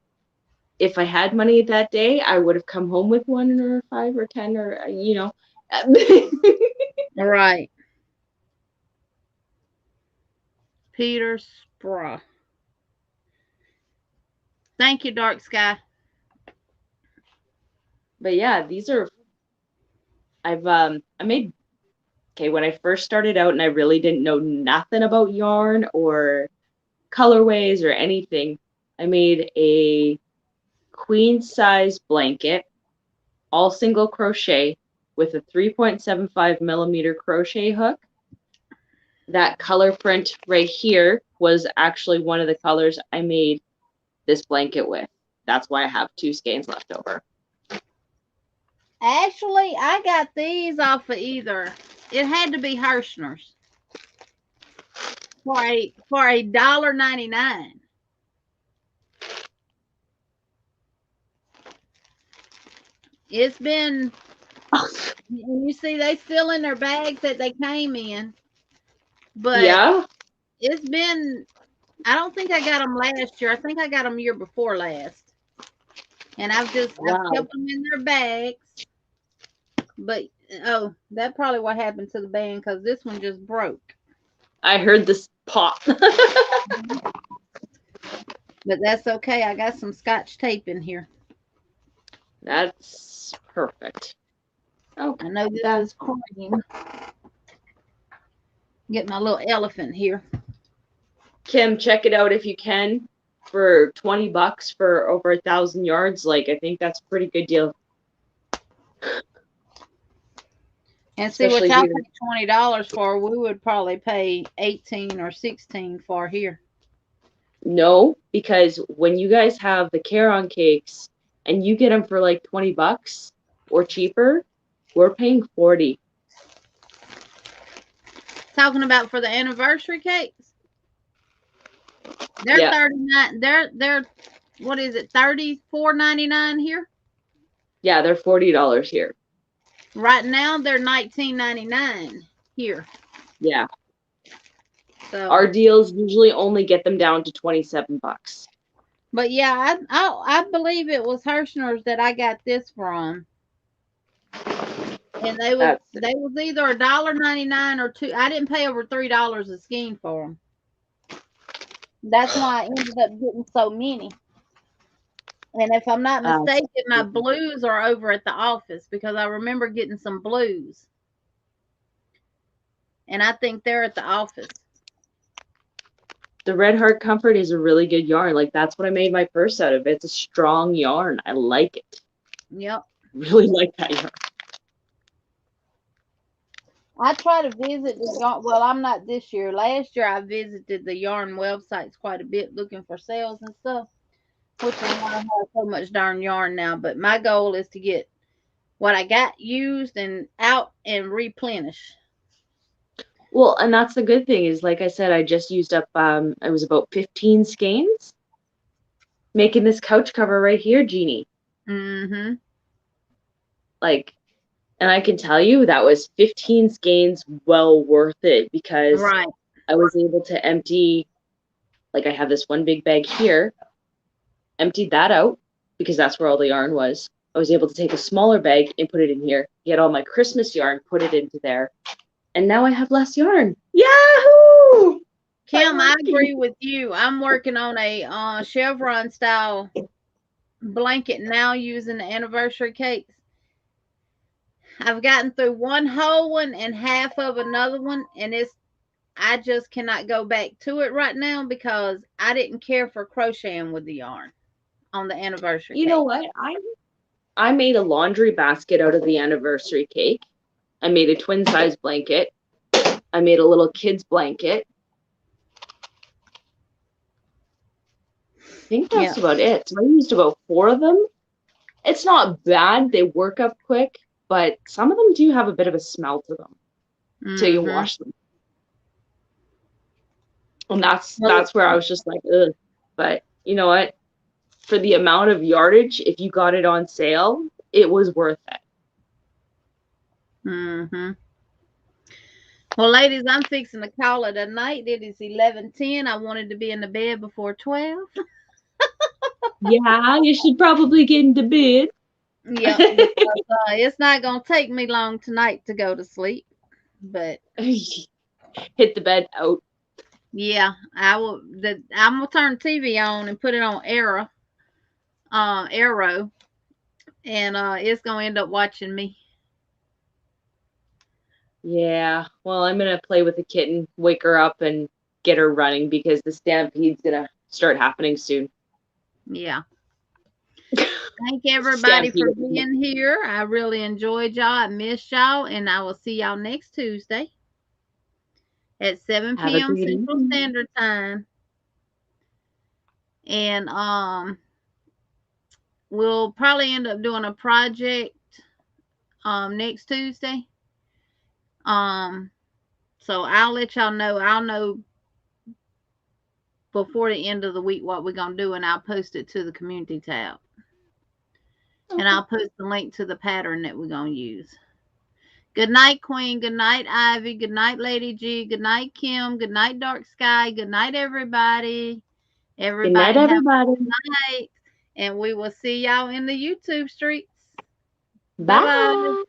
If I had money that day, I would have come home with 1 or 5 or 10 or, you know. Right. Peter Spra. Thank you, Dark Sky. But yeah, these are, I made, okay, when I first started out and I really didn't know nothing about yarn or colorways or anything, I made a queen size blanket, all single crochet with a 3.75 millimeter crochet hook. That color print right here was actually one of the colors I made this blanket with. That's why I have 2 skeins left over. Actually, I got these off of either. It had to be Hirschner's for $1.99. It's been, you see, they still in their bags that they came in. But yeah, it's been, I don't think I got them last year. I think I got them year before last. And I've kept them in their bags. But, oh, that's probably what happened to the band, because this one just broke. I heard this pop. But that's okay. I got some Scotch tape in here. That's perfect. Oh, I know this is cream. Get my little elephant here. Kim, check it out if you can. For $20 for over 1,000 yards, like, I think that's a pretty good deal. And see, what y'all pay $20 for, we would probably pay 18 or 16 for here. No, because when you guys have the Caron cakes and you get them for like $20 or cheaper, we're paying $40. Talking about for the anniversary cakes? They're 39. They're what is it? $34.99 here? Yeah, they're $40 here. Right now they're $19.99 here. Yeah. So our deals usually only get them down to $27. But yeah, I believe it was Hirschner's that I got this from. And they was either $1.99 or $2. I didn't pay over $3 a skein for them. That's why I ended up getting so many. And if I'm not mistaken, my blues are over at the office, because I remember getting some blues. And I think they're at the office. The Red Heart Comfort is a really good yarn. Like, that's what I made my purse out of. It's a strong yarn. I like it. Yep. Really like that yarn. I try to visit the yarn. Well, I'm not this year. Last year I visited the yarn websites quite a bit looking for sales and stuff, which is why I have so much darn yarn now. But my goal is to get what I got used and out and replenish. Well, and that's the good thing is, like I said, I just used up, it was about 15 skeins making this couch cover right here, Jeannie. Mm-hmm. Like, and I can tell you that was 15 skeins well worth it, because I was able to empty, like, I have this one big bag here, emptied that out because that's where all the yarn was. I was able to take a smaller bag and put it in here, get all my Christmas yarn, put it into there, and now I have less yarn. Yahoo! Kim, I agree with you. I'm working on a chevron style blanket now using the anniversary cakes. I've gotten through one whole one and half of another one, and I just cannot go back to it right now because I didn't care for crocheting with the yarn. on the anniversary You cake? know what? I made a laundry basket out of the anniversary cake. I made a twin size blanket. I made a little kid's blanket. I think that's about it. So I used about 4 of them. It's not bad. They work up quick, but some of them do have a bit of a smell to them till you wash them. And that's where I was just like, ugh. But you know what? For the amount of yardage, if you got it on sale, it was worth it. Well, ladies, I'm fixing to call it a night. It is 11:10. I wanted to be in the bed before 12. Yeah, you should probably get into bed. Yeah, because it's not gonna take me long tonight to go to sleep. But hit the bed out. Yeah, I'm gonna turn the TV on and put it on Arrow, and it's gonna end up watching me. Yeah, well, I'm gonna play with the kitten, wake her up, and get her running because the stampede's gonna start happening soon. Yeah. Thank everybody for being here. I really enjoyed y'all. I missed y'all, and I will see y'all next Tuesday at 7 p.m. Central Standard Time. And we'll probably end up doing a project next Tuesday. So I'll let y'all know. I'll know before the end of the week what we're gonna do, and I'll post it to the community tab. And I'll post the link to the pattern that we're gonna use. Good night, Queen. Good night, Ivy. Good night, Lady G. Good night, Kim. Good night, Dark Sky. Good night, everybody. Good night, everybody. Good night. And we will see y'all in the YouTube streets. Bye. Bye.